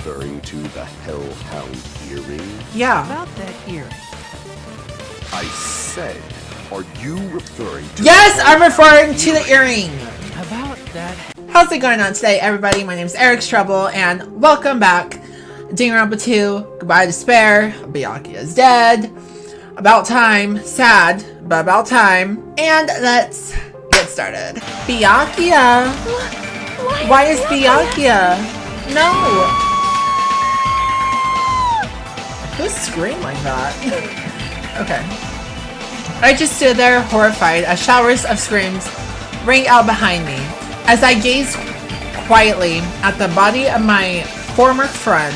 referring to the Hellhound Earring? Yeah. About that earring. I said, are you referring to Yes, I'm referring to the earring. About that. How's it going on today, everybody? My name is Eric's Trouble, and welcome back. Danganronpa 2, Goodbye Despair, Byakuya is dead. About time, sad, but about time. And let's get started. Byakuya? Why is Byakuya? No! Who screamed like that? Okay. I just stood there horrified as showers of screams rang out behind me as I gazed quietly at the body of my former friend.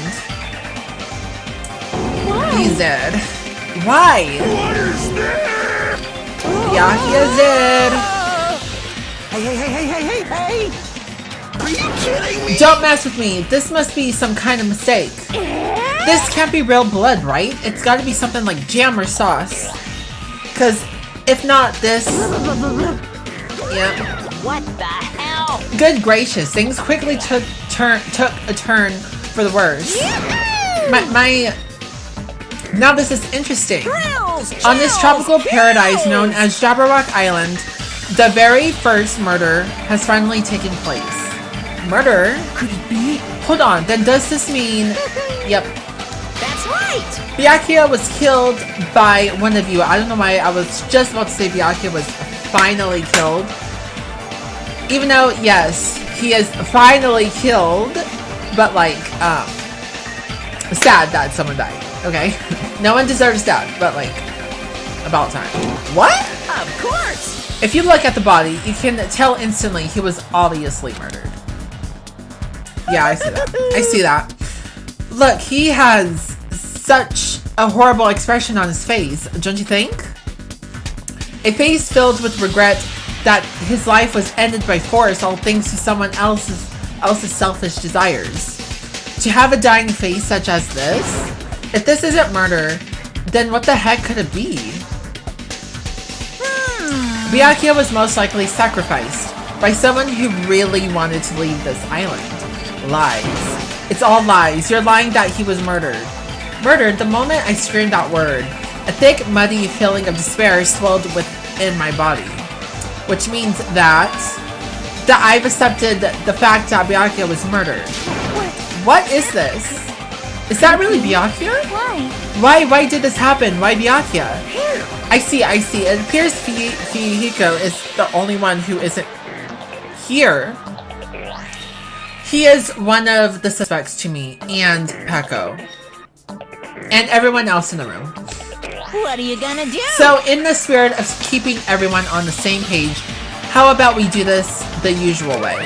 Why? He's dead. Why? What is this? Byakuya's dead. Hey! Are you kidding me? Don't mess with me. This must be some kind of mistake. This can't be real blood, right? It's gotta be something like jam or sauce. Cause if not this... Yeah. What the hell? Good gracious, things quickly took a turn for the worse. Now this is interesting. On this tropical paradise known as Jabberwock Island, the very first murder has finally taken place. Murder? Could it be? Hold on, then does this mean... Yep. That's right. Byakuya was killed by one of you. I don't know why I was just about to say Byakuya was finally killed. Even though, yes, he is finally killed, but like, sad that someone died, okay? No one deserves that, but like, about time. What? Of course. If you look at the body, you can tell instantly he was obviously murdered. Yeah, I see that. I see that. Look, he has such a horrible expression on his face, don't you think? A face filled with regret that his life was ended by force, all thanks to someone else's selfish desires. To have a dying face such as this? If this isn't murder, then what the heck could it be? Byakuya was most likely sacrificed by someone who really wanted to leave this island. Lies. It's all lies. You're lying that he was murdered. Murdered the moment I screamed that word. A thick, muddy feeling of despair swelled within my body. Which means that I've accepted the fact that Byakuya was murdered. What is this? Is that really Byakuya? Why did this happen? Why Byakuya? I see. It appears Fuyuhiko is the only one who isn't here. He is one of the suspects to me and Peko. And everyone else in the room. What are you gonna do? So, in the spirit of keeping everyone on the same page, how about we do this the usual way?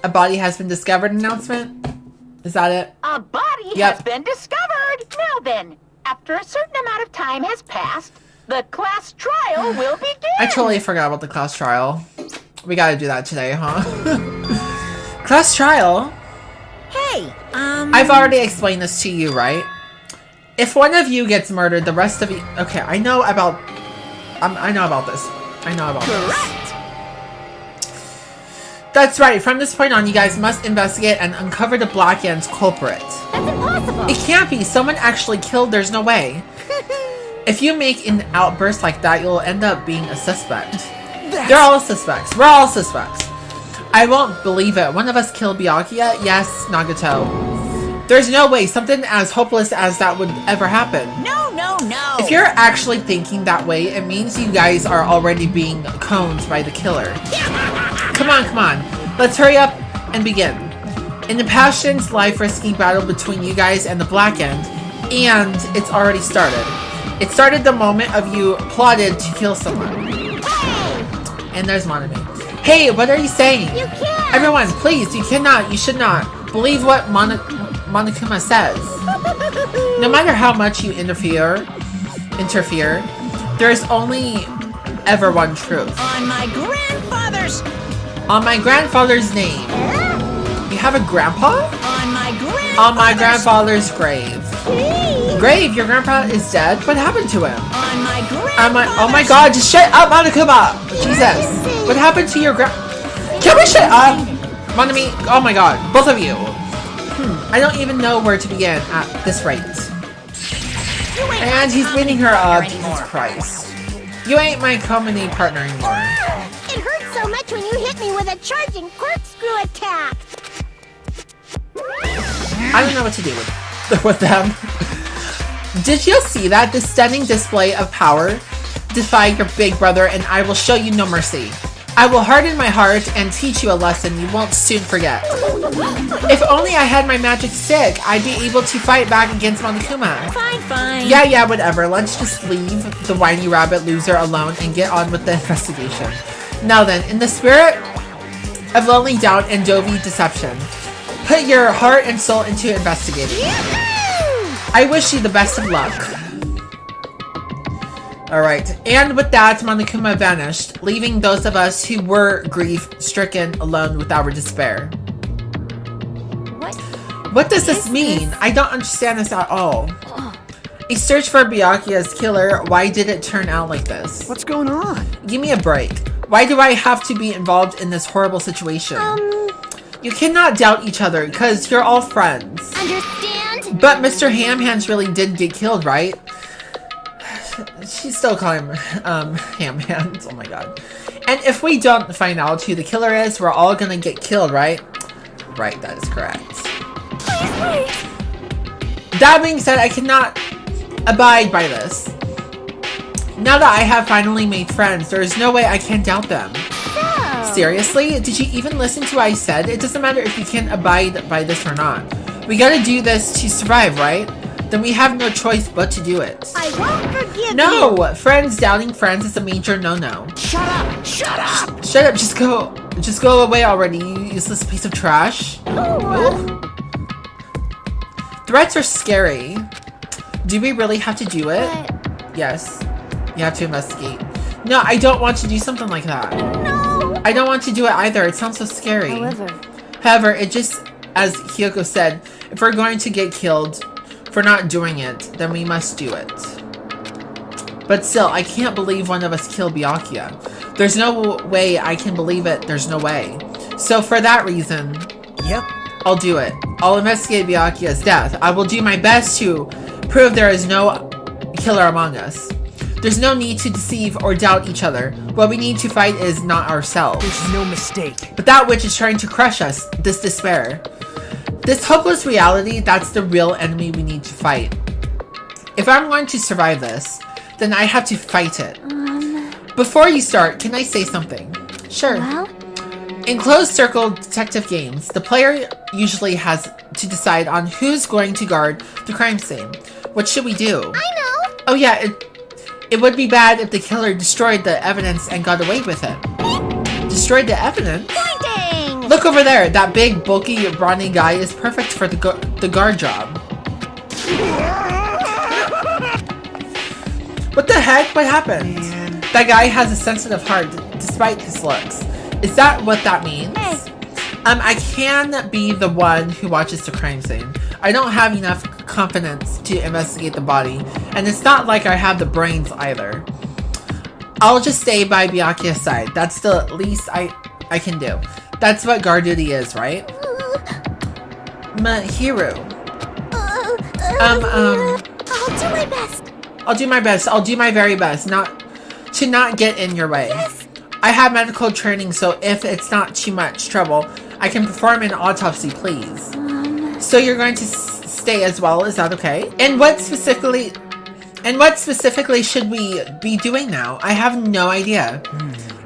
A body has been discovered announcement? Is that it? A body has been discovered. Now then, after a certain amount of time has passed, the class trial will begin. I totally forgot about the class trial. We gotta do that today, huh? Class trial? Hey, I've already explained this to you, right? If one of you gets murdered, the rest of you... Okay, I know about this. I know about this. That's right. From this point on, you guys must investigate and uncover the BLACKENED's culprit. that's impossible. It can't be. Someone actually killed. There's no way. If you make an outburst like that, you'll end up being a suspect. They're all suspects. We're all suspects. I won't believe it. One of us killed Byakuya? Yes, Nagato. There's no way something as hopeless as that would ever happen. No. If you're actually thinking that way, it means you guys are already being coned by the killer. Come on. Let's hurry up and begin. An impassioned, life-risking battle between you guys and the BLACKENED, and it's already started. It started the moment of you plotted to kill someone. And there's Monami. Hey, what are you saying? You can't. Everyone, please, you should not. Believe what Monokuma says. No matter how much you interfere, there is only ever one truth. On my grandfather's name. You have a grandpa? On my grandfather's grave. Grave? Your grandpa is dead? What happened to him? Oh my god, just shut up, Monokuma! Jesus. What happened to your Can we shut up? Monami, oh my god, both of you. I don't even know where to begin at this rate. And he's beating her up, Jesus Christ. You ain't my comedy partner anymore. It hurts so much when you hit me with a charging corkscrew attack. I don't know what to do with them. Did you see that? This stunning display of power? Defy your big brother and I will show you no mercy. I will harden my heart and teach you a lesson you won't soon forget. If only I had my magic stick, I'd be able to fight back against Monokuma. Fine. Yeah, whatever. Let's just leave the whiny rabbit loser alone and get on with the investigation. Now then, in the spirit of lonely doubt and dovey deception, put your heart and soul into investigating. I wish you the best of luck. Alright, and with that, Monokuma vanished, leaving those of us who were grief-stricken alone with our despair. What does this mean? I don't understand this at all. A search for Byakuya's killer, why did it turn out like this? What's going on? Give me a break. Why do I have to be involved in this horrible situation? You cannot doubt each other, because you're all friends. Understand? But Mr. Ham-Hands really did get killed, right? She's still calling him, Ham-Hands. Oh my god. And if we don't find out who the killer is, we're all gonna get killed, right? Right, that is correct. Please. That being said, I cannot abide by this. Now that I have finally made friends, there is no way I can doubt them. So, Seriously? Did you even listen to what I said? It doesn't matter if you can abide by this or not. We gotta do this to survive, right? Then we have no choice but to do it. I won't forgive you. No! Friends doubting friends is a major no-no. Shut up. Shut up, just go away already, you useless piece of trash. Ooh. Threats are scary. Do we really have to do it? But Yes. You have to investigate. No, I don't want to do something like that. no. I don't want to do it either. It sounds so scary. However, it just, as Hyoko said, if we're going to get killed for not doing it, then we must do it. But still, I can't believe one of us killed Byakuya. There's no way I can believe it. There's no way. So for that reason, Yep. I'll do it. I'll investigate Byakuya's death. I will do my best to prove there is no killer among us. There's no need to deceive or doubt each other. What we need to fight is not ourselves, There's no mistake. but that which is trying to crush us, this despair. This hopeless reality, that's the real enemy we need to fight. If I'm going to survive this, then I have to fight it. Before you start, can I say something? Sure. Well, In closed circle detective games, the player usually has to decide on who's going to guard the crime scene. What should we do? I know. Oh yeah, it would be bad if the killer destroyed the evidence and got away with it. Destroyed the evidence? Pointing. Look over there, that big, bulky, brawny guy is perfect for the guard job. What the heck? What happened? Man. That guy has a sensitive heart, despite his looks. Is that what that means? Hey. I can be the one who watches the crime scene. I don't have enough confidence to investigate the body, and it's not like I have the brains either. I'll just stay by Byakuya's side. That's the least I can do. That's what guard duty is, right? Mahiru. I'll do my best. I'll do my best. I'll do my very best not get in your way. Yes. I have medical training, so if it's not too much trouble, I can perform an autopsy, please. So you're going to stay as well, is that okay? And what specifically should we be doing now? I have no idea.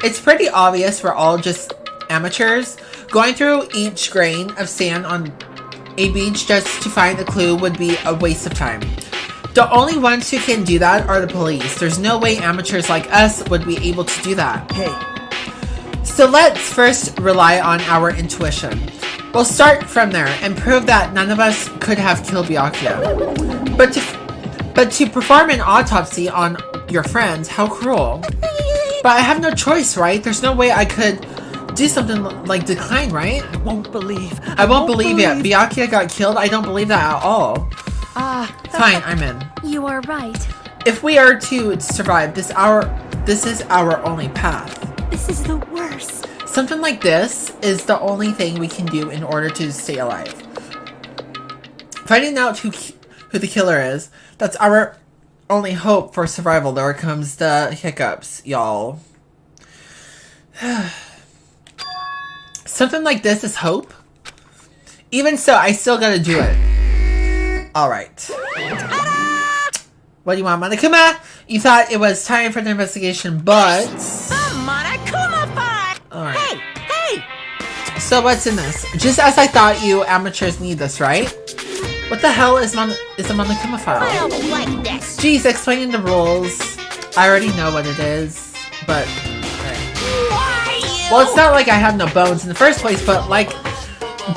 It's pretty obvious we're all just amateurs. Going through each grain of sand on a beach just to find a clue would be a waste of time. The only ones who can do that are the police. There's no way amateurs like us would be able to do that. Hey. So let's first rely on our intuition. We'll start from there and prove that none of us could have killed Byakuya. But to perform an autopsy on your friends, how cruel. But I have no choice, right? There's no way I could do something like decline, right? I won't believe. I won't believe it. Byakuya got killed? I don't believe that at all. Fine, I'm in. You are right. If we are to survive, this is our only path. This is the worst. Something like this is the only thing we can do in order to stay alive. Finding out who the killer is, that's our only hope for survival. There comes the hiccups, y'all. Something like this is hope. Even so, I still gotta do it. Alright. What do you want, Monokuma? You thought it was time for the investigation, but... Alright. Hey! So what's in this? Just as I thought, you amateurs need this, right? What the hell is a Monokuma file? I don't like this. Geez, explaining the rules. I already know what it is, but... Well, it's not like I have no bones in the first place, but like...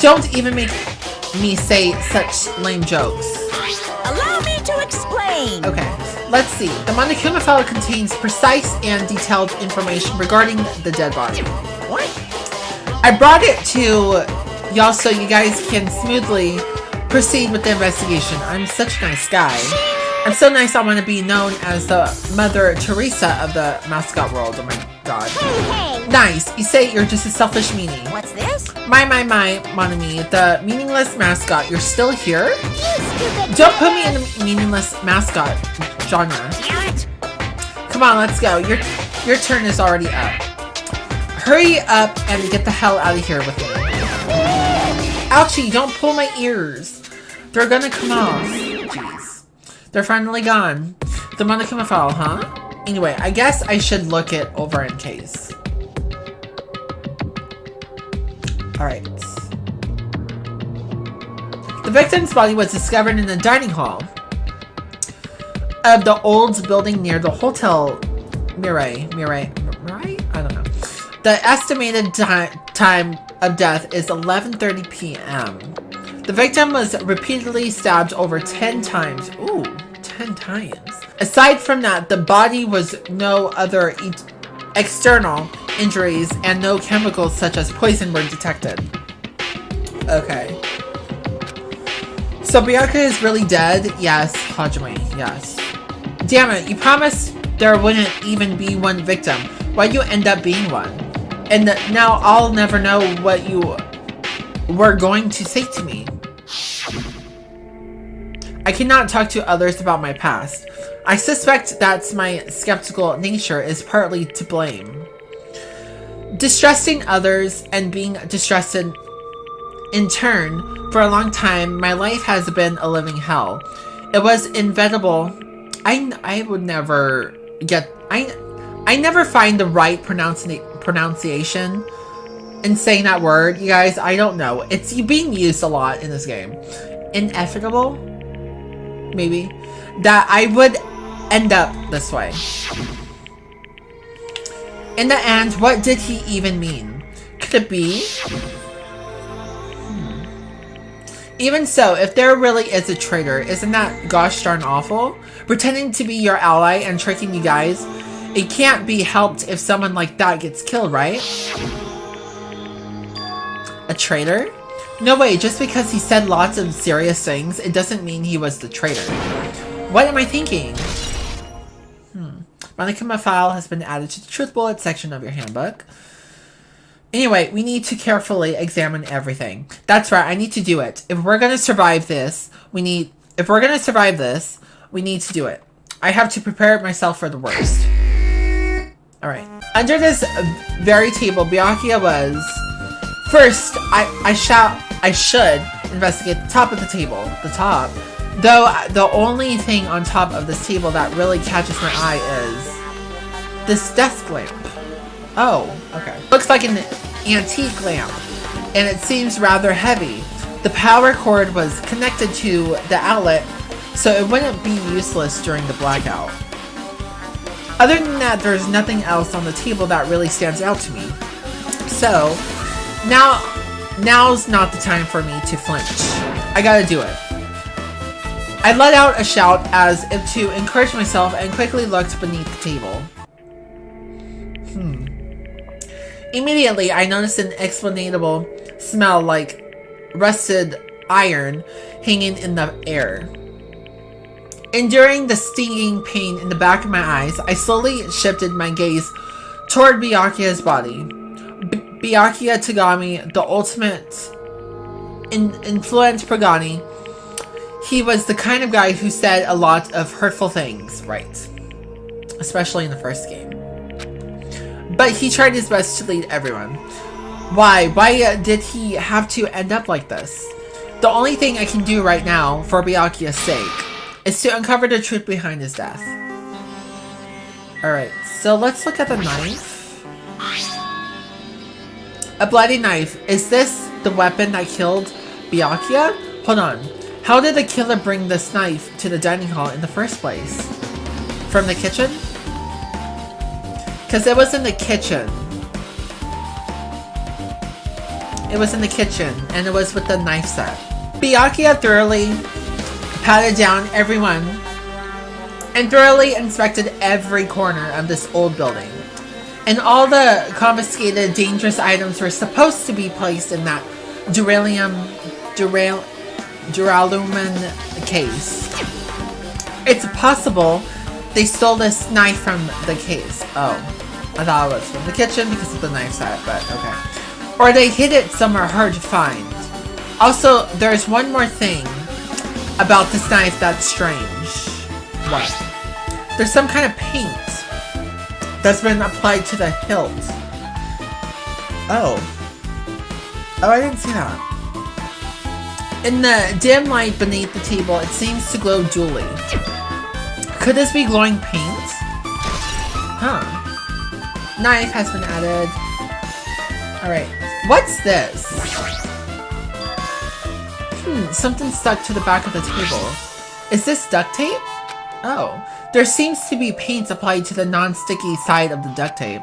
Don't even make me say such lame jokes. Allow me to explain. Okay, let's see. The Monokuma file contains precise and detailed information regarding the dead body. What? I brought it to y'all so you guys can smoothly proceed with the investigation. I'm such a nice guy. I'm so nice I want to be known as the Mother Teresa of the mascot world. Oh my god. Hey! Nice. You say you're just a selfish meanie. What's this? My, Monami, the meaningless mascot. You're still here? You stupid Don't put me in the meaningless mascot genre. Come on, let's go. Your turn is already up. Hurry up and get the hell out of here with me. Ouchie, don't pull my ears. They're gonna come off. Jeez. They're finally gone. The Monokuma file, huh? Anyway, I guess I should look it over in case. Alright. The victim's body was discovered in the dining hall of the old building near the Hotel Mirai? I don't know. The estimated time of death is 11:30 p.m. The victim was repeatedly stabbed over 10 times. Ooh, 10 times. Aside from that, the body was no other external injuries and no chemicals such as poison were detected. Okay. So Bianca is really dead? Yes, Hajime, yes. Damn it, you promised there wouldn't even be one victim. Why'd you end up being one? And now I'll never know what you were going to say to me. I cannot talk to others about my past. I suspect that my skeptical nature is partly to blame. Distrusting others and being distrusted in turn, for a long time, my life has been a living hell. It was inevitable. I would never get... I never find the right pronunciation in saying that word. You guys, I don't know. It's being used a lot in this game. Inevitable? Maybe. That I would end up this way. In the end, what did he even mean? Could it be? Even so, if there really is a traitor, isn't that gosh darn awful? Pretending to be your ally and tricking you guys, it can't be helped if someone like that gets killed, right? A traitor? No way, just because he said lots of serious things, it doesn't mean he was the traitor. What am I thinking? Monokuma file has been added to the Truth Bullet section of your handbook. Anyway, we need to carefully examine everything. That's right, I need to do it. If we're gonna survive this, we need to do it. I have to prepare myself for the worst. Alright. Under this very table, Byakuya was... First, I should investigate the top of the table. The top. Though, the only thing on top of this table that really catches my eye is... this desk lamp. Oh, okay. Looks like an antique lamp, and it seems rather heavy. The power cord was connected to the outlet, so it wouldn't be useless during the blackout. Other than that, there's nothing else on the table that really stands out to me. So, now's not the time for me to flinch. I gotta do it. I let out a shout as if to encourage myself and quickly looked beneath the table. Immediately, I noticed an inexplainable smell like rusted iron hanging in the air. Enduring the stinging pain in the back of my eyes, I slowly shifted my gaze toward Byakuya's body. Byakuya Tagami, the ultimate influence Pagani. He was the kind of guy who said a lot of hurtful things, right? Especially in the first game. But he tried his best to lead everyone. Why? Why did he have to end up like this? The only thing I can do right now, for Byakuya's sake, is to uncover the truth behind his death. Alright, so let's look at the knife. A bloody knife. Is this the weapon that killed Byakuya? Hold on. How did the killer bring this knife to the dining hall in the first place? From the kitchen? Because it was in the kitchen. It was in the kitchen, and it was with the knife set. Byakuya thoroughly patted down everyone and thoroughly inspected every corner of this old building. And all the confiscated dangerous items were supposed to be placed in that duralumin case. It's possible they stole this knife from the case. Oh, I thought it was from the kitchen because of the knife set, but okay. Or they hid it somewhere hard to find. Also, there's one more thing about this knife that's strange. What? There's some kind of paint that's been applied to the hilt. Oh. Oh, I didn't see that. In the dim light beneath the table, it seems to glow dully. Could this be glowing paint? Huh. Knife has been added. Alright. What's this? Something stuck to the back of the table. Is this duct tape? Oh. There seems to be paint applied to the non-sticky side of the duct tape.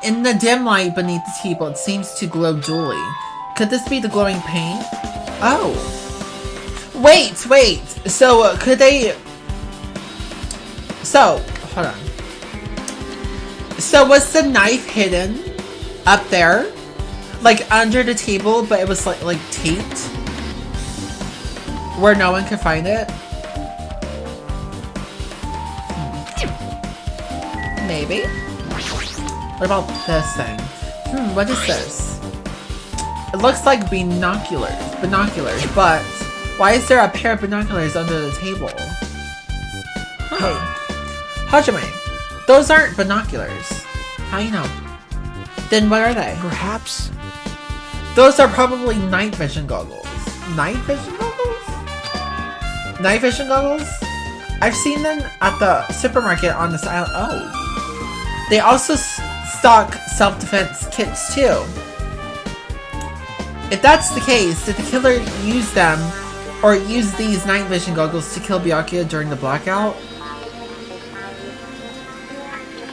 In the dim light beneath the table, it seems to glow dully. Could this be the glowing paint? Oh. Wait. So, could they... So, hold on. So, was the knife hidden up there? Like, under the table, but it was, like taped? Where no one could find it? Maybe? What about this thing? What is this? It looks like binoculars, but why is there a pair of binoculars under the table? Huh. Hajime, those aren't binoculars. How you know? Then what are they? Perhaps. Those are probably night vision goggles. Night vision goggles? Night vision goggles? I've seen them at the supermarket on this island. Oh. They also stock self-defense kits too. If that's the case, did the killer use them or use these night vision goggles to kill Byakuya during the blackout?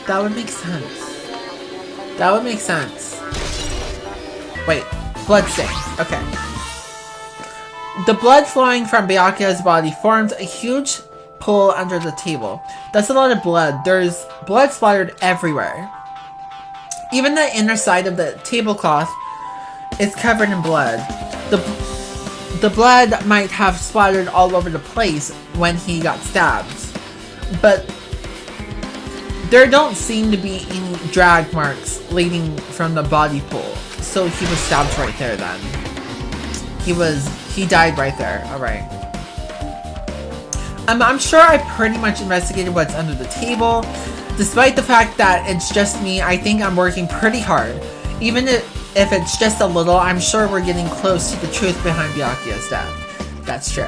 That would make sense. That would make sense. Wait, bloodstain. Okay. The blood flowing from Byakuya's body formed a huge pool under the table. That's a lot of blood. There's blood splattered everywhere. Even the inner side of the tablecloth is covered in blood. The blood might have splattered all over the place when he got stabbed. But there don't seem to be any drag marks leading from the body pool. So he was stabbed right there then. He died right there. Alright. I'm sure I pretty much investigated what's under the table. Despite the fact that it's just me, I think I'm working pretty hard. Even if it's just a little, I'm sure we're getting close to the truth behind Byakuya's death. That's true.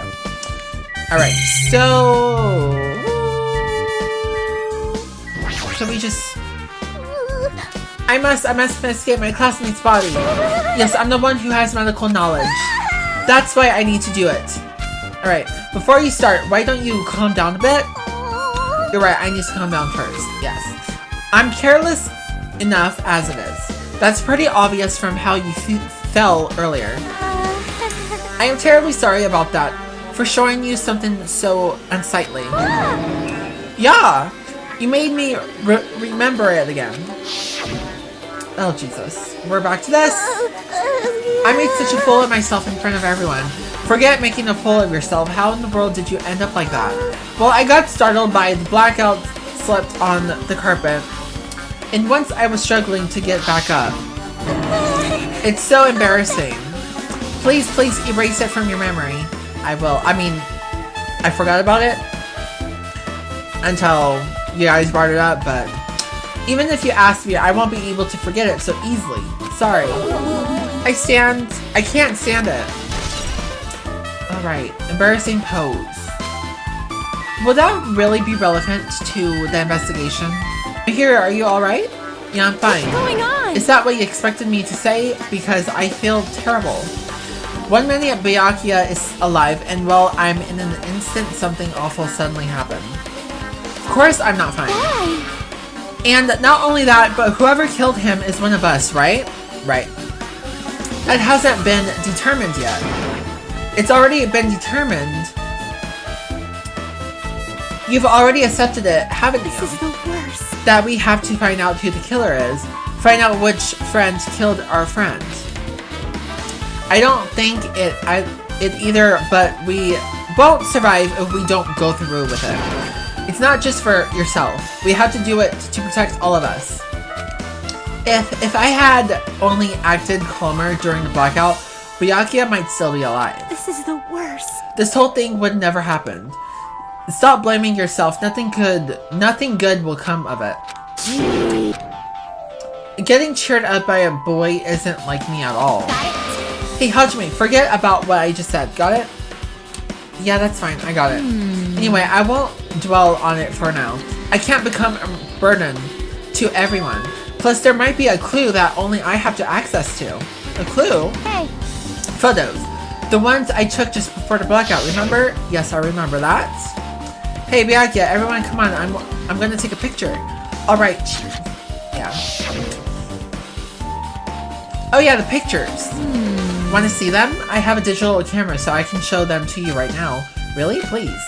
Alright, so... Can we just... I must investigate my classmate's body. Yes, I'm the one who has medical knowledge. That's why I need to do it. Alright, before you start, why don't you calm down a bit? You're right, I need to calm down first. Yes. I'm careless enough as it is. That's pretty obvious from how you fell earlier. I am terribly sorry about that, for showing you something so unsightly. Yeah, you made me remember it again. Oh, Jesus. We're back to this. I made such a fool of myself in front of everyone. Forget making a fool of yourself. How in the world did you end up like that? Well, I got startled by the blackout slept on the carpet. And once I was struggling to get back up. It's so embarrassing. Please, please erase it from your memory. I will. I mean, I forgot about it until you guys brought it up, but even if you ask me, I won't be able to forget it so easily. Sorry. I can't stand it. Alright, embarrassing pose. Will that really be relevant to the investigation? Here, are you alright? Yeah, I'm fine. What's going on? Is that what you expected me to say? Because I feel terrible. 1 minute Byakuya is alive, and well, I'm in an instant something awful suddenly happened. Of course I'm not fine. Why? And not only that, but whoever killed him is one of us, right? Right. It hasn't been determined yet. It's already been determined. You've already accepted it, haven't you? This is the worst. That we have to find out who the killer is. Find out which friend killed our friend. I don't think it either, but we won't survive if we don't go through with it. It's not just for yourself. We have to do it to protect all of us. If I had only acted calmer during the blackout, Byakuya might still be alive. This is the worst. This whole thing would never happen. Stop blaming yourself. Nothing good will come of it. Getting cheered up by a boy isn't like me at all. Hey, Hajime, forget about what I just said. Got it? Yeah, that's fine. I got it. Anyway, I won't dwell on it for now. I can't become a burden to everyone. Plus, there might be a clue that only I have to access to. A clue? Hey. Photos. The ones I took just before the blackout, remember? Yes, I remember that. Hey, Byakuya, everyone come on. I'm gonna take a picture. Alright. Yeah. Oh yeah, the pictures. Want to see them? I have a digital camera, so I can show them to you right now. Really? Please.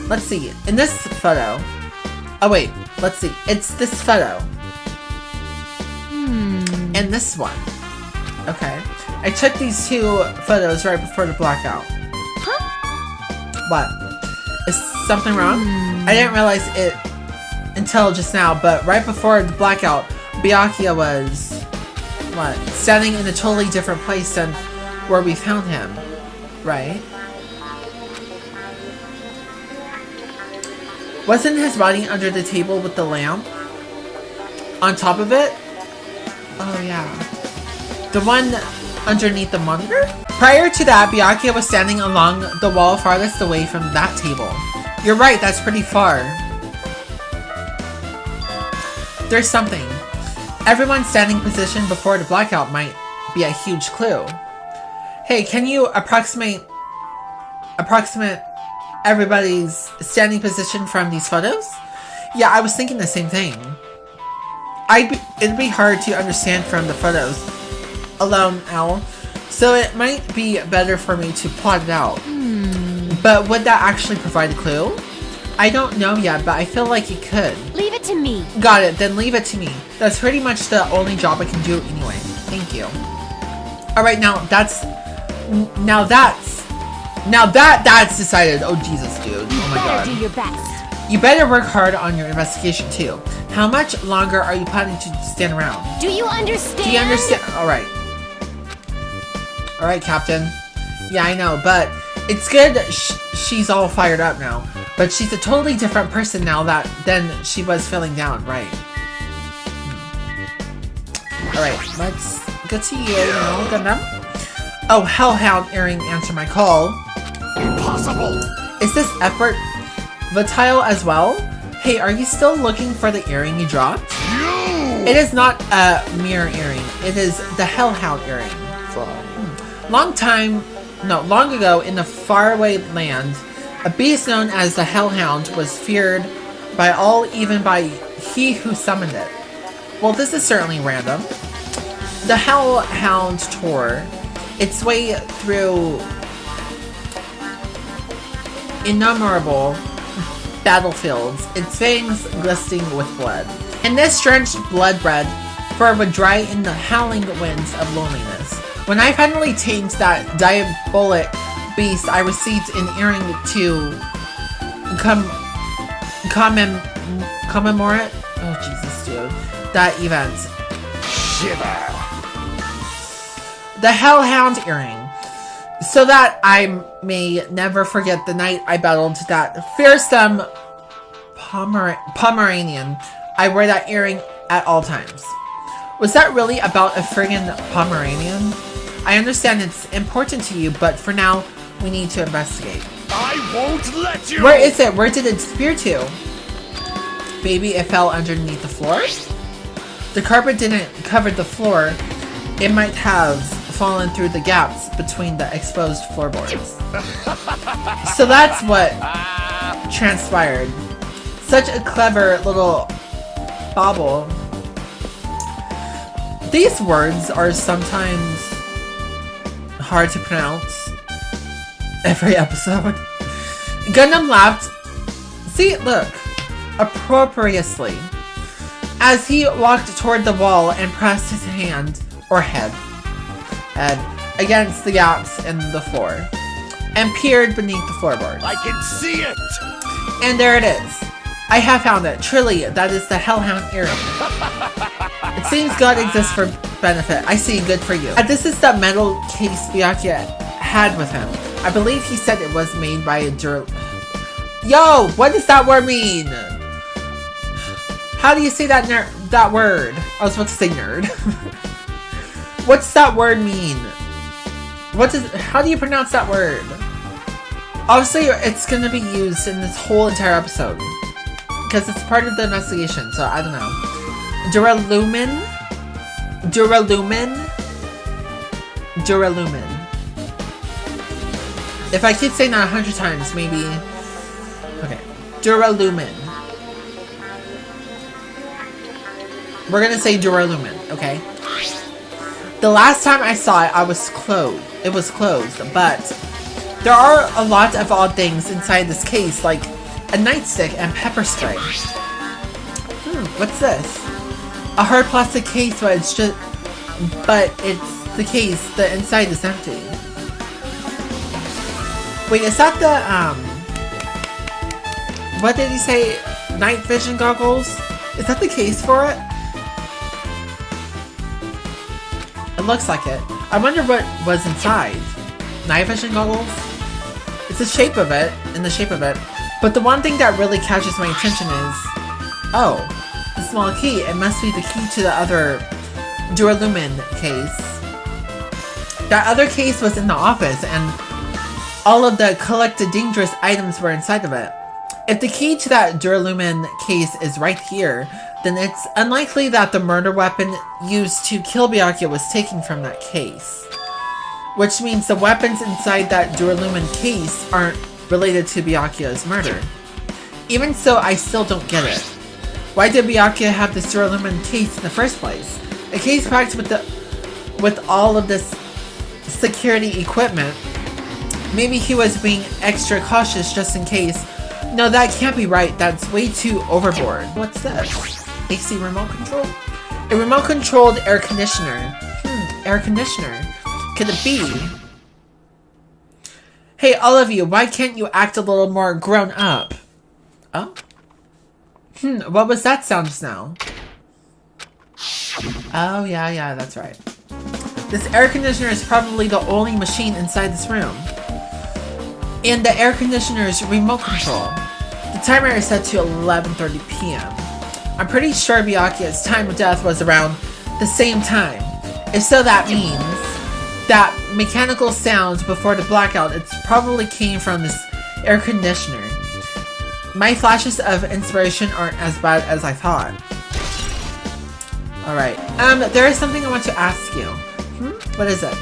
Let's see. In this photo. Oh wait, let's see. It's this photo. And this one. Okay. I took these two photos right before the blackout. Huh? What? Is something wrong? I didn't realize it until just now, but right before the blackout, Byakuya was, what, standing in a totally different place than where we found him, right? Wasn't his body under the table with the lamp on top of it? Oh yeah. The one underneath the monitor? Prior to that, Byakuya was standing along the wall farthest away from that table. You're right, that's pretty far. There's something. Everyone's standing position before the blackout might be a huge clue. Hey, can you approximate everybody's standing position from these photos? Yeah, I was thinking the same thing. It'd be hard to understand from the photos alone, Al. So it might be better for me to plot it out. But would that actually provide a clue? I don't know yet, but I feel like it could. Leave it to me. Got it, then leave it to me. That's pretty much the only job I can do anyway. Thank you. Alright, now that's decided. Oh Jesus, dude. Oh my god. Do your best. You better work hard on your investigation too. How much longer are you planning to stand around? Do you understand? Do you understand? Alright. Alright, Captain. Yeah, I know, but it's good she's all fired up now. But she's a totally different person now than she was feeling down, right? Alright, let's get to you now, Gundam. Oh, Hellhound Earring, answer my call. Impossible! Is this effort volatile as well? Hey, are you still looking for the earring you dropped? It is not a mere earring. It is the Hellhound Earring. Long ago in the faraway land, a beast known as the Hellhound was feared by all, even by he who summoned it. Well, this is certainly random. The Hellhound tore its way through innumerable battlefields, its fangs glistening with blood. And this drenched blood-red fur would dry in the howling winds of loneliness. When I finally tamed that diabolic beast, I received an earring to commemorate Oh, Jesus, dude. That event. Shiver. The Hellhound Earring. So that I may never forget the night I battled that fearsome Pomeranian, I wear that earring at all times. Was that really about a friggin' Pomeranian? I understand it's important to you, but for now, we need to investigate. I won't let you. Where is it? Where did it disappear to? Maybe it fell underneath the floor? The carpet didn't cover the floor. It might have fallen through the gaps between the exposed floorboards. So that's what transpired. Such a clever little bauble. These words are sometimes hard to pronounce every episode. Gundam laughed. See, look. Appropriately. As he walked toward the wall and pressed his hand, or head, against the gaps in the floor, and peered beneath the floorboards. I can see it. And there it is. I have found it. Truly, that is the Hellhound Earring. It seems God exists for benefit. I see, good for you. This is the metal case Byakuya had with him. I believe he said it was made by a Yo, what does that word mean? How do you say that that word? I was about to say nerd. What's that word mean? How do you pronounce that word? Obviously, it's gonna be used in this whole entire episode. Because it's part of the investigation, so I don't know. Duralumin? If I keep saying that 100 times, maybe... Okay. Duralumin. We're gonna say Duralumin, okay? The last time I saw it, it was closed, but there are a lot of odd things inside this case, like a nightstick and pepper spray. What's this? A hard plastic case, but it's the case, the inside is empty. Wait, is that the, what did he say? Night vision goggles? Is that the case for it? It looks like it. I wonder what was inside. Night vision goggles? It's the shape of it, But the one thing that really catches my attention is, oh, the small key. It must be the key to the other Duralumin case. That other case was in the office, and all of the collected dangerous items were inside of it. If the key to that Duralumin case is right here, then it's unlikely that the murder weapon used to kill Byakuya was taken from that case. Which means the weapons inside that Duralumin case aren't related to Byakuya's murder. Even so, I still don't get it. Why did Byakuya have this Duralumin case in the first place? A case packed with all of this security equipment. Maybe he was being extra cautious just in case. No, that can't be right. That's way too overboard. What's this? AC remote control? A remote controlled air conditioner. Air conditioner. Could it be? Hey, all of you, why can't you act a little more grown up? Oh? What was that sound just now? Oh, yeah, that's right. This air conditioner is probably the only machine inside this room. And the air conditioner's remote control. The timer is set to 11:30 p.m. I'm pretty sure Byakuya's time of death was around the same time. If so, that means that mechanical sounds before the blackout, it probably came from this air conditioner. My flashes of inspiration aren't as bad as I thought. Alright, there is something I want to ask you. What is it?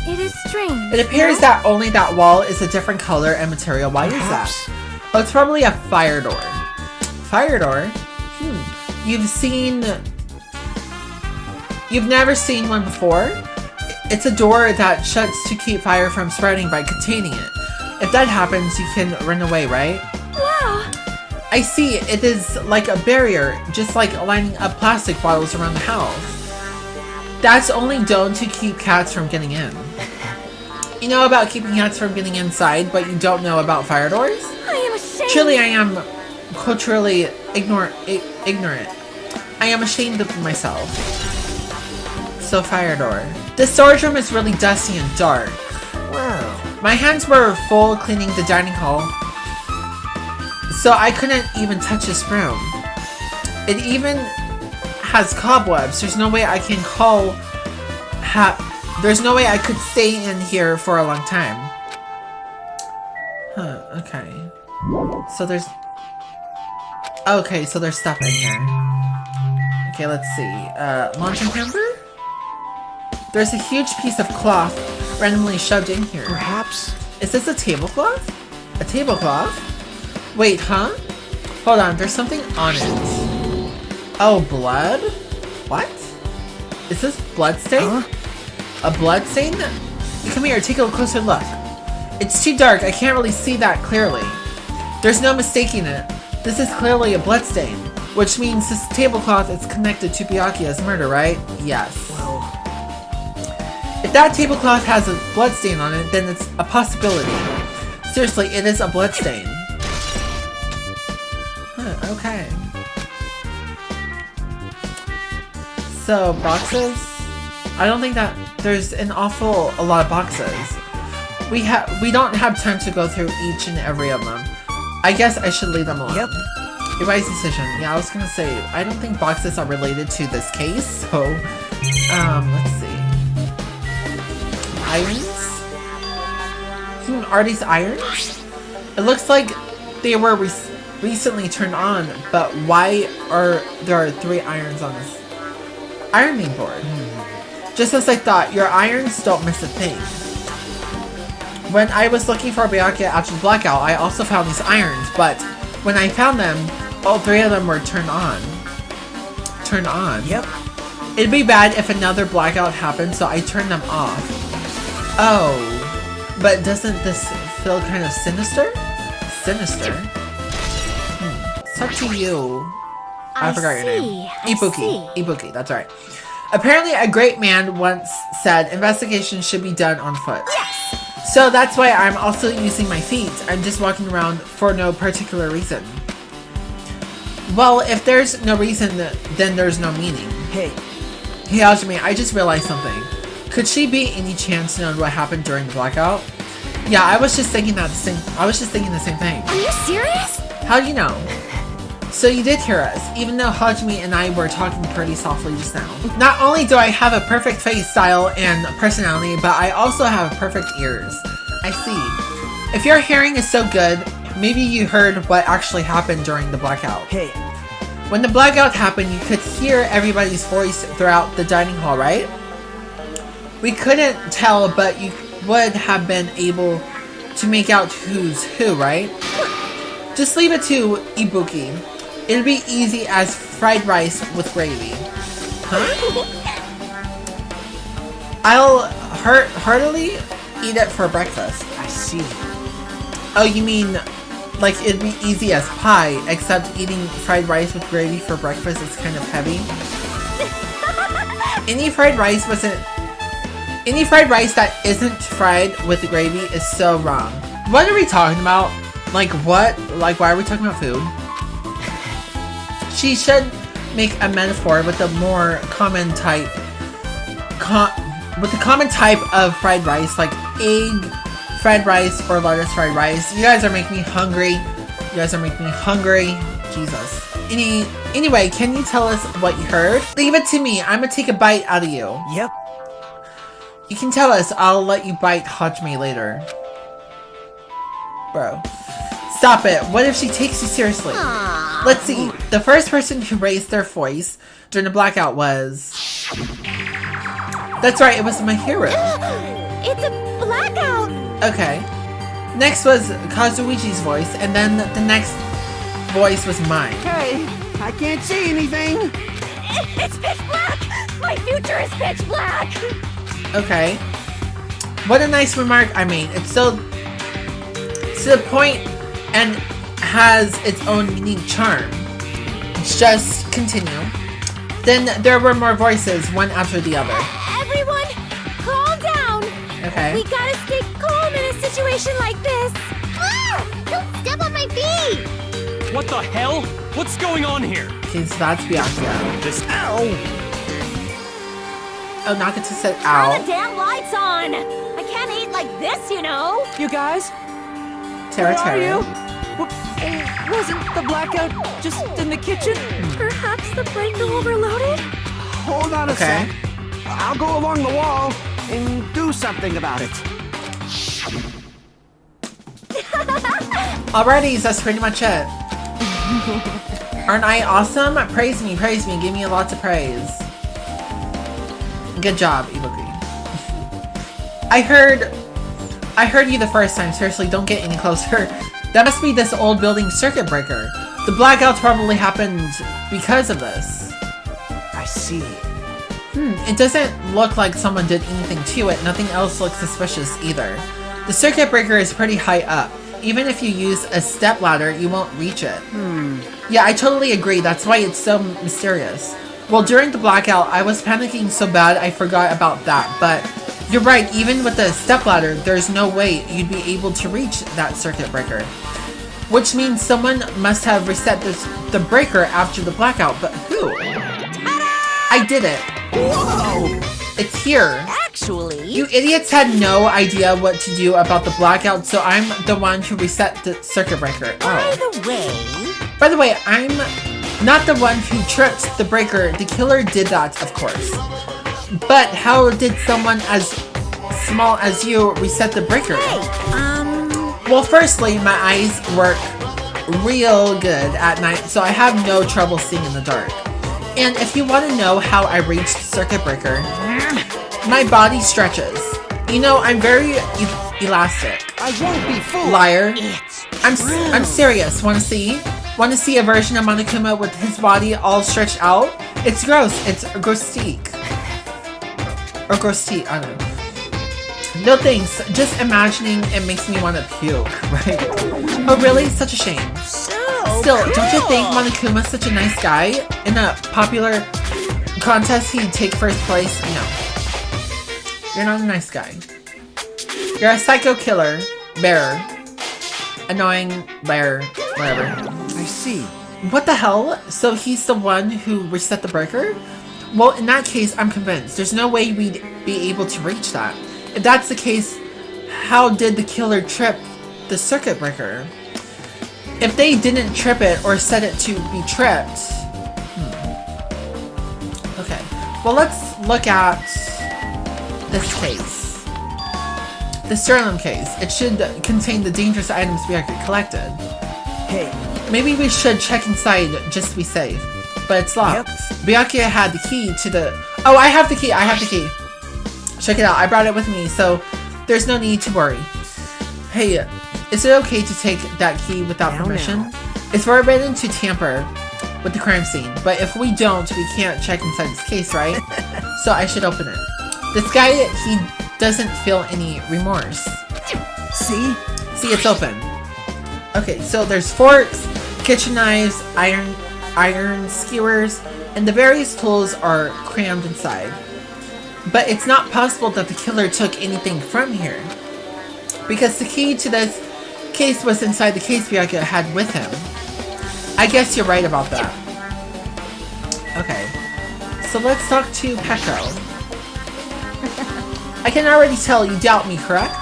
It is strange. It appears that only that wall is a different color and material. Why is that? Oh, it's probably a fire door. Fire door? You've never seen one before? It's a door that shuts to keep fire from spreading by containing it. If that happens, you can run away, right? Wow. I see. It is like a barrier, just like lining up plastic bottles around the house. That's only done to keep cats from getting in. You know about keeping cats from getting inside, but you don't know about fire doors? I am ashamed. Truly, I am culturally ignorant. I am ashamed of myself. So fire door. The storage room is really dusty and dark. Wow. My hands were full cleaning the dining hall, so I couldn't even touch this room. It even has cobwebs. There's no way I can there's no way I could stay in here for a long time. Huh, okay. So there's stuff in here. Okay, let's see. Laundry hamper? There's a huge piece of cloth randomly shoved in here. Perhaps? Is this a tablecloth? A tablecloth? Wait, huh? Hold on, there's something on it. Oh, blood? What? Is this blood stain? A blood stain? Come here, take a closer look. It's too dark, I can't really see that clearly. There's no mistaking it. This is clearly a blood stain, which means this tablecloth is connected to Byakuya's murder, right? Yes. Well, if that tablecloth has a blood stain on it, then it's a possibility. Seriously, it is a blood stain. Huh, okay. So, boxes? I don't think that there's a lot of boxes. We don't have time to go through each and every of them. I guess I should leave them alone. Yep. Your wise decision. Yeah, I was gonna say, I don't think boxes are related to this case, so, let's see. Irons? Are these irons? It looks like they were recently turned on, but why are there 3 irons on this ironing board? Just as I thought, your irons don't miss a thing. When I was looking for Byakuya after the blackout, I also found these irons, but when I found them, all 3 of them were turned on. Turned on? Yep. It'd be bad if another blackout happened, so I turned them off. Oh, but doesn't this feel kind of sinister? Sinister? It's up to you. I forgot your name. Ibuki, that's right. Apparently a great man once said investigation should be done on foot. Yes! So that's why I'm also using my feet. I'm just walking around for no particular reason. Well, if there's no reason, then there's no meaning. Hey, Hajime, I just realized something. Could she be any chance to know what happened during the blackout? Yeah, I was just thinking the same thing. Are you serious? How do you know? So you did hear us, even though Hajime and I were talking pretty softly just now. Not only do I have a perfect face, style, and personality, but I also have perfect ears. I see. If your hearing is so good, maybe you heard what actually happened during the blackout. hey, When the blackout happened, you could hear everybody's voice throughout the dining hall, right? We couldn't tell, but you would have been able to make out who's who, right? Just leave it to Ibuki. It'll be easy as fried rice with gravy. Huh? I'll heartily eat it for breakfast. I see. Oh, you mean like it'd be easy as pie, except eating fried rice with gravy for breakfast is kind of heavy? Any fried rice that isn't fried with the gravy is so wrong. What are we talking about? Like what? Like why are we talking about food? She should make a metaphor with the more common type of fried rice, like egg fried rice or lettuce fried rice. You guys are making me hungry. Jesus. Anyway, can you tell us what you heard? Leave it to me. I'm gonna take a bite out of you. Yep. You can tell us. I'll let you bite Hajime later. Bro. Stop it. What if she takes you seriously? Aww. Let's see. The first person who raised their voice during the blackout was... That's right, it was my hero. It's a blackout! Okay. Next was Kazuichi's voice, and then the next voice was mine. Hey, I can't see anything. It's pitch black! My future is pitch black! Okay. What a nice remark I made. It's so to the point and has its own unique charm. Just continue. Then there were more voices, one after the other. Everyone, calm down! Okay. We gotta stay calm in a situation like this! Ah! Don't step on my feet! What the hell? What's going on here? Okay, so that's Byakuya. This. Ow! Oh, Nagata said Turn the ow. damn lights on! I can't eat like this, you know! You guys, Tara where are Tara. you? Wasn't the blackout just in the kitchen? Perhaps the brain overloaded? Hold on a Okay. sec. I'll go along the wall and do something about it. Alrighty, that's pretty much it. Aren't I awesome? Praise me, give me lots of praise. Good job, Ibuki. I heard you the first time. Seriously, don't get any closer. That must be this old building circuit breaker. The blackouts probably happened because of this. I see. It doesn't look like someone did anything to it. Nothing else looks suspicious either. The circuit breaker is pretty high up. Even if you use a step ladder, you won't reach it. Yeah, I totally agree. That's why it's so mysterious. Well, during the blackout, I was panicking so bad I forgot about that. But you're right, even with the step ladder, there's no way you'd be able to reach that circuit breaker. Which means someone must have reset the breaker after the blackout. But who? I did it. Whoa! It's here. Actually, You idiots had no idea what to do about the blackout, so I'm the one who reset the circuit breaker. by Oh. the way, By the way, I'm not the one who tripped the breaker. The killer did that, of course. But how did someone as small as you reset the breaker? Well, firstly, my eyes work real good at night, so I have no trouble seeing in the dark. And if you want to know how I reached the circuit breaker, my body stretches. You know, I'm very elastic. I won't be fooled. Liar. I'm serious. Want to see? Want to see a version of Monokuma with his body all stretched out? It's gross. It's grotesque. Or grotesque, I don't know. No thanks. Just imagining it makes me want to puke, right? Oh really? Such a shame. Still, don't you think Monokuma's such a nice guy? In a popular contest, he'd take first place? No. You're not a nice guy. You're a psycho killer. Bear. Annoying bear. Whatever. I see. What the hell? So he's the one who reset the breaker? Well, in that case, I'm convinced. There's no way we'd be able to reach that. If that's the case, how did the killer trip the circuit breaker? If they didn't trip it or set it to be tripped... Okay. Well, let's look at this case. The Sterling case. It should contain the dangerous items Byakuya collected. Hey, Maybe we should check inside just to be safe. But it's locked. Byakuya had the key to the... Oh, I have the key. I have the key. Check it out. I brought it with me, so there's no need to worry. Hey, is it okay to take that key without permission? It's forbidden to tamper with the crime scene, but if we don't, we can't check inside this case, right? So I should open it. This guy, he doesn't feel any remorse. see? See, it's open. Okay, so there's forks, kitchen knives, iron skewers, and the various tools are crammed inside. But it's not possible that the killer took anything from here, because the key to this case was inside the case Byakuya had with him. I guess you're right about that. Okay, so let's talk to Peko. I can already tell you doubt me, correct?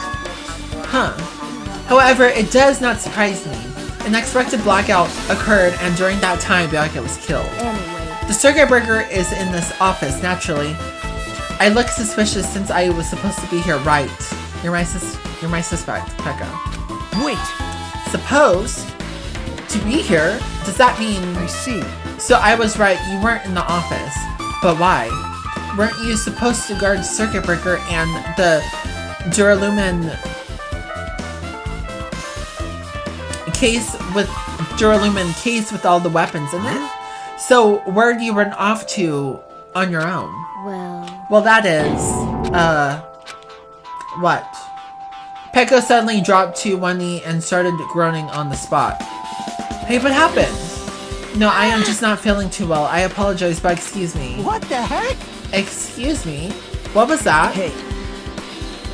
Huh. However, it does not surprise me. An unexpected blackout occurred, and during that time, Byakuya was killed. The circuit breaker is in this office, naturally. I look suspicious since I was supposed to be here, right? You're my suspect, Peko. Wait, Supposed to be here? Does that mean... I see. So I was right, you weren't in the office. But why? Weren't you supposed to guard the circuit breaker and the Duralumin case with all the weapons in it? So where do you run off to on your own? Well, that is, what? Peko suddenly dropped to one knee and started groaning on the spot. Hey, what happened? No, I am just not feeling too well. I apologize, but excuse me. What the heck? Excuse me? What was that? Hey,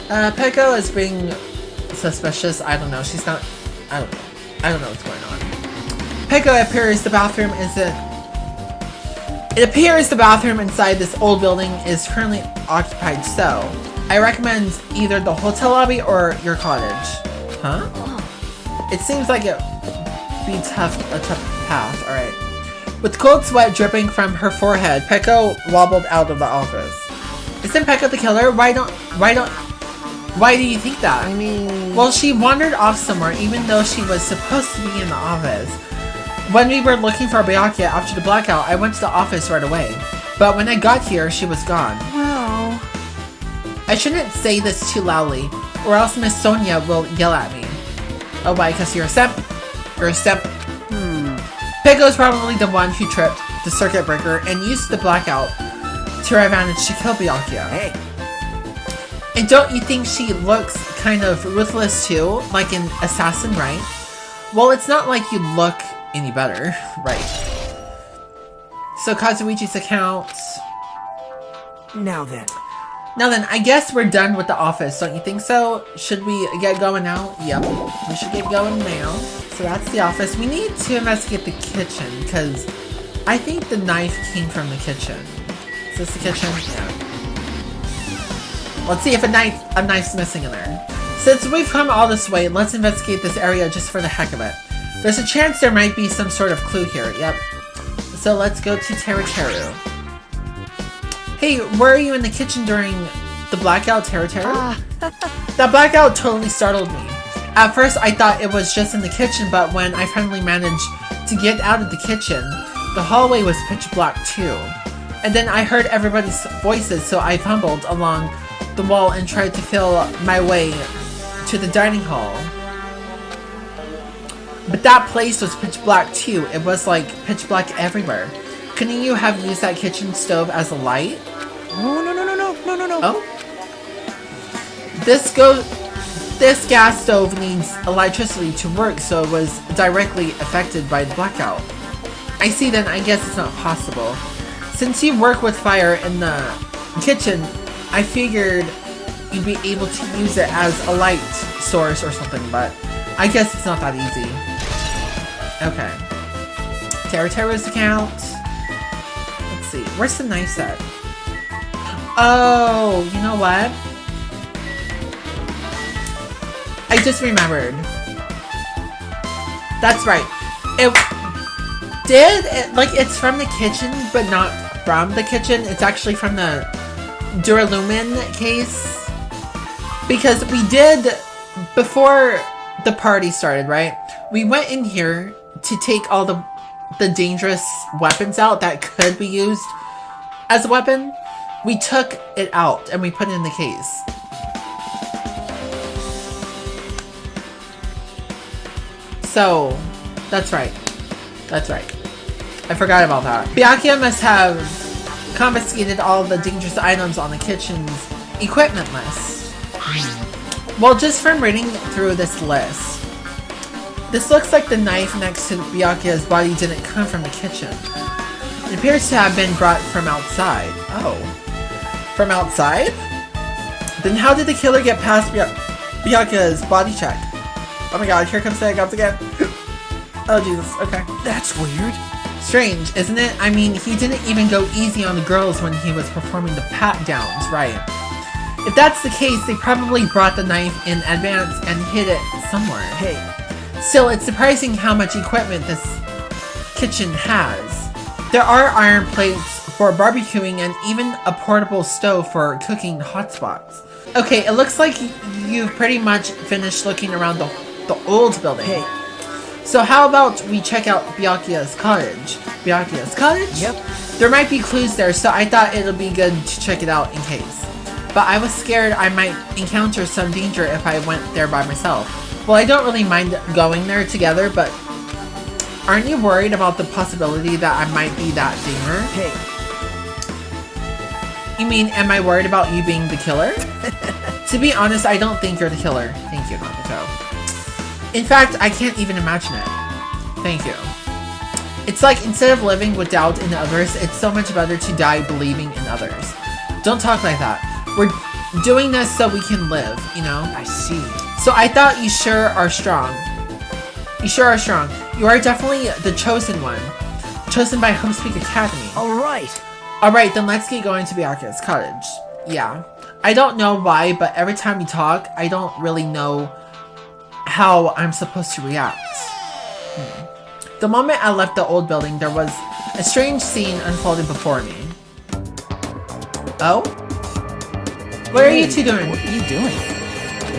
Peko is being suspicious. I don't know. She's not... I don't know what's going on. Peko appears the bathroom It appears the bathroom inside this old building is currently occupied, so I recommend either the hotel lobby or your cottage. Huh? It seems like it be a tough path. Alright. With cold sweat dripping from her forehead, Peko wobbled out of the office. Isn't Peko the killer? Why do you think that? I mean... Well, she wandered off somewhere even though she was supposed to be in the office. When we were looking for Byakuya after the blackout, I went to the office right away. But when I got here, she was gone. Well... I shouldn't say this too loudly, or else Miss Sonia will yell at me. Oh, why? Because you're a simp? You're a simp. Peko's probably the one who tripped the circuit breaker and used the blackout to her advantage to kill Byakuya. Hey. And don't you think she looks kind of ruthless too? Like an assassin, right? Well, it's not like you look any better, right? So Kazuichi's account. Now then, I guess we're done with the office, don't you think so? Should we get going now? Yep, we should get going now. So that's the office. We need to investigate the kitchen, because I think the knife came from the kitchen. Is this the kitchen? Yeah. Let's see if a knife's missing in there. Since we've come all this way, let's investigate this area just for the heck of it. There's a chance there might be some sort of clue here. Yep. So let's go to Teru. Hey, were you in the kitchen during the blackout, Teru? That blackout totally startled me. At first, I thought it was just in the kitchen, but when I finally managed to get out of the kitchen, the hallway was pitch black too. And then I heard everybody's voices, so I fumbled along the wall and tried to feel my way to the dining hall. But that place was pitch black too. It was like pitch black everywhere. Couldn't you have used that kitchen stove as a light? no. Oh? This gas stove needs electricity to work, so it was directly affected by the blackout. I see, then I guess it's not possible. Since you work with fire in the kitchen, I figured you'd be able to use it as a light source or something, but I guess it's not that easy. Okay. Teru's account. Let's see. Where's the knife set? Oh, you know what? I just remembered. That's right. It's from the kitchen, but not from the kitchen. It's actually from the Duralumin case. Because we did, before the party started, right? We went in here to take all the dangerous weapons out that could be used as a weapon. We took it out and we put it in the case. So, that's right. That's right. I forgot about that. Byakuya must have confiscated all the dangerous items on the kitchen's equipment list. Well, just from reading through this list, this looks like the knife next to Byakuya's body didn't come from the kitchen. It appears to have been brought from outside. Oh. From outside? Then how did the killer get past Byakuya's body check? Oh my god, here comes the hiccups again. Oh Jesus, okay. That's weird. Strange, isn't it? I mean, he didn't even go easy on the girls when he was performing the pat-downs, right? If that's the case, they probably brought the knife in advance and hid it somewhere. Hey. Still, it's surprising how much equipment this kitchen has. There are iron plates for barbecuing and even a portable stove for cooking hot spots. Okay, it looks like you've pretty much finished looking around the old building. Hey. So how about we check out Byakuya's cottage? Byakuya's cottage? Yep. There might be clues there, so I thought it'll be good to check it out in case. But I was scared I might encounter some danger if I went there by myself. Well, I don't really mind going there together, but aren't you worried about the possibility that I might be that danger? Hey. You mean, am I worried about you being the killer? To be honest, I don't think you're the killer. Thank you, Naruto. In fact, I can't even imagine it. Thank you. It's like, instead of living with doubt in others, it's so much better to die believing in others. Don't talk like that. We're doing this so we can live, you know? I see. So I thought you sure are strong. You sure are strong. You are definitely the chosen one. Chosen by Hope's Peak Academy. Alright. Alright, then let's get going to Byakuya's cottage. Yeah. I don't know why, but every time you talk, I don't really know how I'm supposed to react. The moment I left the old building, there was a strange scene unfolding before me. Oh? What are you two doing? What are you doing?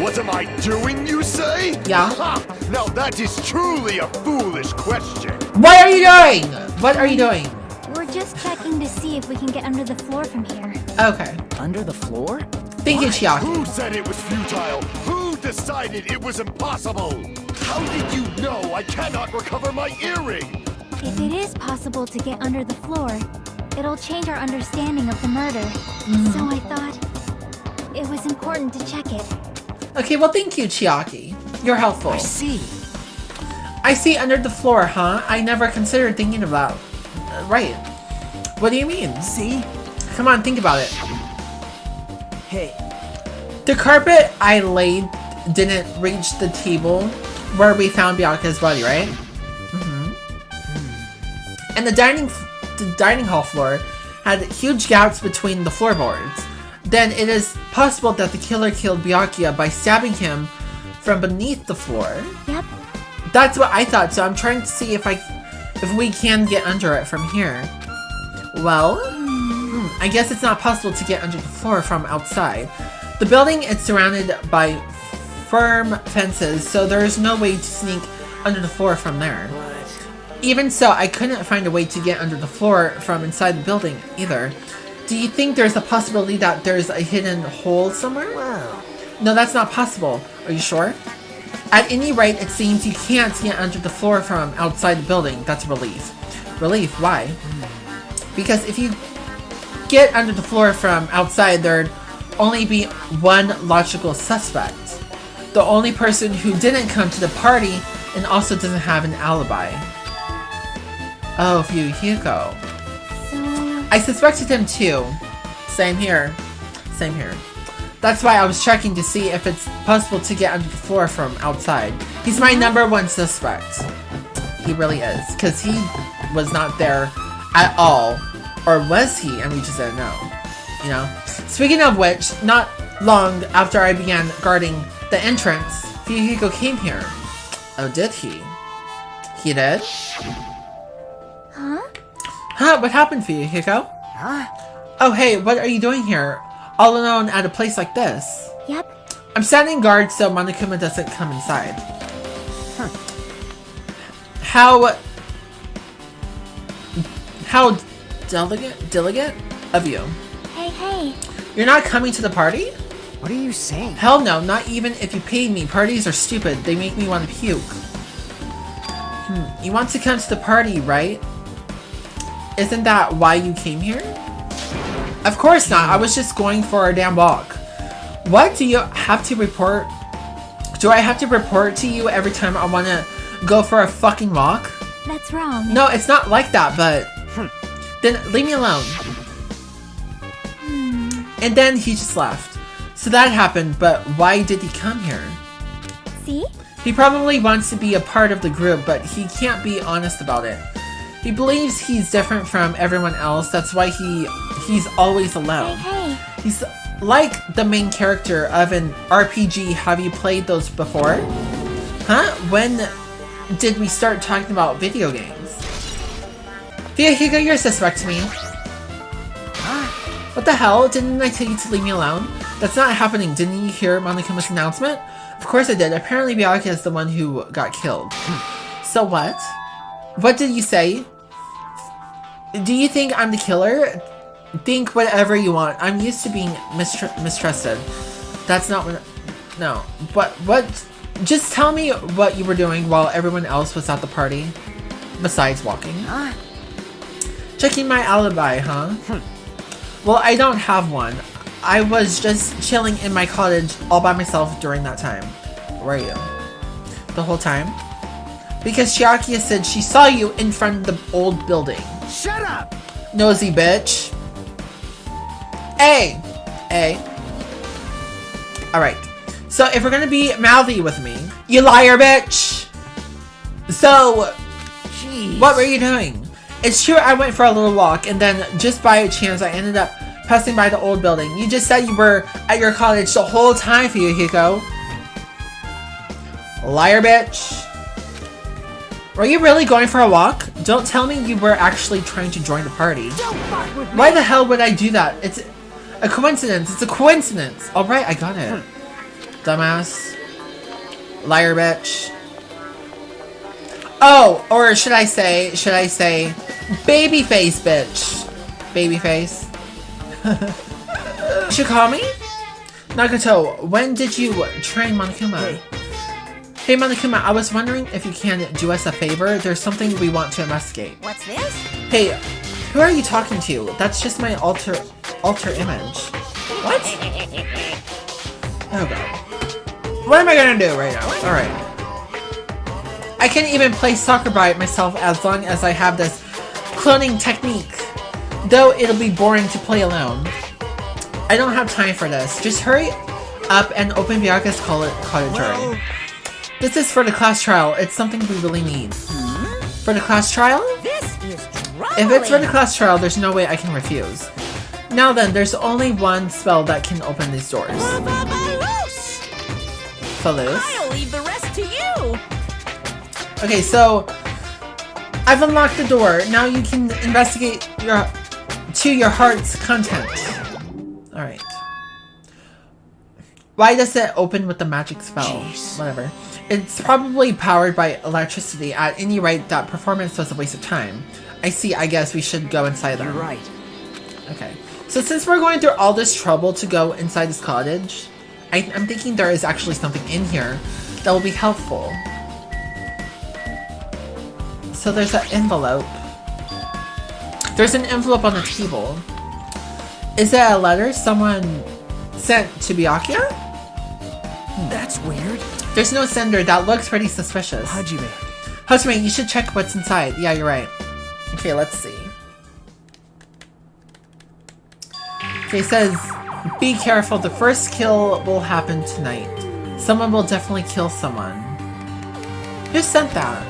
What am I doing, you say? Yeah. Ha! Now that is truly a foolish question. What are you doing? What are you doing? We're just checking to see if we can get under the floor from here. Okay. Under the floor? Thank you, Chiaki. Who said it was futile? Who decided it was impossible? How did you know I cannot recover my earring? If it is possible to get under the floor, it'll change our understanding of the murder. So I thought it was important to check it. Okay, well thank you, Chiaki. You're helpful. I see. I see under the floor, huh? I never considered thinking about... right. What do you mean? See? Come on, think about it. Hey. The carpet I laid didn't reach the table where we found Byakuya's body, right? And the dining hall floor had huge gaps between the floorboards. Then it is possible that the killer killed Byakuya by stabbing him from beneath the floor. Yep. That's what I thought, so I'm trying to see if we can get under it from here. Well, I guess it's not possible to get under the floor from outside. The building is surrounded by firm fences, so there is no way to sneak under the floor from there. Even so, I couldn't find a way to get under the floor from inside the building either. Do you think there's a possibility that there's a hidden hole somewhere? Wow. No, that's not possible. Are you sure? At any rate, it seems you can't get under the floor from outside the building. That's a relief. Relief? Why? Because if you get under the floor from outside, there'd only be one logical suspect. The only person who didn't come to the party and also doesn't have an alibi. Oh, Fuyuhiko. So, I suspected him too. Same here. Same here. That's why I was checking to see if it's possible to get under the floor from outside. He's my #1 suspect. He really is. Because he was not there at all. Or was he? And we just didn't know. You know? Speaking of which, not long after I began guarding the entrance, Fuyuhiko came here. Oh, did he? He did? huh? Huh? What happened, Fuyuhiko? Huh? Oh, hey, what are you doing here? All alone at a place like this? Yep. I'm standing guard so Monokuma doesn't come inside. How diligent of you. Hey. You're not coming to the party? What are you saying? Hell no, not even if you paid me. Parties are stupid. They make me want to puke. You want to come to the party, right? Isn't that why you came here? Of course not. I was just going for a damn walk. What? Do you have to report? Do I have to report to you every time I want to go for a fucking walk? That's wrong. No, it's not like that, but... Then leave me alone. And then he just left. So that happened, but why did he come here? See? He probably wants to be a part of the group, but he can't be honest about it. He believes he's different from everyone else. That's why he's always alone. Hey. He's like the main character of an RPG. Have you played those before? Huh? When did we start talking about video games? Fuyuhiko, you're suspect to me. What the hell? Didn't I tell you to leave me alone? That's not happening. Didn't you hear Monokuma's announcement? Of course I did. Apparently Byakuya is the one who got killed. So what? What did you say? Do you think I'm the killer? Think whatever you want. I'm used to being mistrusted. That's not what... No. But what... Just tell me what you were doing while everyone else was at the party. Besides walking. Checking my alibi, huh? Well, I don't have one. I was just chilling in my cottage all by myself during that time. Where are you? The whole time? Because Chiaki said she saw you in front of the old building. Shut up! Nosy bitch. Hey! Alright. So if we're gonna be mouthy with me, you liar bitch! So, Jeez. what were you doing? It's true I went for a little walk, and then just by chance I ended up passing by the old building. You just said you were at your cottage the whole time, Fuyuhiko. Liar, bitch. Were you really going for a walk? Don't tell me you were actually trying to join the party. Why the hell would I do that? It's a coincidence. It's a coincidence. Alright, I got it. Dumbass. Liar, bitch. Oh, or should I say, babyface, bitch. Babyface. You should call me? Nagato, when did you train Monokuma? Hey Monokuma, I was wondering if you can do us a favor. There's something we want to investigate. What's this? Hey, who are you talking to? That's just my alter image. What? Oh god. What am I gonna do right now? Alright. I can't even play soccer by myself as long as I have this cloning technique. Though it'll be boring to play alone. I don't have time for this. Just hurry up and open Byakuya's cottage already. This is for the class trial. It's something we really need. For the class trial? This is troubling. If it's for the class trial, there's no way I can refuse. Now then, there's only one spell that can open these doors. Falus. I'll leave the rest to you. Okay, so I've unlocked the door. Now you can investigate your heart's content. Alright. Why does it open with the magic spell? Jeez. Whatever. It's probably powered by electricity. At any rate, that performance was a waste of time. I see, I guess we should go inside them. You're right. Okay. So since we're going through all this trouble to go inside this cottage, I'm thinking there is actually something in here that will be helpful. So there's an envelope. There's an envelope on the table. Is it a letter someone sent to Byakuya? That's weird. There's no sender. That looks pretty suspicious. Hajime. Hajime, you should check what's inside. Yeah, you're right. Okay, let's see. Okay, it says, be careful. The first kill will happen tonight. Someone will definitely kill someone. Who sent that?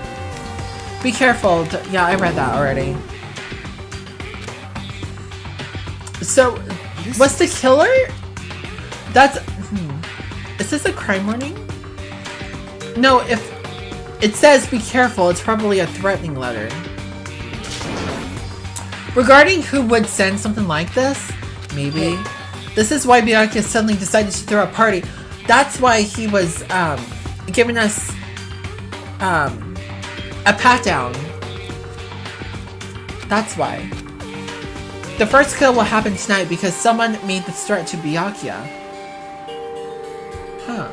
Be careful. Yeah, I read that already. So, what's the killer? That's... Is this a crime warning? No, if it says be careful, it's probably a threatening letter. Regarding who would send something like this, maybe. This is why Byakuya suddenly decided to throw a party. That's why he was giving us a pat down. That's why. The first kill will happen tonight because someone made this threat to Byakuya. Huh.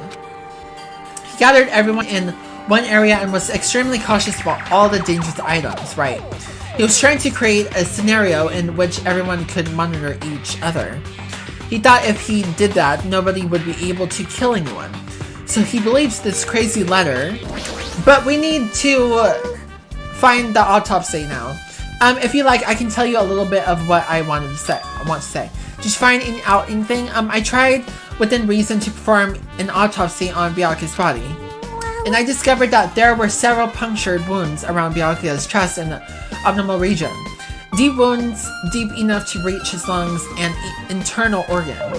He gathered everyone in one area and was extremely cautious about all the dangerous items, right? He was trying to create a scenario in which everyone could monitor each other. He thought if he did that, nobody would be able to kill anyone. So he believes this crazy letter. But we need to find the autopsy now. If you like, I can tell you a little bit of what I want to say. Just find out anything. I tried within reason to perform an autopsy on Byakuya's body. And I discovered that there were several punctured wounds around Byakuya's chest and abdominal region. Deep wounds deep enough to reach his lungs and internal organs.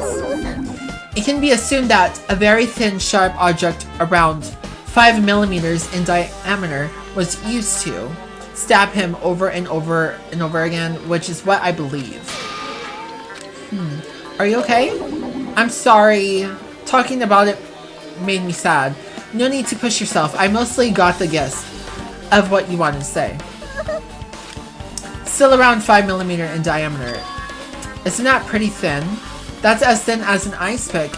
It can be assumed that a very thin, sharp object around 5 millimeters in diameter was used to stab him over and over and over again, which is what I believe. Are you okay? I'm sorry. Talking about it made me sad. No need to push yourself. I mostly got the gist of what you wanted to say. Still around 5 millimeter in diameter. Isn't that pretty thin? That's as thin as an ice pick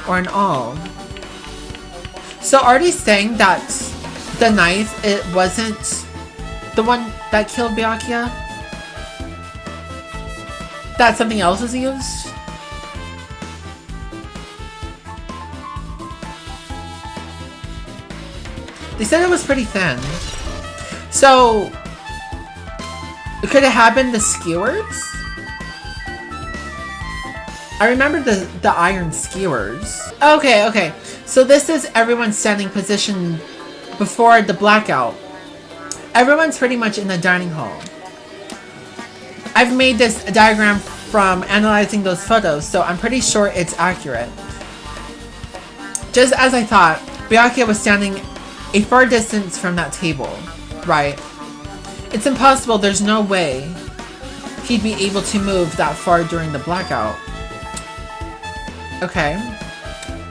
or an awl. So are they saying that the knife, it wasn't the one that killed Byakuya? That something else was used? They said it was pretty thin. So, could it have been the skewers? I remember the iron skewers. Okay. So this is everyone standing positioned before the blackout. Everyone's pretty much in the dining hall. I've made this diagram from analyzing those photos, so I'm pretty sure it's accurate. Just as I thought, Byakuya was standing a far distance from that table. Right. It's impossible, there's no way he'd be able to move that far during the blackout. Okay.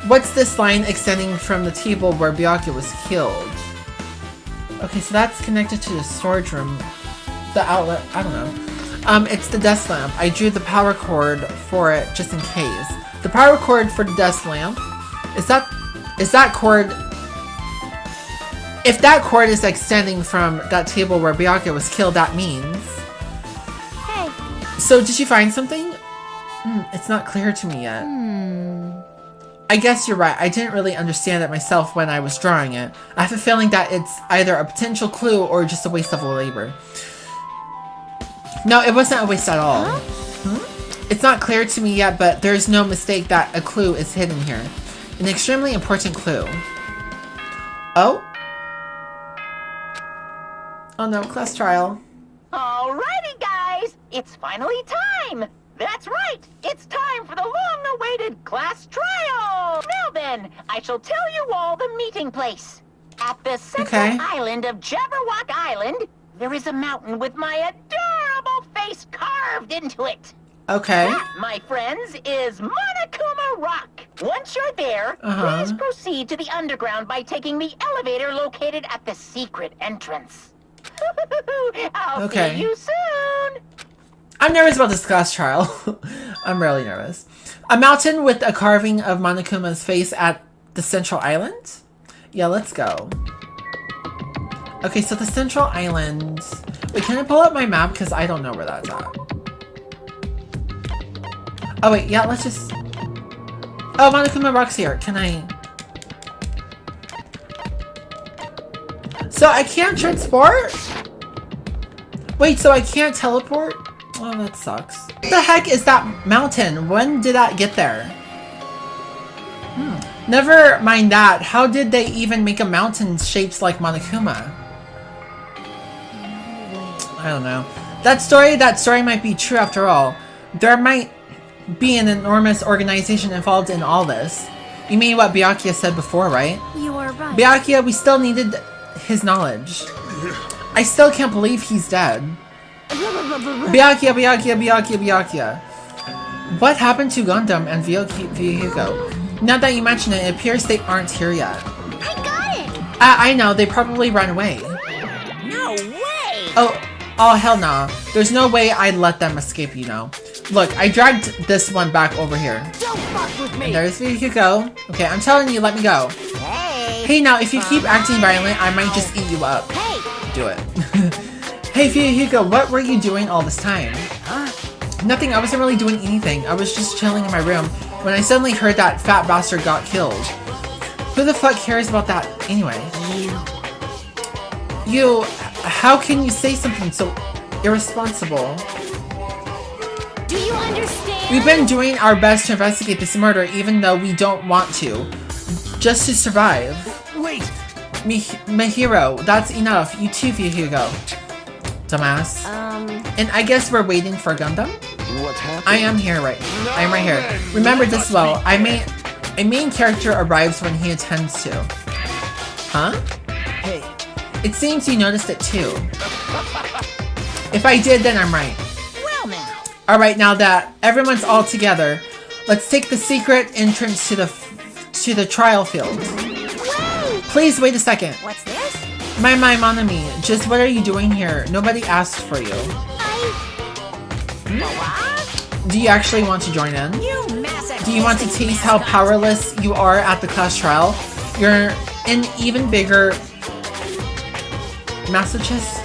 What's this line extending from the table where Byakuya was killed? Okay, so that's connected to the storage room. The outlet, I don't know. It's the desk lamp. I drew the power cord for it just in case. The power cord for the desk lamp, is that cord, if that cord is extending from that table where Byakuya was killed, that means... Hey. So did you find something? It's not clear to me yet. I guess you're right. I didn't really understand it myself when I was drawing it. I have a feeling that it's either a potential clue or just a waste of labor. No, it wasn't a waste at all. It's not clear to me yet, but there's no mistake that a clue is hidden here. An extremely important clue. Oh? Oh no, class trial. Alrighty, guys! It's finally time! That's right! It's time for the long-awaited class trial! Now then, I shall tell you all the meeting place. At the central island of Jabberwock Island, there is a mountain with my adorable face carved into it. Okay. That, my friends, is Monokuma Rock. Once you're there, please proceed to the underground by taking the elevator located at the secret entrance. I'll see you soon! I'm nervous about this class trial. I'm really nervous. A mountain with a carving of Monokuma's face at the central island? Yeah, let's go. Okay, so the central island... Wait, can I pull up my map? Because I don't know where that's at. Oh wait, yeah, let's just... Oh, Monokuma Rock's here. Can I... So I can't transport? Wait, so I can't teleport? Oh, that sucks. What the heck is that mountain? When did that get there? Never mind that. How did they even make a mountain shaped like Monokuma? I don't know. That story might be true after all. There might be an enormous organization involved in all this. You mean what Byakuya said before, right? You are right. Byakuya, we still needed his knowledge. I still can't believe he's dead. Byakuya. What happened to Gundam and Vyuhyuko? Now that you mention it, it appears they aren't here yet. I got it! I know, they probably ran away. No way! Oh, hell nah. There's no way I'd let them escape, you know. Look, I dragged this one back over here. Don't fuck with me! And there's Vyuhyuko. Okay, I'm telling you, let me go. Hey, now, if you keep acting violent, I might just eat you up. Hey! Do it. Hey, Vyuhyuko, what were you doing all this time? Nothing, I wasn't really doing anything. I was just chilling in my room when I suddenly heard that fat bastard got killed. Who the fuck cares about that anyway? You, how can you say something so irresponsible? Do you understand? We've been doing our best to investigate this murder even though we don't want to. Just to survive. Wait! Mahiro, that's enough. You too, Vyuhyuko. Dumbass. And I guess we're waiting for Gundam? What happened? I am here I am right here. Remember this well. A main character arrives when he intends to. Huh? Hey. It seems you noticed it too. If I did, then I'm right. Well now. Alright, now that everyone's all together, let's take the secret entrance to the trial field. Wait! Please wait a second. What's this? My Monami, just what are you doing here? Nobody asked for you. Do you actually want to join in? You massive. Do you want to taste how powerless you are at the class trial? You're an even bigger masochist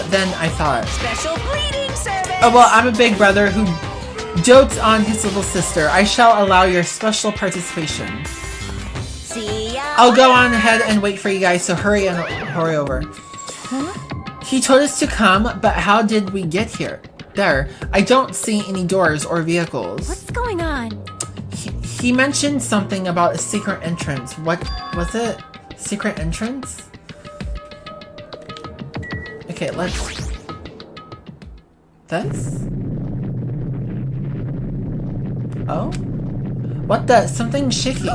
than I thought. Special bleeding service. Oh well, I'm a big brother who dotes on his little sister. I shall allow your special participation. See ya. I'll go on ahead and wait for you guys, so hurry over. He told us to come, but how did we get here? There. I don't see any doors or vehicles. What's going on? He mentioned something about a secret entrance. What was it? Secret entrance? Okay, let's... This? Oh? What the? Something's shaking.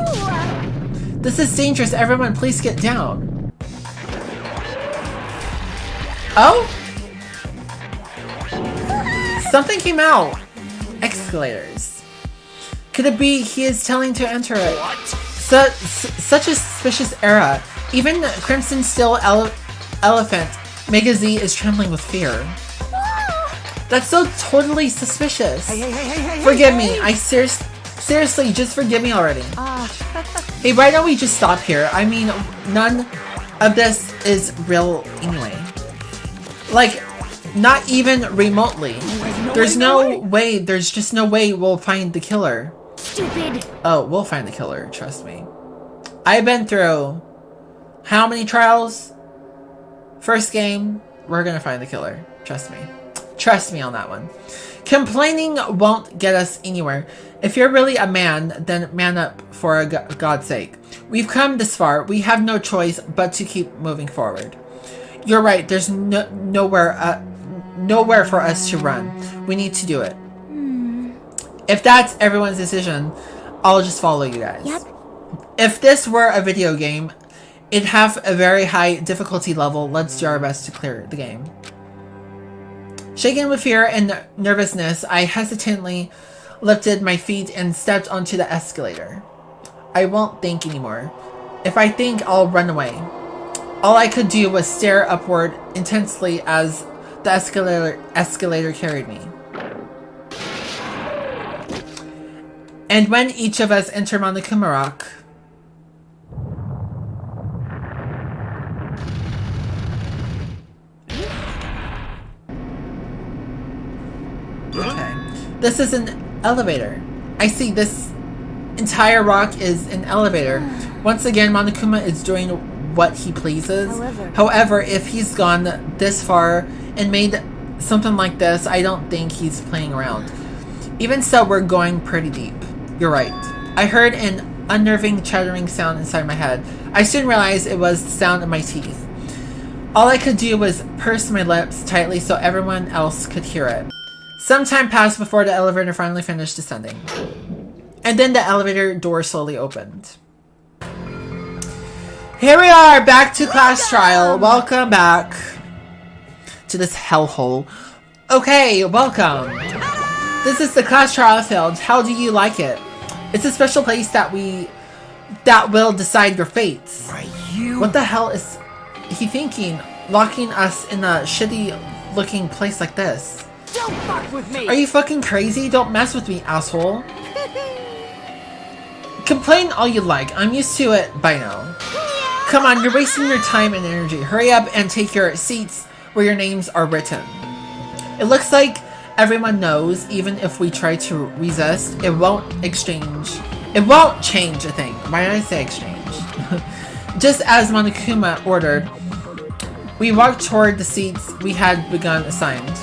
This is dangerous. Everyone, please get down. Oh? Something came out. Escalators. Could it be he is telling to enter it? Such a suspicious era. Even Crimson Steel Elephant Mega Z is trembling with fear. That's so totally suspicious. Forgive me. I seriously, just forgive me already. Hey, why don't we just stop here? I mean, none of this is real anyway. Like, not even remotely. There's no way. There's just no way we'll find the killer. Stupid. Oh, we'll find the killer. Trust me. I've been through how many trials? First game, we're gonna find the killer. Trust me. Trust me on that one. Complaining won't get us anywhere. If you're really a man, then man up for God's sake. We've come this far. We have no choice but to keep moving forward. You're right. There's nowhere for us to run. We need to do it. If that's everyone's decision, I'll just follow you guys. Yep. If this were a video game, it'd have a very high difficulty level. Let's do our best to clear the game. Shaken with fear and nervousness, I hesitantly lifted my feet and stepped onto the escalator. I won't think anymore. If I think, I'll run away. All I could do was stare upward intensely as the escalator carried me. And when each of us entered Monokuma Rock, okay, this is an elevator. I see this entire rock is an elevator. Once again, Monokuma is doing what he pleases. However, if he's gone this far and made something like this, I don't think he's playing around. Even so, we're going pretty deep. You're right. I heard an unnerving chattering sound inside my head. I soon realized it was the sound of my teeth. All I could do was purse my lips tightly so everyone else could hear it. Some time passed before the elevator finally finished descending. And then the elevator door slowly opened. Here we are, back to class trial. Welcome back to this hellhole. Okay, welcome. This is the class trial field. How do you like it? It's a special place that will decide your fates. What the hell is he thinking? Locking us in a shitty looking place like this. Don't fuck with me! Are you fucking crazy? Don't mess with me, asshole. Complain all you like. I'm used to it by now. Come on, you're wasting your time and energy. Hurry up and take your seats where your names are written. It looks like everyone knows, even if we try to resist, it won't change a thing. Why did I say exchange? Just as Monokuma ordered, we walked toward the seats we had begun assigned.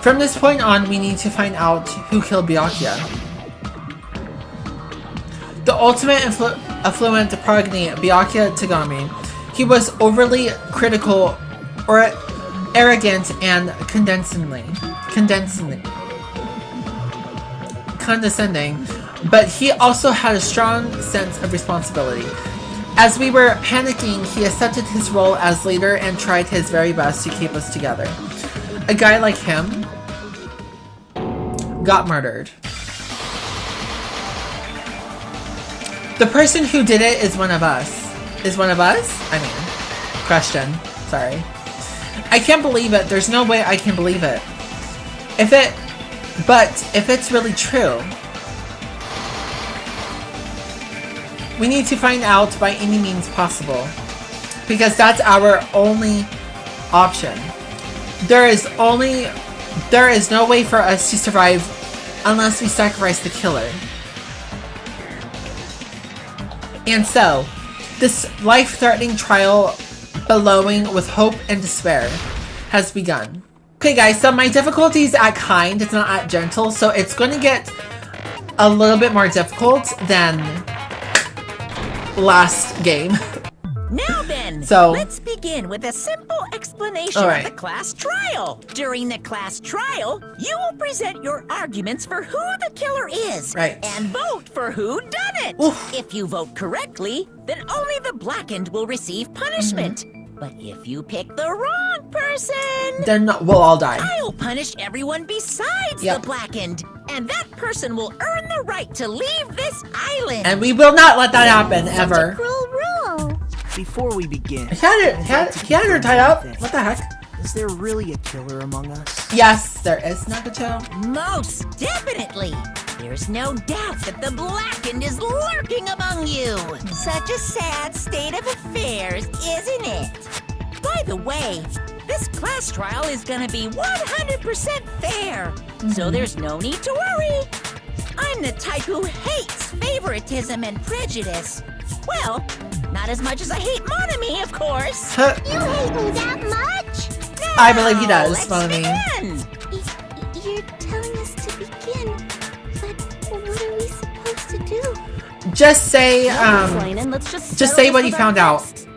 From this point on, we need to find out who killed Byakuya. The ultimate affluent progeny, Byakuya Tagami. He was overly critical or arrogant and condescending, but he also had a strong sense of responsibility. As we were panicking, he accepted his role as leader and tried his very best to keep us together. A guy like him got murdered. The person who did it is one of us. Is one of us? I mean, question. Sorry. I can't believe it. There's no way I can believe it. But if it's really true, we need to find out by any means possible. Because that's our only option. There is no way for us to survive unless we sacrifice the killer. And so, this life-threatening trial bellowing with hope and despair has begun. Okay guys, so my difficulty is at kind, it's not at gentle, so it's going to get a little bit more difficult than last game. Now then, So- let's begin with a simple explanation All right. of the class trial. During the class trial, you will present your arguments for who the killer is. Right. And vote for who done it. Oof. If you vote correctly, then only the blackened will receive punishment. But if you pick the wrong person, Then we'll all die. I'll punish everyone besides Yep. the blackened. And that person will earn the right to leave this island. And we will not let that happen, ever. Cruel rule. Before we begin, He had her tied up. What the heck? is there really a killer among us? Yes, there is Nagato. Most definitely. There's no doubt that the blackened is lurking among you. Such a sad state of affairs, isn't it? By the way, this class trial is gonna be 100% fair, so there's no need to worry. I'm the type who hates favoritism and prejudice. Well, not as much as I hate Monami, of course. Huh. You hate me that much? I believe he does, Let's Monami. begin. You're telling us to begin, but what are we supposed to do? Just say, Explain, let's just just settle say this what you with found our out. guest.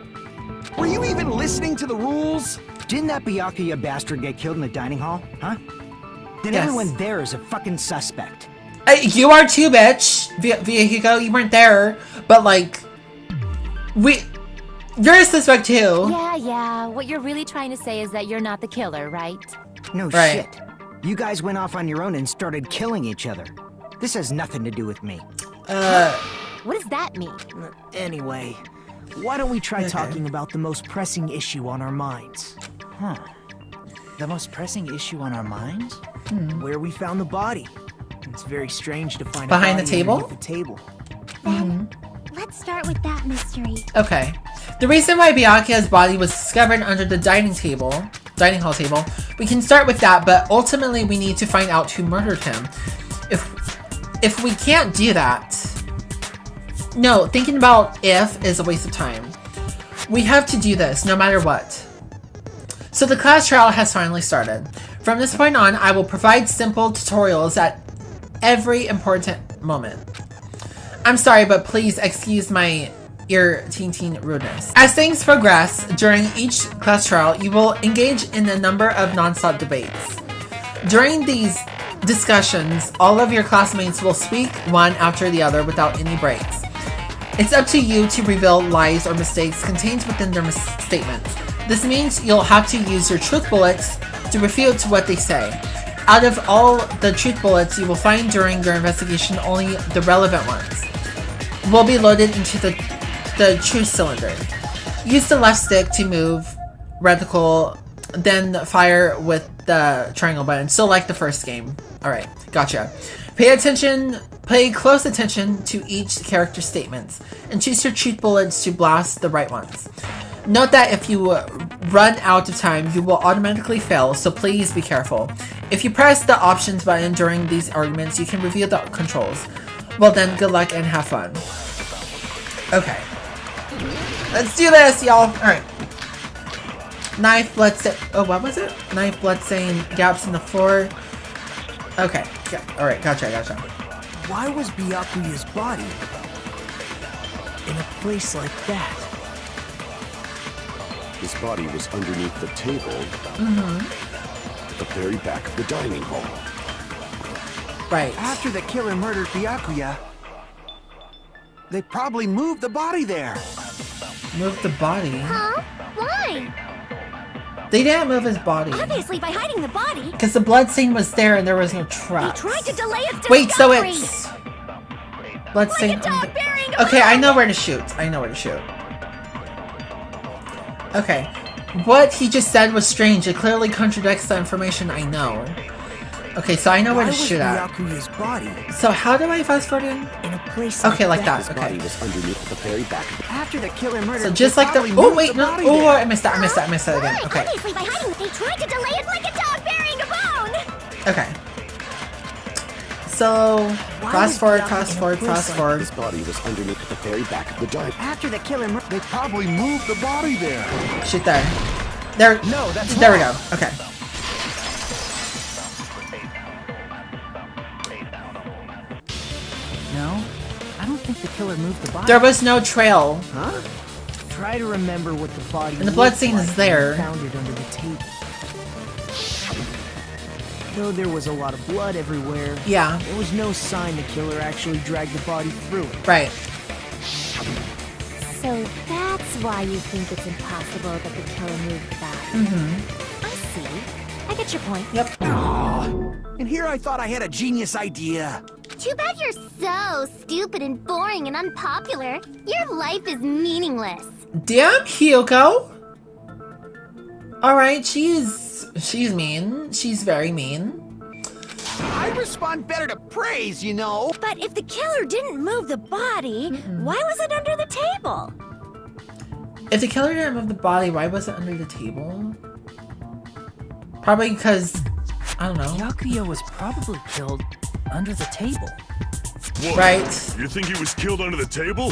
Were you even listening to the rules? Didn't that Byakuya bastard get killed in the dining hall? Huh? Then Yes. everyone there is a fucking suspect. You are too, bitch. Via Hugo, you weren't there, but like, you're a suspect too. Yeah. What you're really trying to say is that you're not the killer, right? No Right. shit. You guys went off on your own and started killing each other. This has nothing to do with me. What does that mean? Anyway, why don't we try Okay. talking about the most pressing issue on our minds? Huh. The most pressing issue on our minds? Where we found the body. It's very strange to find Behind a the body table? underneath the table. Then, let's start with that mystery. Okay. The reason why Byakuya's body was discovered under the dining hall table, we can start with that, but ultimately we need to find out who murdered him. If we can't do that, no, thinking about if is a waste of time. We have to do this no matter what. So the class trial has finally started. From this point on, I will provide simple tutorials at every important moment. I'm sorry, but please excuse my ear-teen rudeness. As things progress during each class trial, you will engage in a number of non-stop debates. During these discussions, all of your classmates will speak one after the other without any breaks. It's up to you to reveal lies or mistakes contained within their statements. This means you'll have to use your truth bullets to refute what they say. Out of all the truth bullets you will find during your investigation, only the relevant ones will be loaded into the truth cylinder. Use the left stick to move reticle, then fire with the triangle button. So like the first game. Alright, gotcha. Pay close attention to each character's statements, and choose your truth bullets to blast the right ones. Note that if you run out of time, you will automatically fail, so please be careful. If you press the options button during these arguments, you can review the controls. Well then, good luck and have fun. Okay. Let's do this, y'all! Alright. Knife, blood stain. Oh, what was it? Knife, blood stain, gaps in the floor. Okay. Yeah. Alright, gotcha. Why was Byakuya's body in a place like that? His body was underneath the table at the very back of the dining hall. Right. After the killer murdered Byakuya, they probably moved the body there. Move the body. Huh? Why? They didn't move his body. Obviously, by hiding the body, Because the blood stain was there and there was no they trap. tried to delay its discovery. Wait, so it's... Blood Like stain... a dog burying a Okay, I bone. know where to shoot. Okay. What he just said was strange. It clearly contradicts the information I know. Okay, so I know where Why to was shoot at. Byakuya's body So how do I fast forward in? in a place Okay, like that. His Okay. body was underneath the very back of the... After the killer murdered, So just like the... they Oh, probably wait, moved no. the body Oh, there. I missed that again. Right, Okay. obviously, by hiding it, they tried to delay it like a dog burying a bone. Okay. So, Why fast was forward, Byakuya fast in a forward, place fast like forward. His body was underneath the very back of the dining hall. After the killer murdered, they probably moved the body there. Shoot there. There. No, that's There we wrong. go. Okay. No, I don't think the killer moved the body. There was no trail Huh? Try to remember what the body And the blood looked stain is like when there. we found it under the table. Though there was a lot of blood everywhere, Yeah, there was no sign the killer actually dragged the body through it. right. So that's why you think it's impossible that the killer moved the body. I see. I get your point. Yep. And here I thought I had a genius idea. Too bad you're so stupid and boring and unpopular. Your life is meaningless. Damn, Hyuko. Alright, she's mean. She's very mean. I respond better to praise, you know. But if the killer didn't move the body, why was it under the table? If the killer didn't move the body, why was it under the table? Probably because, I don't know. Byakuya was probably killed under the table. What? Right. You think he was killed under the table?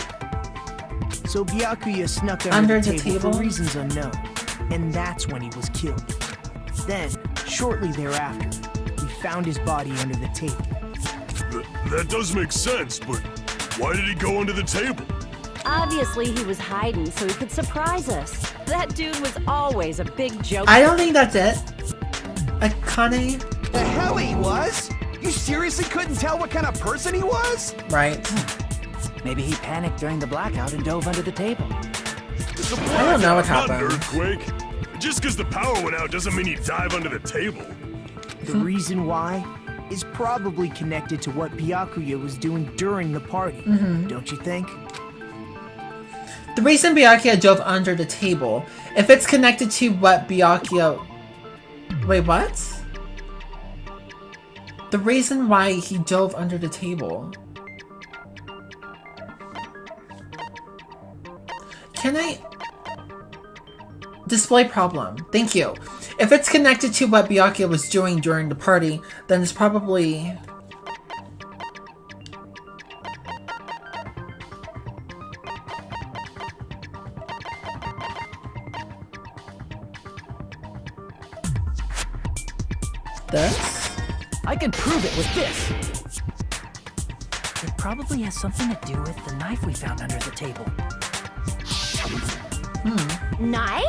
So Byakuya snuck Under under the the table table? for reasons unknown. And that's when he was killed. Then, shortly thereafter, we found his body under the table. That does make sense, but why did he go under the table? Obviously, he was hiding so he could surprise us. That dude was always a big joke. I don't think that's it. Akane? The hell he was? You seriously couldn't tell what kind of person he was? Right. Maybe he panicked during the blackout and dove under the table. It's a I don't know what blackout, not an happened. earthquake. Just because the power went out doesn't mean you dive under the table. The reason why is probably connected to what Byakuya was doing during the party. Don't you think? The reason Byakuya dove under the table, if it's connected to what Byakuya... Wait, what? The reason why he dove under the table... Can I... Display problem. Thank you. If it's connected to what Byakuya was doing during the party, then it's probably... This? I can prove it with this. It probably has something to do with the knife we found under the table. Knife?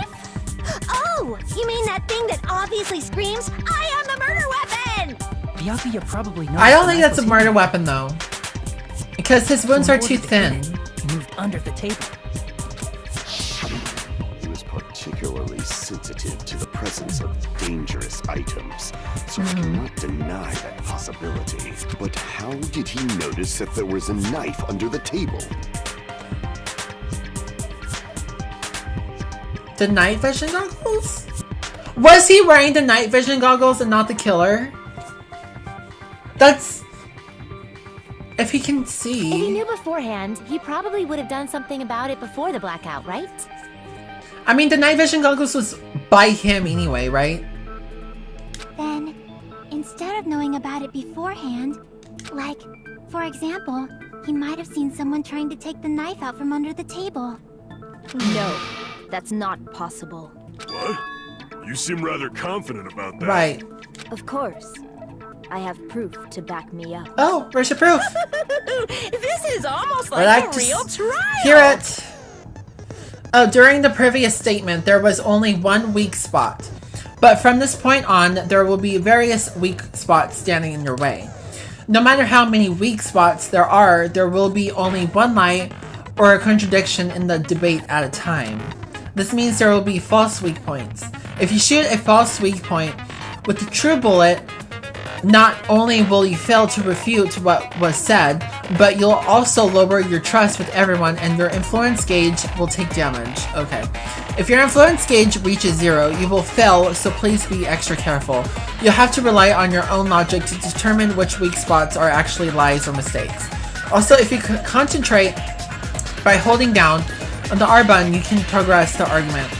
Oh, you mean that thing that obviously screams, I am the murder weapon! Byakuya probably knows I don't the think knife that's a was murder hidden. weapon though. Because his wounds So are in too order to hide thin. it, he moved under the table. He was particularly sensitive to the presence of dangerous items, so I cannot deny that possibility. But how did he notice that there was a knife under the table? The night vision goggles? Was he wearing the night vision goggles and not the killer? That's... If he can If he see... knew beforehand, he probably would have done something about it before the blackout, right? I mean, the night vision goggles was by him anyway, right? Then, instead of knowing about it beforehand, like, for example, he might have seen someone trying to take the knife out from under the table. No, that's not possible. What? You seem rather confident about that. Right. Of course. I have proof to back me up. Oh, where's your proof? This is almost I'd like like a to real trial! Hear it! Oh, during the previous statement, there was only one weak spot. But from this point on, there will be various weak spots standing in your way. No matter how many weak spots there are, there will be only one lie or a contradiction in the debate at a time. This means there will be false weak points. If you shoot a false weak point with a true bullet, not only will you fail to refute what was said, but you'll also lower your trust with everyone and your influence gauge will take damage. Okay. If your influence gauge reaches 0, you will fail, so please be extra careful. You'll have to rely on your own logic to determine which weak spots are actually lies or mistakes. Also, if you concentrate by holding down on the R button, you can progress the argument.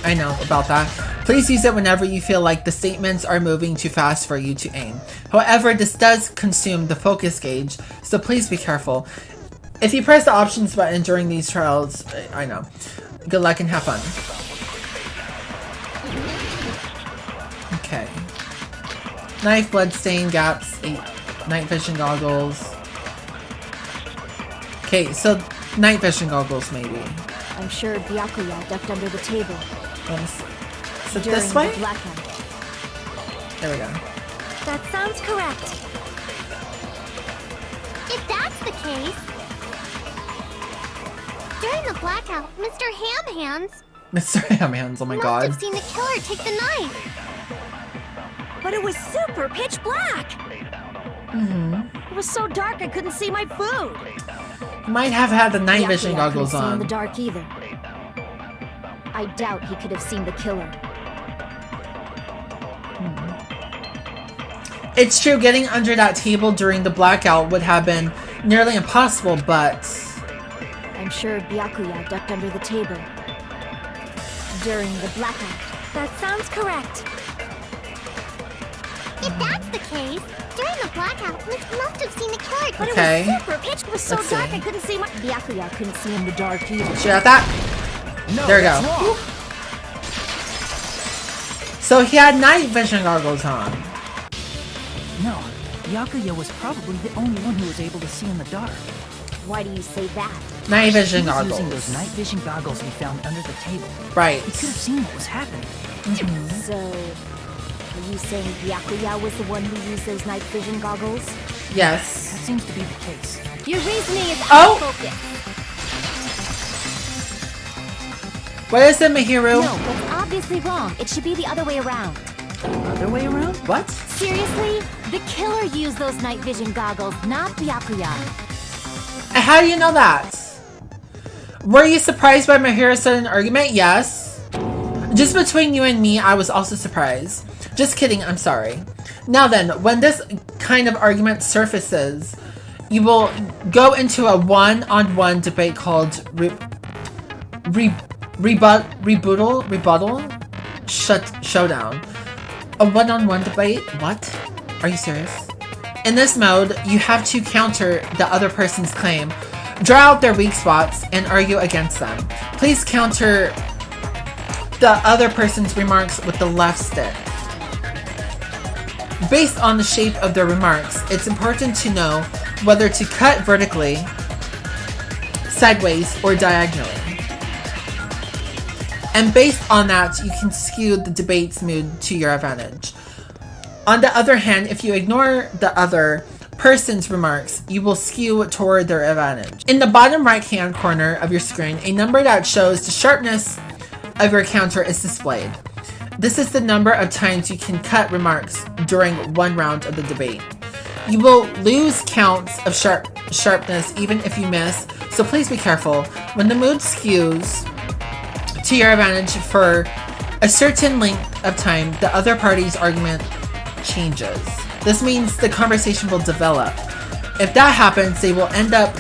I know about that. Please use it whenever you feel like the statements are moving too fast for you to aim. However, this does consume the focus gauge, so please be careful. If you press the options button during these trials, I know. Good luck and have fun. Okay. Knife, bloodstain, gaps, 8 night vision goggles. Okay, so night vision goggles maybe. I'm sure Byakuya ducked under the table Is it during this way? the blackout. There we go. That sounds correct. If that's the case... During the blackout, Mr. Hamhands Mr. Hamhands, oh my must god. have seen the killer take the knife. But it was super pitch black. It was so dark I couldn't see my food. He might have had the night vision Byakuya goggles couldn't see in the on. dark either. I doubt he could have seen the killer. It's true, getting under that table during the blackout would have been nearly impossible, but... I'm sure Byakuya ducked under the table during the blackout. That sounds correct. If that's the case, during the blackout, Miss must have seen the killer. But Okay. it was super pitch. It was so Let's dark see. I couldn't see my... Byakuya couldn't see in the dark either. Should I have that? No, There we that's go. wrong. So he had night vision goggles on. No, Byakuya was probably the only one who was able to see in the dark. Why do you say that? Night He vision was goggles. using those night vision goggles we found under the table. Right. He could have seen what was happening. So, are you saying Byakuya was the one who used those night vision goggles? That Yes. seems to be the case. Your reasoning is Oh! out of focus. What is it, Mihiru? No, that's obviously wrong. It should be the other way around. Other way around? What? Seriously? The killer used those night vision goggles, not Byakuya. How do you know that? Were you surprised by Mihiru's sudden argument? Yes. Just between you and me, I was also surprised. Just kidding, I'm sorry. Now then, when this kind of argument surfaces, you will go into a one-on-one debate called rebuttal showdown. A one-on-one debate? What? Are you serious? In this mode, you have to counter the other person's claim, draw out their weak spots, and argue against them. Please counter the other person's remarks with the left stick. Based on the shape of their remarks, it's important to know whether to cut vertically, sideways, or diagonally. And based on that, you can skew the debate's mood to your advantage. On the other hand, if you ignore the other person's remarks, you will skew toward their advantage. In the bottom right-hand corner of your screen, a number that shows the sharpness of your counter is displayed. This is the number of times you can cut remarks during one round of the debate. You will lose counts of sharpness even if you miss, so please be careful. When the mood skews to your advantage for a certain length of time, the other party's argument changes. This means the conversation will develop. If that happens, they will end up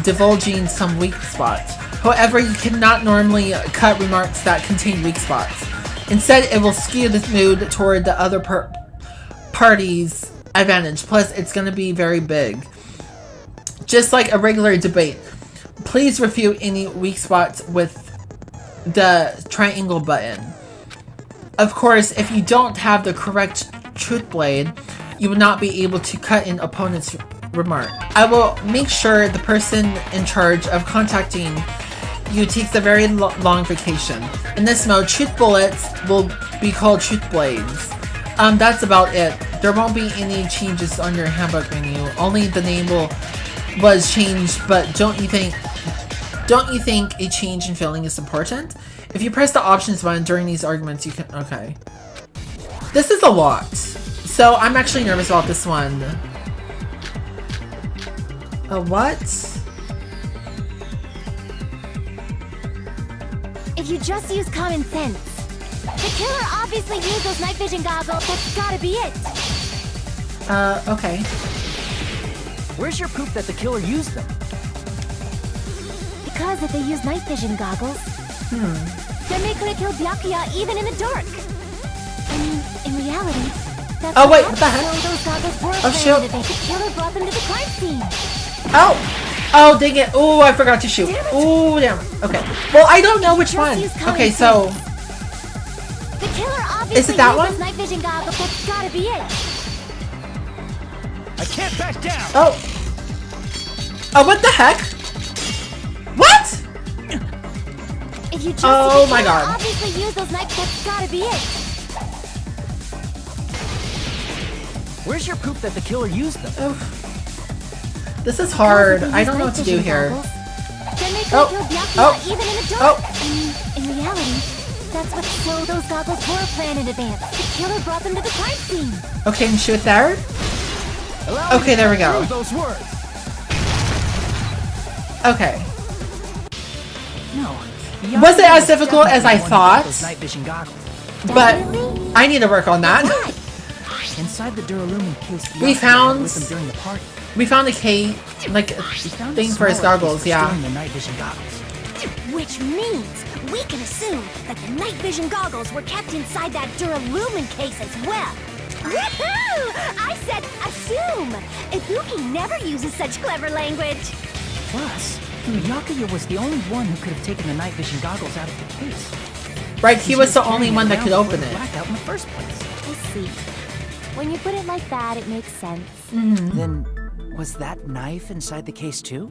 divulging some weak spots. However, you cannot normally cut remarks that contain weak spots. Instead, it will skew the mood toward the other party's advantage. Plus, it's going to be very big. Just like a regular debate. Please refute any weak spots with the triangle button. Of course, if you don't have the correct truth blade, you will not be able to cut an opponent's remark. I will make sure the person in charge of contacting you takes a very long vacation. In this mode, truth bullets will be called truth blades. That's about it. There won't be any changes on your handbook menu. Only the name was changed, but don't you think a change in feeling is important? If you press the options button during these arguments, you can... Okay. This is a lot. So I'm actually nervous about this one. What? If you just use common sense. The killer obviously used those night vision goggles. That's gotta be it. Okay. Where's your proof that the killer used them? Because if they use night vision goggles, then they could have killed Byakuya even in the dark. I mean, in reality, that's Oh, wait, what the heck? So those goggles were Oh, shoot. planted. The killer brought them to the crime scene. Oh! Oh, dang it. Oh, I forgot to shoot. Oh, damn it. Okay. Well, I don't know which Just one. use common Okay, so... The killer obviously Is it that used one? those night vision goggles. That's gotta be it. I can't back down. Oh. Oh, what the heck? What? You just Oh my god. obviously use those knives. That's gotta be it. Where's your proof that the killer used them? This is hard. I don't know what to do here. Then they could Oh. kill Byakuya Oh. even in the dark. Oh. I mean, in reality, that's what so those goggles were planned in advance. The killer brought them to the crime scene. Okay, and shoot there. Allow Okay, me there we to go. prove those words. Okay. No. Was it as Byakuya difficult as I definitely the one who got thought? those night vision goggles. But I need to work on that. Inside the Duralumin case, We Byakuya found- was with them during the party. We found a key, like, We found thing a for his smaller case goggles, for yeah. storing the night vision goggles. Which means we can assume that the night vision goggles were kept inside that Duralumin case as well. Woohoo! I said assume! Ibuki never uses such clever language. Plus, Byakuya was the only one who could have taken the night vision goggles out of the case. Right, he was the only one that could open it. Blackout in the first place. I see. When you put it like that, it makes sense. Then, was that knife inside the case too?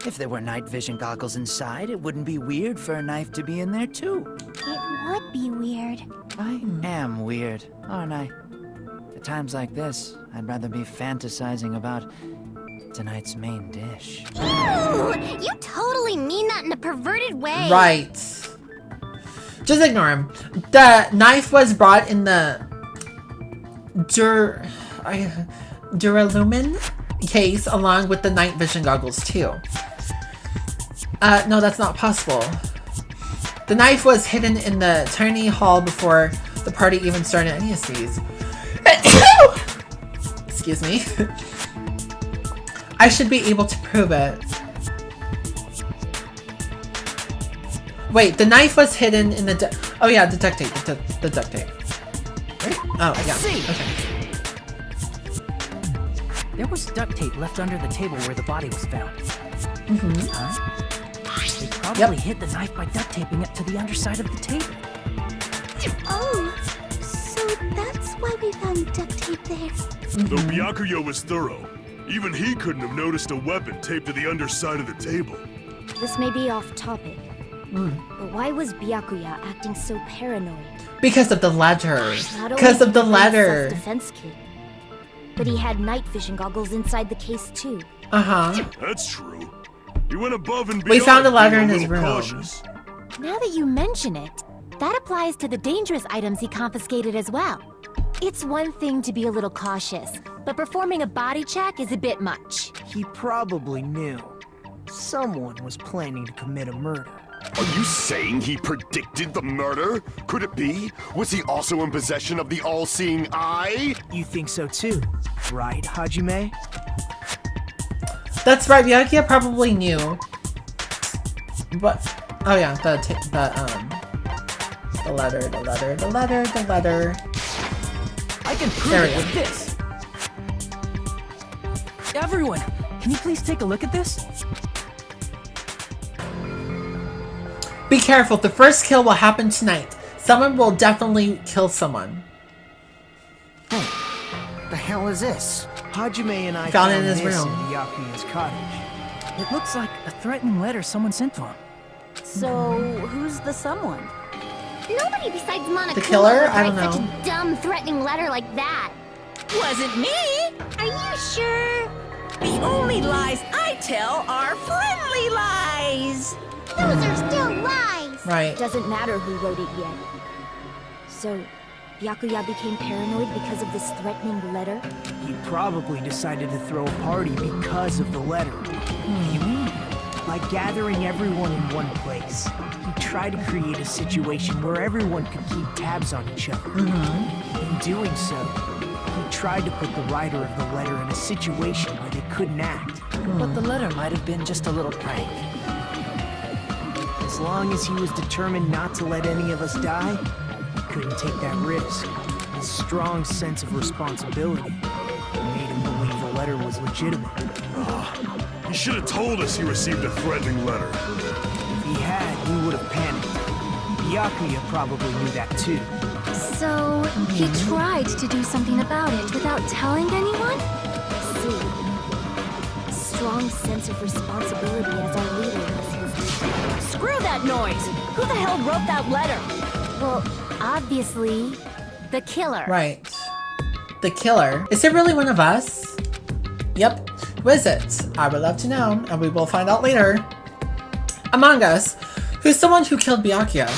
If there were night vision goggles inside, it wouldn't be weird for a knife to be in there too. It would be weird. I am weird, aren't I? At times like this, I'd rather be fantasizing about tonight's main dish. Ooh, you totally mean that in a perverted way. Right. Just ignore him. The knife was brought in the Duralumin case along with the night vision goggles too. No, that's not possible. The knife was hidden in the tiny hall before the party even started. I need to sneeze. Excuse me. I should be able to prove it. Wait, the knife was hidden in the oh yeah, the duct tape. The duct tape. Oh, yeah. see. Okay. There was duct tape left under the table where the body was found. Huh? They probably hid the knife by duct taping it to the underside of the table. Oh, so that's why we found duct tape there. Though Byakuya was thorough, even he couldn't have noticed a weapon taped to the underside of the table. This may be off topic, but why was Byakuya acting so paranoid? Because of the letter. Not Because only of the did he bring a letter. self-defense kit, but he had night vision goggles inside the case too. Uh-huh. That's true. He went above and beyond. We found a ladder being in his little room. cautious. Now that you mention it, that applies to the dangerous items he confiscated as well. It's one thing to be a little cautious, but performing a body check is a bit much. He probably knew. Someone was planning to commit a murder. Are you saying he predicted the murder? Could it be? Was he also in possession of the all-seeing eye? You think so too, right, Hajime? That's right, Byakuya probably knew. But oh yeah, the letter. I can prove There we it go. with this. Everyone, can you please take a look at this? Be careful, the first kill will happen tonight. Someone will definitely kill someone. The hell is this? Hajime and I Found found it in his this room. in Byakuya's cottage. It looks like a threatening letter someone sent to him. So, who's the someone? Nobody besides Monokuma The killer? would I don't write such know. a dumb, threatening letter like that. Wasn't me! Are you sure? The only lies I tell are friendly lies! Those are still lies. Right. Doesn't matter who wrote it yet. So, Byakuya became paranoid because of this threatening letter? He probably decided to throw a party because of the letter. You mean? By gathering everyone in one place, he tried to create a situation where everyone could keep tabs on each other. In doing so, he tried to put the writer of the letter in a situation where they couldn't act. But the letter might have been just a little prank. As long as he was determined not to let any of us die, he couldn't take that risk. His strong sense of responsibility made him believe the letter was legitimate. He should have told us he received a threatening letter. If he had, we would have panicked. Byakuya probably knew that too. So, he tried to do something about it without telling anyone? See. Strong sense of responsibility as our leader was his. Screw that! that noise? Who the hell wrote that letter? Well, obviously, the killer. Right. The killer. Is it really one of us? Yep. Who is it? I would love to know, and we will find out later. Among Us, who's the one who killed Byakuya?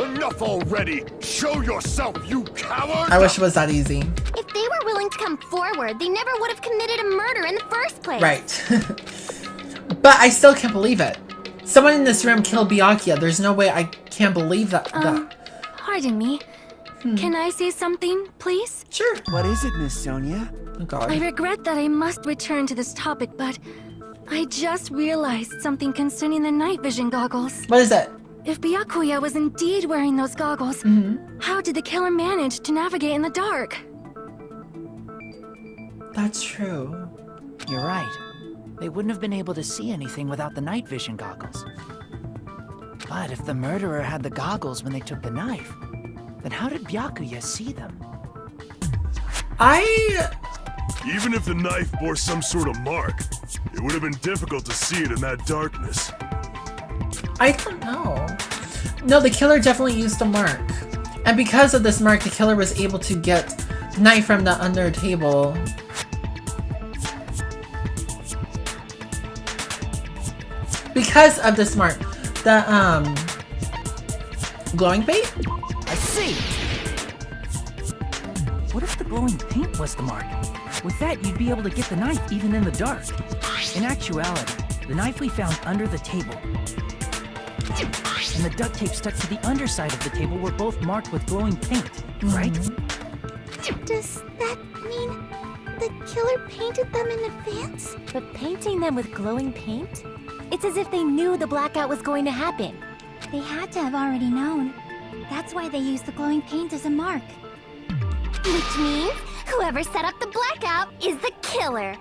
Enough already! Show yourself, you coward! I wish it was that easy. If they were willing to come forward, they never would have committed a murder in the first place. Right. But I still can't believe it. Someone in this room killed Byakuya. There's no way I can't believe that. Pardon me. Can I say something, please? Sure. What is it, Miss Sonia? Oh God. I regret that I must return to this topic, but I just realized something concerning the night vision goggles. What is it? If Byakuya was indeed wearing those goggles, how did the killer manage to navigate in the dark? That's true. You're right. They wouldn't have been able to see anything without the night vision goggles. But if the murderer had the goggles when they took the knife, then how did Byakuya see them? Even if the knife bore some sort of mark, it would have been difficult to see it in that darkness. I don't know. No, the killer definitely used a mark. And because of this mark, the killer was able to get the knife from the under table. Because of this mark. The, glowing paint? I see! What if the glowing paint was the mark? With that, you'd be able to get the knife even in the dark. In actuality, the knife we found under the table and the duct tape stuck to the underside of the table were both marked with glowing paint, right? Does that mean the killer painted them in advance? But painting them with glowing paint? It's as if they knew the blackout was going to happen. They had to have already known. That's why they used the glowing paint as a mark. Which means whoever set up the blackout is the killer.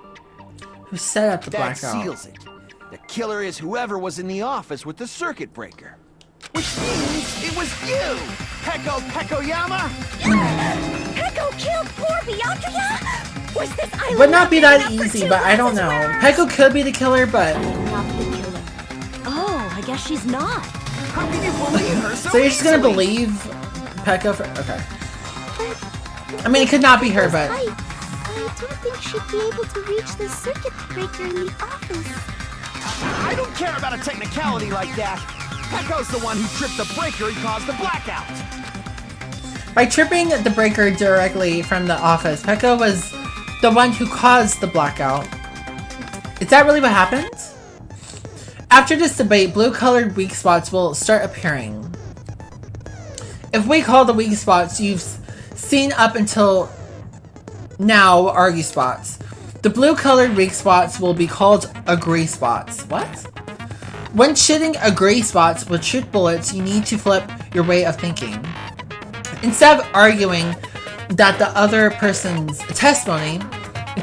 Who set up the That blackout? seals it. The killer is whoever was in the office with the circuit breaker. Which means it was you, Peko Pekoyama! Peko killed poor Byakuya? Was this island Would not be big that enough for easy, two but I don't houses know. wearers? Peko could be the killer, but... Not the killer. Oh, I guess she's not. How can you believe her so So you're just gonna easily? believe Peko for... Okay. I mean, it could not be her, but... I don't think she'd be able to reach the circuit breaker in the office. I don't care about a technicality like that. Peko's the one who tripped the breaker and caused the blackout. By tripping the breaker directly from the office, Peko was the one who caused the blackout. Is that really what happened? After this debate, blue-colored weak spots will start appearing. If we call the weak spots you've seen up until now argue spots, the blue-colored weak spots will be called agree spots. What? When shooting agree spots with shoot bullets, you need to flip your way of thinking. Instead of arguing that the other person's testimony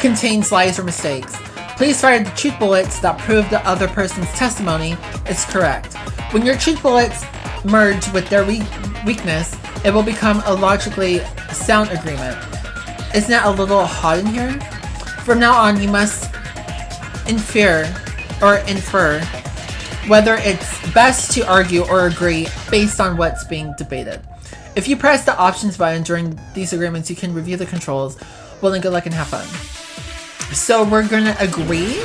contains lies or mistakes, please fire the truth bullets that prove the other person's testimony is correct. When your truth bullets merge with their weakness, it will become a logically sound agreement. Isn't that a little hot in here? From now on, you must infer whether it's best to argue or agree based on what's being debated. If you press the options button during these agreements, you can review the controls. Well, then good luck and have fun. So we're gonna agree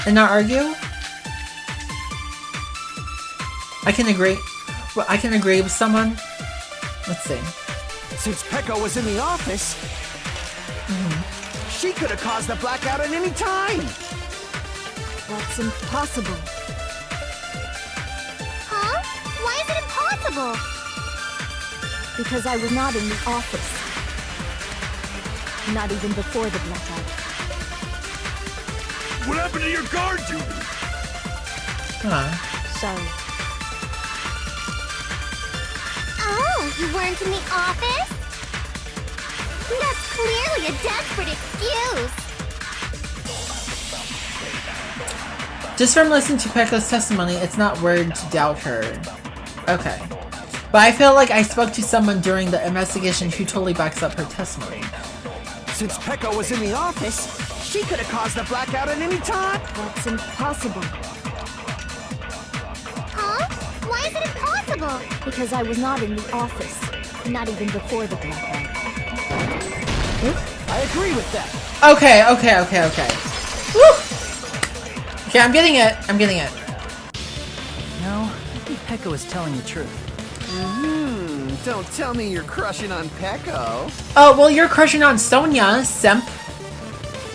and not argue? I can agree. Well, I can agree with someone. Let's see. Since Peko was in the office, she could have caused the blackout at any time. That's impossible. Huh? Why is it impossible? Because I was not in the office. Not even before the blackout. What happened to your guard duty? Huh. Sorry. Oh, you weren't in the office? That's clearly a desperate excuse. Just from listening to Peko's testimony, it's not weird to doubt her. Okay. But I feel like I spoke to someone during the investigation who totally backs up her testimony. Since Peko was in the office, she could have caused the blackout at any time. That's impossible. possible because I was not in the office. Not even before the blackout. I agree with that. Okay. Woo! Okay, I'm getting it. No, I think Pecco is telling the truth. Don't tell me you're crushing on Pecco. Oh, well, you're crushing on Sonia, simp.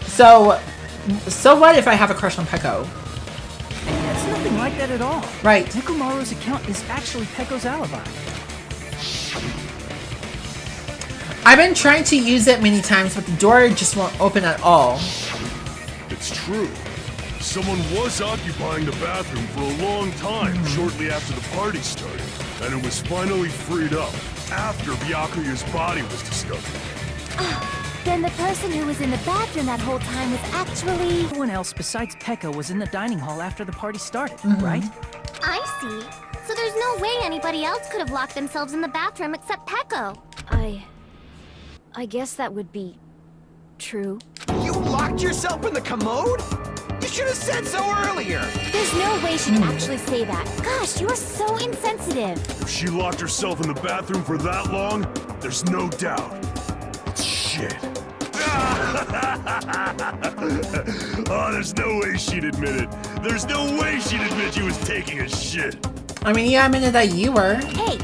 So what if I have a crush on Pecco? It's nothing like that at all. Right. Nikumaru's account is actually Pecco's alibi. I've been trying to use it many times, but the door just won't open at all. It's true. Someone was occupying the bathroom for a long time shortly after the party started, and it was finally freed up after Byakuya's body was discovered. Then the person who was in the bathroom that whole time was actually... No one else besides Pecco was in the dining hall after the party started, right? I see. So there's no way anybody else could have locked themselves in the bathroom except Pecco. I guess that would be... true. You locked yourself in the commode? You should have said so earlier. There's no way she could actually say that. Gosh, you are so insensitive. If she locked herself in the bathroom for that long, there's no doubt. It's shit. Oh, there's no way she'd admit it. There's no way she'd admit she was taking a shit. I mean, yeah, I admitted that you were. Hey,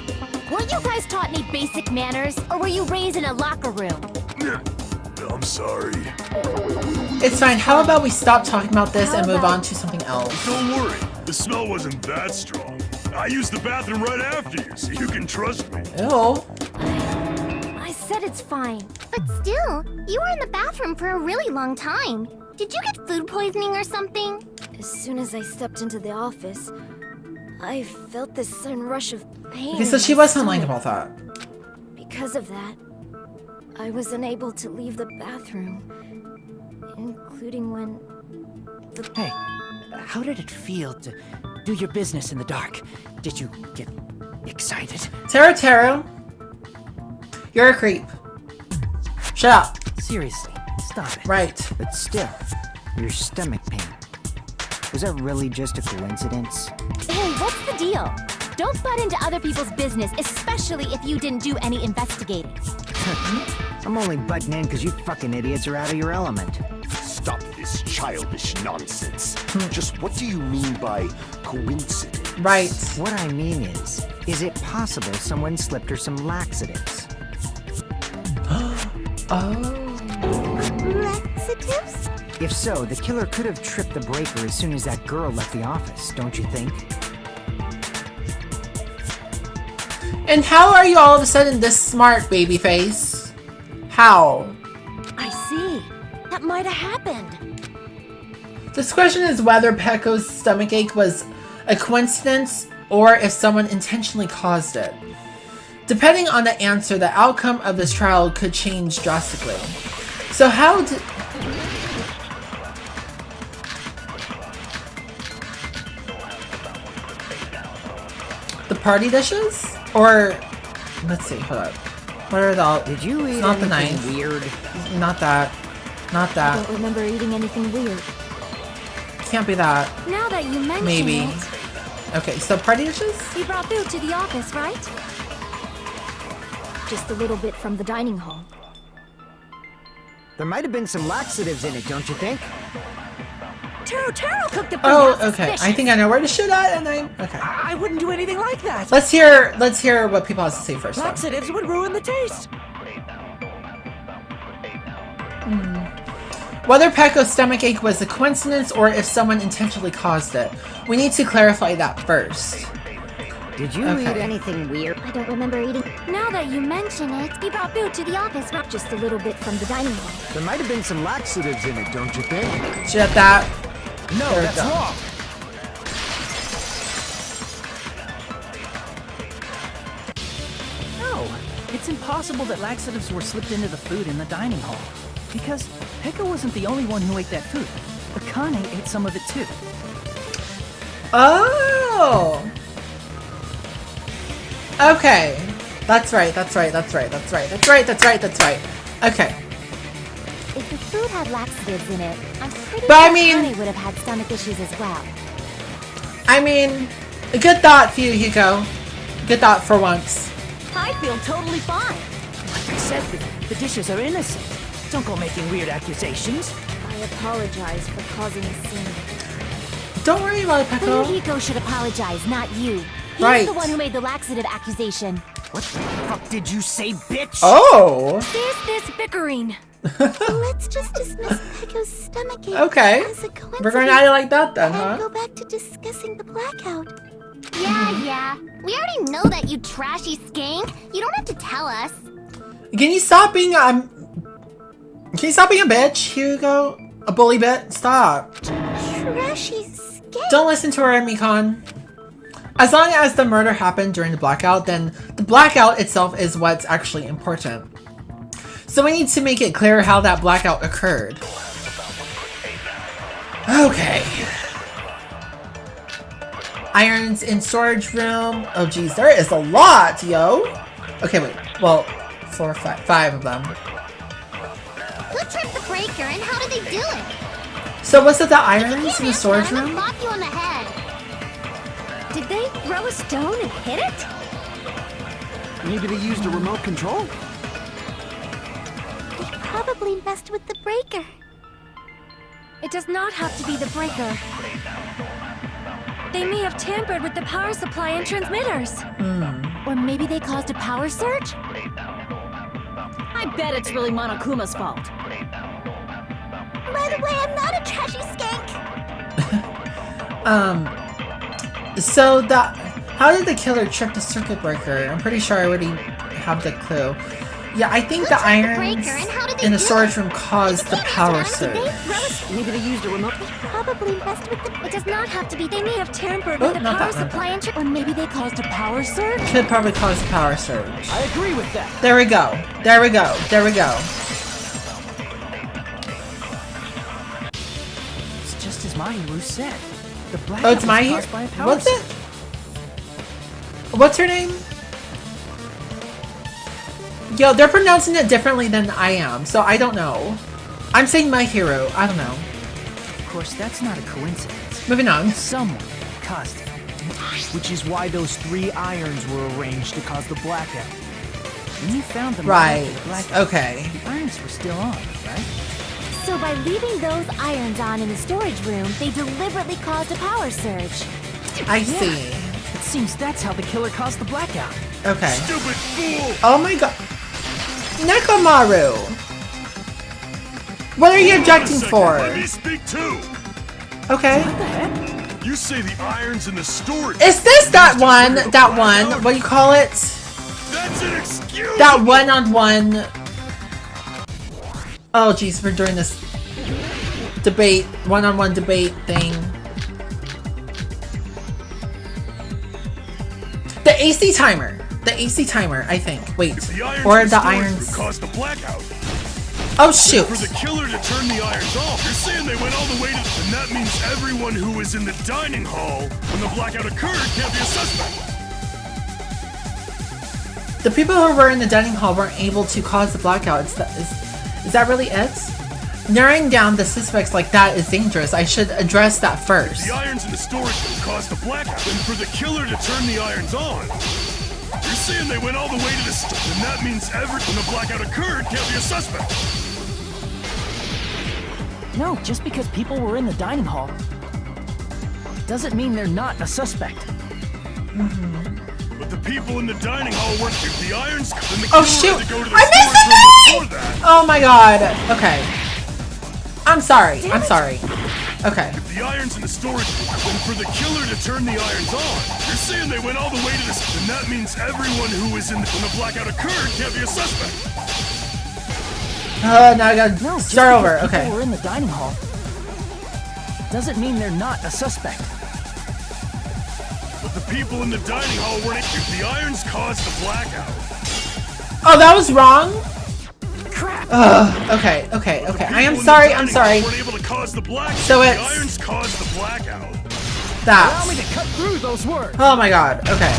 weren't you guys taught any basic manners? Or were you raised in a locker room? I'm sorry. It's fine. How about we stop talking about this and move on to something else? Don't worry. The smell wasn't that strong. I used the bathroom right after you, so you can trust me. Ew. I said it's fine. But still, you were in the bathroom for a really long time. Did you get food poisoning or something? As soon as I stepped into the office, I felt this sudden rush of pain. Okay, so in she my wasn't lying stomach. about that. Because of that, I was unable to leave the bathroom, including when Hey, how did it feel to do your business in the dark? Did you get excited? Taro, you're a creep. Shut up. Seriously, stop it. Right. But still, your stomach pain. Was that really just a coincidence? Hey, what's the deal? Don't butt into other people's business, especially if you didn't do any investigating. I'm only butting in because you fucking idiots are out of your element. Stop this childish nonsense. Just what do you mean by coincidence? Right. What I mean is it possible someone slipped her some laxatives? Oh. Laxatives? If so, the killer could have tripped the breaker as soon as that girl left the office, don't you think? And how are you all of a sudden this smart, babyface? How? I see. That might have happened. This question is whether Pecco's stomachache was a coincidence or if someone intentionally caused it. Depending on the answer, the outcome of this trial could change drastically. So how did... The party dishes? Or... Let's see, hold up. What are the... Did you eat not the anything knife. weird? Not that. Not I that. don't remember eating anything weird. Can't be that. Now that you mention Maybe. it, Okay, so party dishes? you brought food to the office, right? Just a little bit from the dining hall. There might have been some laxatives in it, don't you think? Taro cooked the food. Oh, How okay. I suspicious. think I know where to shoot at, and okay. I wouldn't do anything like that. Let's hear what people have to say first. Though. Laxatives would ruin the taste. Whether Pecco's stomachache was a coincidence or if someone intentionally caused it, we need to clarify that first. Did you Okay. eat anything weird? I don't remember eating. Now that you mention it, you brought food to the office, right? Just a little bit from the dining hall. There might have been some laxatives in it, don't you think? Shoot at that. No, They're that's done. wrong. No, it's impossible that laxatives were slipped into the food in the dining hall. Because Pecco wasn't the only one who ate that food. Akane ate some of it too. Oh. Okay. That's right. Okay. If the food had laxatives in it, I'm pretty But I sure mean- Connie would have had stomach issues as well. I mean, a good thought for you, Hugo. Get that for once. I feel totally fine. Like I said, the dishes are innocent. Don't go making weird accusations. I apologize for causing a scene. Don't worry about it, Peko. Hiko should apologize, not you. He's Right. the one who made the laxative accusation. What the fuck did you say, bitch? Oh. There's this bickering. Let's just dismiss Peko's stomachache Okay. as a coincidence. We're going at it like that then, And huh? go back to discussing the blackout. Yeah. We already know that, you trashy skank. You don't have to tell us. Can you stop being Can you stop being a bitch, Hugo? A bully bit? Stop. Trashy skank. Don't listen to her, Mikon. As long as the murder happened during the blackout, then the blackout itself is what's actually important. So we need to make it clear how that blackout occurred. Okay. Irons in storage room. Oh geez, there is a lot, yo. Okay, wait. Well, 4 or 5 of them. Who tripped the breaker and how did they do it? So was it the irons in the storage room? Knock you on the head. Did they throw a stone and hit it? Maybe they used a remote control? They probably messed with the breaker. It does not have to be the breaker. They may have tampered with the power supply and transmitters. Or maybe they caused a power surge? I bet it's really Monokuma's fault. By the way, I'm not a trashy skank. So how did the killer trip the circuit breaker? I'm pretty sure I already have the clue. Yeah, I think the irons in the storage room caused the power surge. Maybe they used a remote. They probably messed with the. It does not have to be. They may have tampered Oh, with the not power that one. supply and or maybe they caused a power surge? Could probably cause the power surge. I agree with that. There we go. There we go. There we go. It's just as Mahiru said. The blackout Oh, it's was my caused by a power What's surge. it? What's her name? Yo, they're pronouncing it differently than I am, so I don't know. I'm saying my hero. I don't know. Of course, that's not a coincidence. Moving on. Someone caused it. Which is why those 3 irons were arranged to cause the blackout. When you found them Right. after the blackout, Okay. the irons were still on, right? So by leaving those irons on in the storage room, they deliberately caused a power surge. I see. It seems that's how the killer caused the blackout. Okay. Stupid fool! Oh my god. Nekomaru! What are you objecting for? Let me speak too! Okay. You say the irons in the storage. Is this that one? What do you call it? That's an excuse! That one-on-one. Oh jeez, we're doing this debate, one-on-one debate thing. The AC timer. The AC timer, I think. Wait. The irons Or in the storage irons. room caused the blackout. Oh shoot. For the killer to turn the irons off, you're saying they went all the way to... And that means everyone who was in the dining hall when the blackout occurred can't be a suspect. The people who were in the dining hall weren't able to cause the blackout. Is that really it? Narrowing down the suspects like that is dangerous. I should address that first. The irons in the storage room caused the blackout. And for the killer to turn the irons on, you're saying they went all the way to the and that means when the blackout occurred can't be a suspect. No, just because people were in the dining hall doesn't mean they're not a suspect. But the people in the dining hall weren't. If the irons, then the Oh killer shoot! had to go to the I missed storage the room before name! that. Oh my god. Okay. I'm sorry. I'm sorry. Okay. If the irons in the storage room, then for the killer to turn the irons on, you're saying they went all the way to this, and that means everyone who was when the blackout occurred can't be a suspect. Now I gotta No, just start over. because Okay. people were in the dining hall doesn't mean they're not a suspect. But the people in the dining hall weren't. If the irons caused the blackout, Oh, that was wrong? Crap! Okay. I am people in the sorry. dining I'm hall sorry. weren't able to cause the blackout. So the it's- irons caused the blackout. Allow me That. to cut through those words. Oh my god. Okay.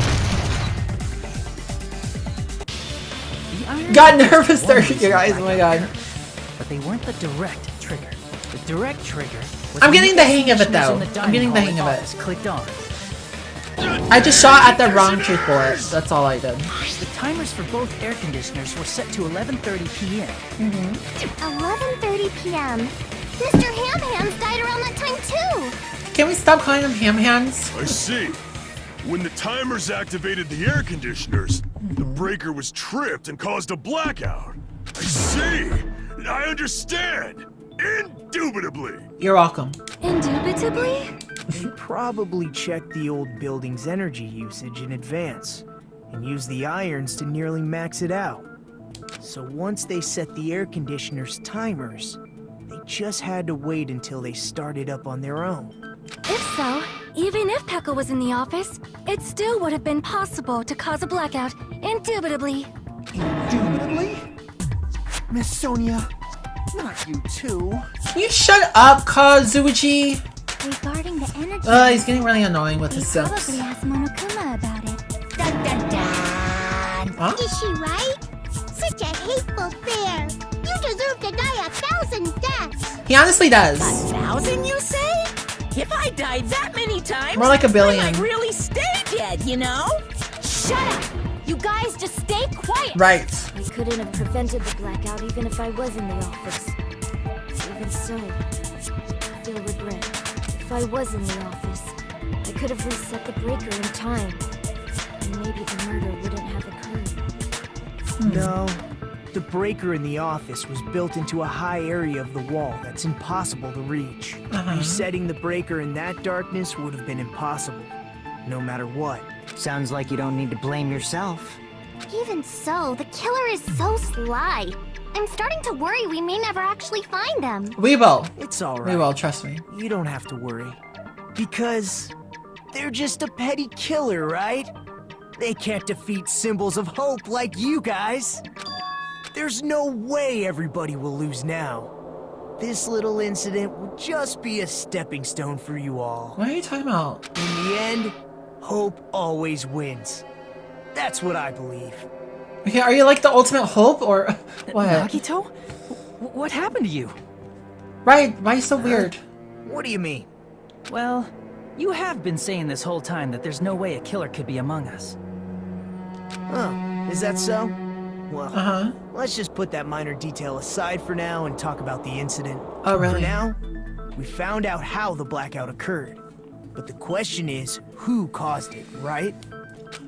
The irons Got were just nervous one there, reason you guys. the Oh my blackout god. occurred, But they weren't the direct trigger. The direct trigger was I'm when getting the hang of it, technicians though. in the I'm dining getting the hall hang of it. office clicked on. I just shot at the wrong truth bullet. That's all I did. The timers for both air conditioners were set to 11:30 p.m. 11:30 p.m. Mr. Ham Hands died around that time too. Can we stop calling them ham hands? I see. When the timers activated the air conditioners, the breaker was tripped and caused a blackout. I see. I understand. Indubitably. You're welcome. Indubitably? They probably checked the old building's energy usage in advance and used the irons to nearly max it out. So once they set the air conditioner's timers, they just had to wait until they started up on their own. If so, even if Pekka was in the office, it still would have been possible to cause a blackout, indubitably. Indubitably? Miss Sonia, not you too. Can you shut up, Kazuichi? Regarding the energy... He's getting really annoying with his They sips. probably asked Monokuma about it. Dun dun dun! Huh? Is she right? Such a hateful bear! You deserve to die 1,000 deaths! He honestly does. 1,000, you say? If I died that many times, More like a billion. I might really stay dead, you know? Shut up! You guys just stay quiet! Right. I couldn't have prevented the blackout even if I was in the office. Even so, I feel regret. If I was in the office, I could have reset the breaker in time. And maybe the murder wouldn't have occurred. No, the breaker in the office was built into a high area of the wall that's impossible to reach. Resetting the breaker in that darkness would have been impossible, no matter what. Sounds like you don't need to blame yourself. Even so, the killer is so sly. I'm starting to worry we may never actually find them. We will. It's alright. We will, trust me. You don't have to worry. Because they're just a petty killer, right? They can't defeat symbols of hope like you guys. There's no way everybody will lose now. This little incident will just be a stepping stone for you all. What are you talking about? In the end, hope always wins. That's what I believe. Okay, are you like the ultimate hope or what? Nagito? What happened to you? Right, why are you so weird? What do you mean? Well, you have been saying this whole time that there's no way a killer could be among us. Huh, is that so? Well, Uh-huh. let's just put that minor detail aside for now and talk about the incident. Oh, really? For now, we found out how the blackout occurred. But the question is, who caused it, right?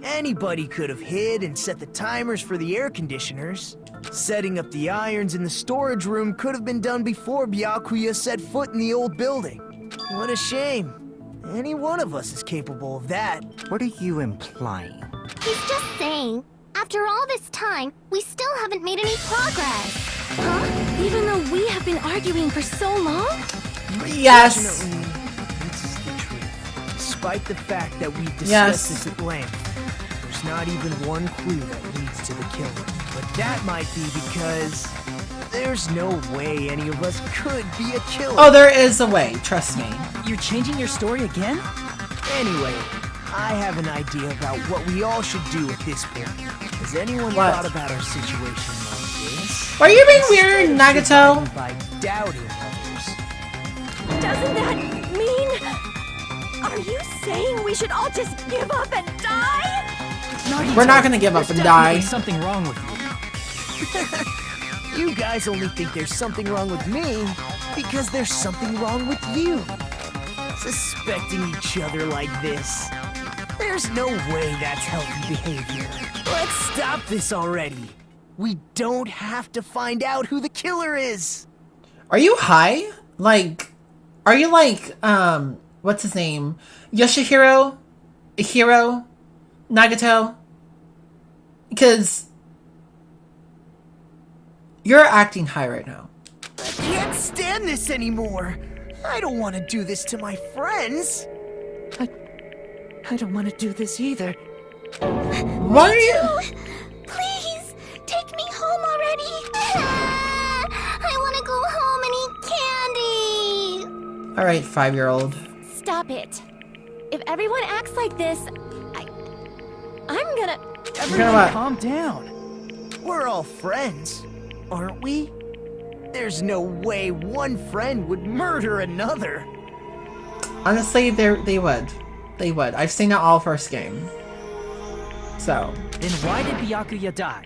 Anybody could have hid and set the timers for the air conditioners. Setting up the irons in the storage room could have been done before Byakuya set foot in the old building. What a shame. Any one of us is capable of that. What are you implying? He's just saying, after all this time, we still haven't made any progress. Huh? Even though we have been arguing for so long? Yes. Fortunately, this is the truth. Despite the fact that we've discussed Yes. this at length, there's not even one clue that leads to the killing. But that might be because there's no way any of us could be a killer. Oh, there is a way, trust me. You're changing your story again? Anyway, I have an idea about what we all should do at this point. Has anyone What? thought about our situation like this? Are you being weird, Nagato? By doubting others. Doesn't that mean... Are you saying we should all just give up and die? Nagito, We're not gonna give up there's and die. definitely something wrong with you. You guys only think there's something wrong with me because there's something wrong with you. Suspecting each other like this. There's no way that's healthy behavior. Let's stop this already. We don't have to find out who the killer is. Are you high? Like, are you like, what's his name? Yoshihiro? Hiro? Nagato? Because you're acting high right now. I can't stand this anymore. I don't want to do this to my friends. I don't want to do this either. Why are you? Please, take me home already. I want to go home and eat candy. Alright, 5-year-old. Stop it. If everyone acts like this, I'm gonna... Everyone, what? calm down. We're all friends, aren't we? There's no way one friend would murder another. Honestly, they would. They would. I've seen it all first game. So. Then why did Byakuya die?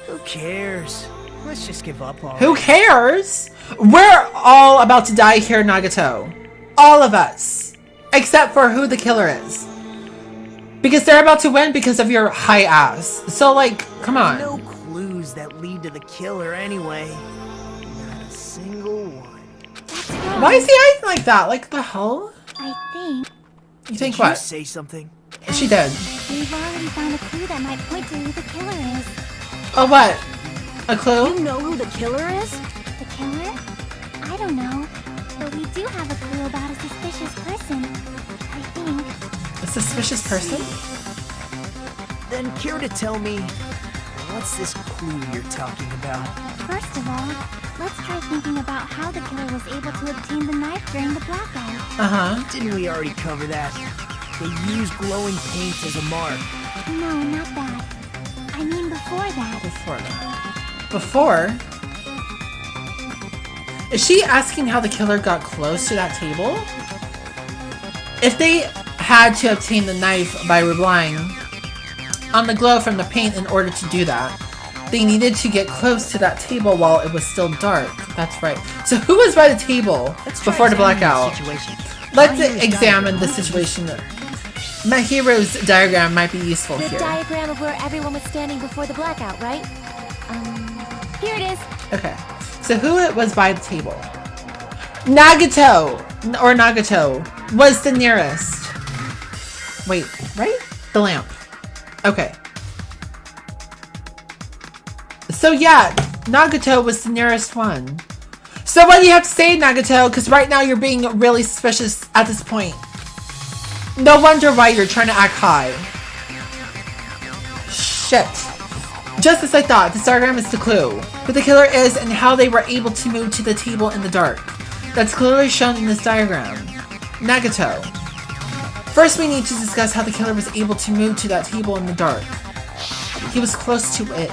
Who cares? Let's just give up already. Who cares? We're all about to die here, Nagato. All of us. Except for who the killer is. Because they're about to win because of your high ass. So, like, come on. No clues that lead to the killer anyway. Not a single one. That's wrong. Why is he acting like that? Like, the hell? I think You think Did you what? say something? She did. we've already found a clue that might point to who the killer is. Oh, what? A clue? You know who the killer is? The killer? I don't know. But we do have a clue about a suspicious person. I think. A suspicious person? Then care to tell me, what's this clue you're talking about? First of all, let's try thinking about how the killer was able to obtain the knife during the blackout. Uh-huh. Didn't we already cover that? They used glowing paint as a mark. No, not that. I mean before that. Before that. Before? Is she asking how the killer got close to that table? If they had to obtain the knife by relying on the glow from the paint in order to do that, they needed to get close to that table while it was still dark. That's right. So who was by the table before the blackout? Let's examine the situation. Mahiro's diagram might be useful The here. diagram of where everyone was standing before the blackout, right? Here it is. Okay. So who it was by the table? Nagato or Nagato was the nearest. Wait, right? The lamp. Okay. So yeah, Nagato was the nearest one. So what do you have to say, Nagato? Because right now you're being really suspicious at this point. No wonder why you're trying to act high. Shit. Just as I thought, this diagram is the clue. Who the killer is and how they were able to move to the table in the dark. That's clearly shown in this diagram. Nagato. First we need to discuss how the killer was able to move to that table in the dark. He was close to it.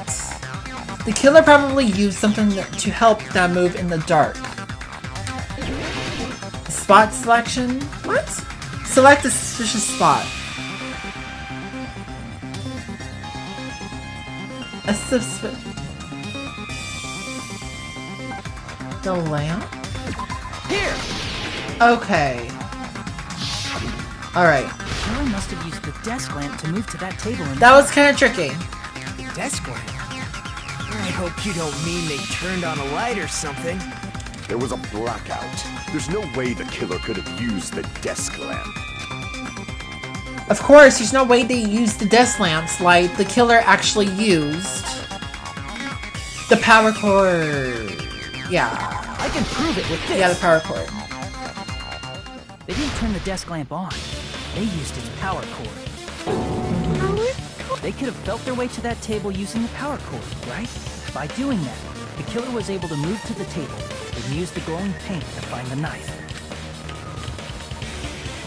The killer probably used something to help them move in the dark. Spot selection? What? Select a suspicious spot. A The lamp? Here! Okay. Alright. The killer must have used the desk lamp to move to that table and That was kind of tricky. The desk lamp? I hope you don't mean they turned on a light or something. There was a blackout. There's no way the killer could have used the desk lamp. Of course, there's no way they used the desk lamp's light. The killer actually used the power cord. Yeah. I can prove it with this. Yeah, the power cord. They didn't turn the desk lamp on. They used its power cord. They could have felt their way to that table using the power cord, right? By doing that, the killer was able to move to the table and use the glowing paint to find the knife.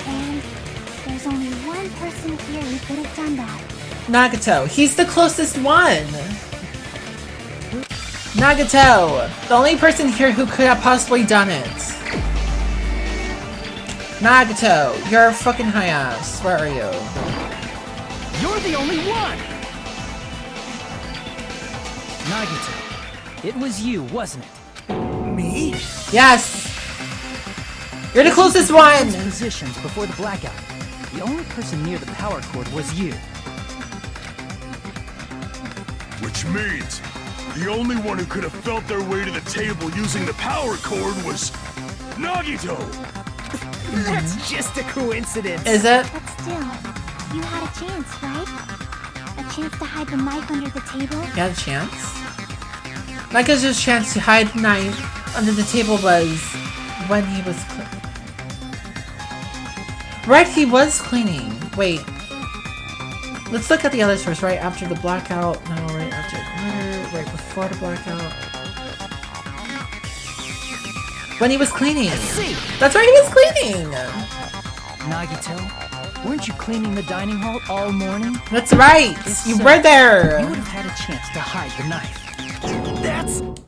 And there's only one person here who could have done that. Nagato. He's the closest one. Nagato. The only person here who could have possibly done it. Nagato. You're a fucking high ass. Where are you? You're the only one! Nagito, it was you, wasn't it? Me? Yes. You're the closest one. Positions before the blackout. The only person near the power cord was you. Which means the only one who could have felt their way to the table using the power cord was Nagito! That's just a coincidence. Is it? But still, you had a chance, right? A chance to hide the knife under the table? You had a chance? Nagato's chance to hide the knife under the table was when he was right, he was cleaning. Wait. Let's look at the others first. Right after the blackout. No, right after the murder. Right before the blackout. When he was cleaning. That's right, he was cleaning! Nagito, weren't you cleaning the dining hall all morning? That's right! If You so, were there! You would have had a chance to hide the knife.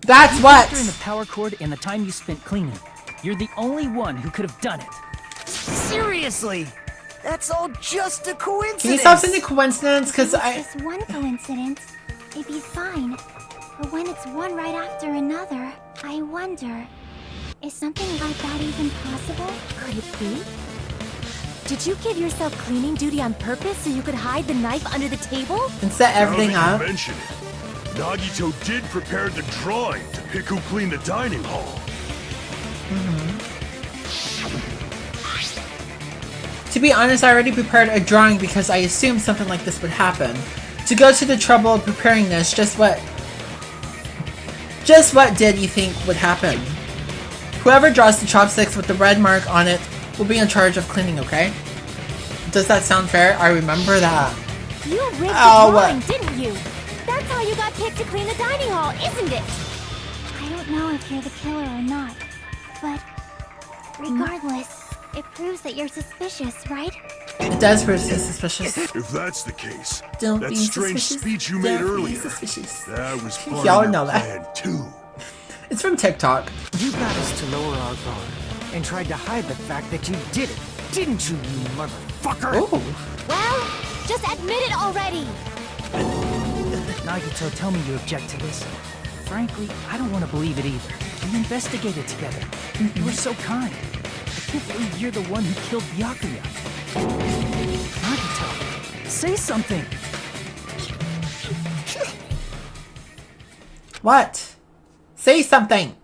That's what? During the power cord and the time you spent cleaning, you're the only one who could have done it. Seriously? That's all just a coincidence. Can you stop saying a coincidence? Because It's just one coincidence. It'd be fine. But when it's one right after another, I wonder, is something like that even possible? Could it be? Did you give yourself cleaning duty on purpose so you could hide the knife under the table? and set everything Now up. that you mention it, Nagito did prepare the drawing to pick who cleaned the dining hall. To be honest, I already prepared a drawing because I assumed something like this would happen. To go to the trouble of preparing this, just what did you think would happen? Whoever draws the chopsticks with the red mark on it will be in charge of cleaning, okay? Does that sound fair? I remember that. You rigged the Oh, drawing, didn't you? That's how you got picked to clean the dining hall, isn't it? I don't know if you're the killer or not, but regardless, it proves that you're suspicious, right? It does prove suspicious. If that's the case, Don't that be strange suspicious. speech you made Don't be earlier, suspicious. that was part Y'all of your know that. plan too. It's from TikTok. You got us to lower our guard and tried to hide the fact that you did it, didn't you, you motherfucker? Ooh. Well, just admit it already. Nagito, tell me you object to this. Frankly, I don't want to believe it either. We investigated together. You were so kind. I can't believe you're the one who killed Byakuya. Nagito, say something. What? Say something.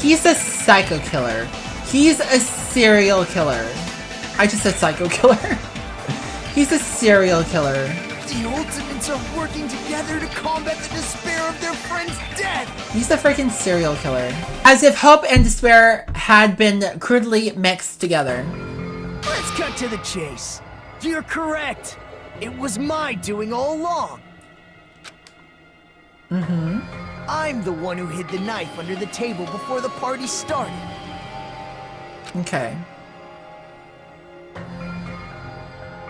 He's a psycho killer. He's a serial killer. I just said psycho killer. He's a serial killer. The Ultimates are working together to combat the despair of their friend's death. He's a freaking serial killer. As if hope and despair had been crudely mixed together. Let's cut to the chase. You're correct. It was my doing all along. I'm the one who hid the knife under the table before the party started. Okay.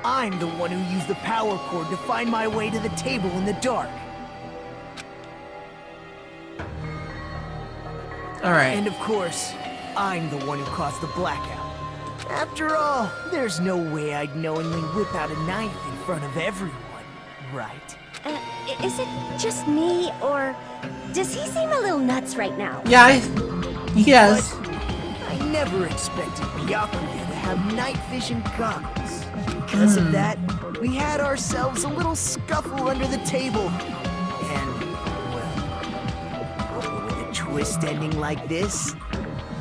I'm the one who used the power cord to find my way to the table in the dark. Alright. And of course, I'm the one who caused the blackout. After all, there's no way I'd knowingly whip out a knife in front of everyone, right? Is it just me, or does he seem a little nuts right now? Yeah, yes. I never expected Byakuya to have night vision goggles. Because of that, we had ourselves a little scuffle under the table. And, well, with a twist ending like this,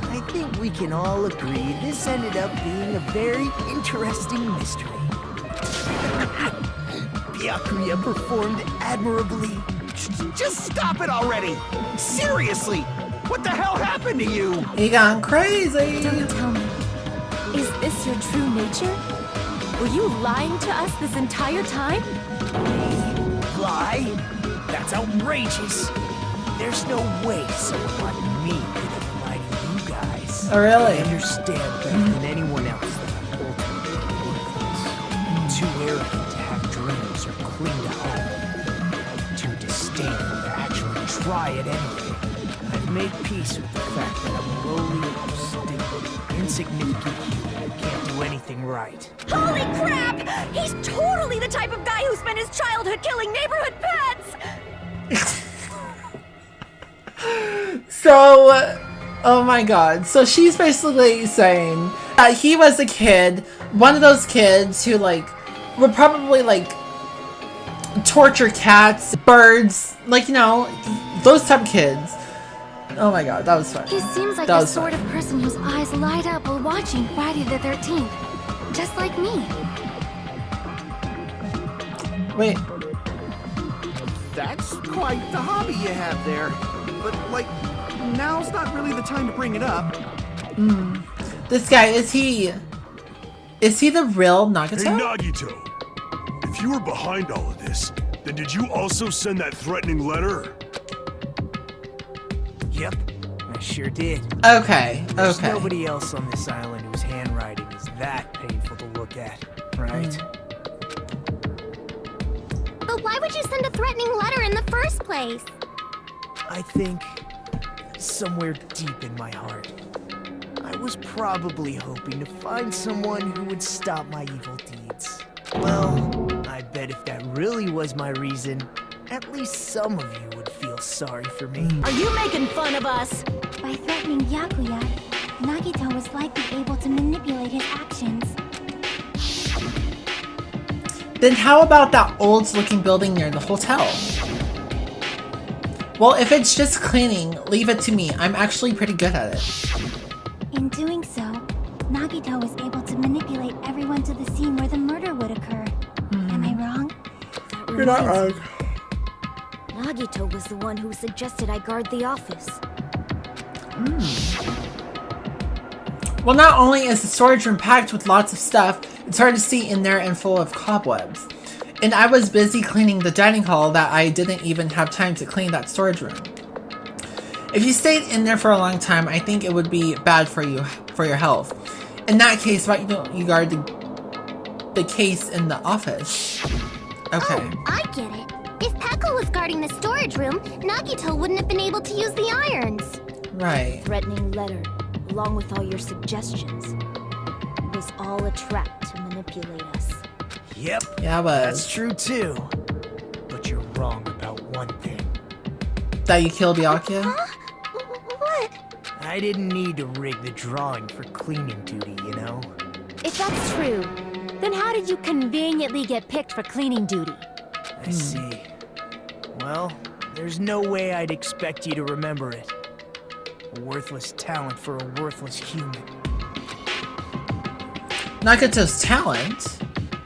I think we can all agree this ended up being a very interesting mystery. Byakuya performed admirably. Just stop it already! Seriously! What the hell happened to you? He gone crazy. Don't tell me. Is this your true nature? Were you lying to us this entire time? Lie? That's outrageous. There's no way someone like me could have lied to you guys. Oh, really? I understand better than anyone else that I'm ultimately worthless. Too arrogant to have dreams or cling to hope. Too disdainful to actually try at anything. I've made peace with the fact that I'm a lowly, stupid, insignificant human who can't do anything right. Holy crap! He's totally the type of guy who spent his childhood killing neighborhood pets! So, oh my god. So she's basically saying that he was a kid, one of those kids who, like, would probably, like, torture cats, birds, like, you know, those type of kids. Oh my god, that was fun. He seems like the sort of person whose eyes light up while watching Friday the 13th. Just like me. Wait. That's quite the hobby you have there. But, like, now's not really the time to bring it up. This guy, is he the real Nagito? Hey, Nagito. If you were behind all of this, then did you also send that threatening letter? Yep, I sure did. Okay, There's okay. nobody else on this island whose handwriting is that painful to look at, right? would you send a threatening letter in the first place? I think somewhere deep in my heart, I was probably hoping to find someone who would stop my evil deeds. Well, I bet if that really was my reason, at least some of you would feel sorry for me. Are you making fun of us? By threatening Byakuya, Nagito was likely able to manipulate his actions. Then how about that old-looking building near the hotel? Well, if it's just cleaning, leave it to me. I'm actually pretty good at it. In doing so, Nagito was able to manipulate everyone to the scene where the murder would occur. Am I wrong? You're not wrong. Nagito was the one who suggested I guard the office. Well, not only is the storage room packed with lots of stuff, it's hard to see in there and full of cobwebs. And I was busy cleaning the dining hall that I didn't even have time to clean that storage room. If you stayed in there for a long time, I think it would be bad for you, for your health. In that case, why don't you guard the case in the office? Okay. Oh, I get it. If Pekka was guarding the storage room, Nagito wouldn't have been able to use the irons. Right. Threatening letter, along with all your suggestions, it was all a trap to manipulate us. Yep. Yeah, but that's true too. But you're wrong about one thing. That you killed Byakuya? What? I didn't need to rig the drawing for cleaning duty, you know? If that's true, then how did you conveniently get picked for cleaning duty? I see. Well, there's no way I'd expect you to remember it. A worthless talent for a worthless human. Nagito's talent?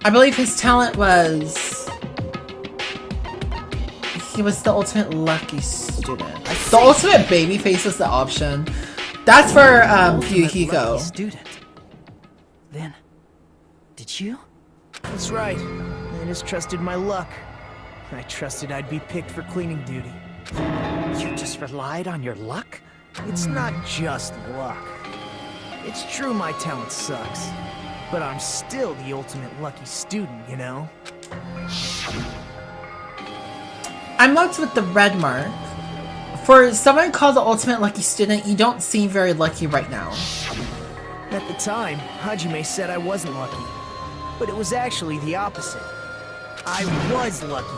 I believe his talent was... He was the ultimate lucky student. The ultimate baby face is the option. That's for Fuyuhiko. Lucky student. Then, did you? That's right. I just trusted my luck. I trusted I'd be picked for cleaning duty. You just relied on your luck? It's not just luck. It's true my talent sucks. But I'm still the ultimate lucky student, you know? I'm marked with the red mark. For someone called the ultimate lucky student, you don't seem very lucky right now. At the time, Hajime said I wasn't lucky. But it was actually the opposite. I was lucky.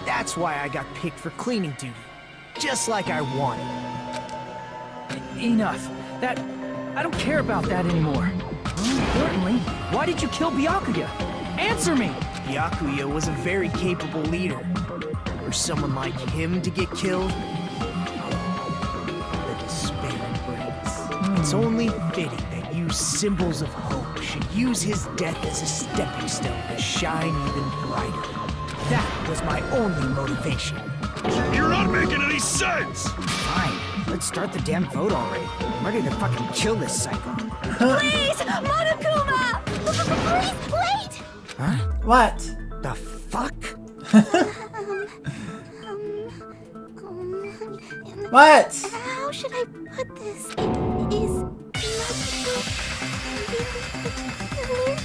That's why I got picked for cleaning duty. Just like I wanted. Enough. I don't care about that anymore. More importantly, why did you kill Byakuya? Answer me! Byakuya was a very capable leader. For someone like him to get killed, the despair it brings. It's only fitting that you symbols of hope should use his death as a stepping stone to shine even brighter. That was my only motivation. You're not making any sense! Fine, let's start the damn vote already. I'm ready to fucking kill this psycho. Please, Monokuma! Please, wait! Huh? What? The fuck? What? How should I put this? Is Nagito really the killer?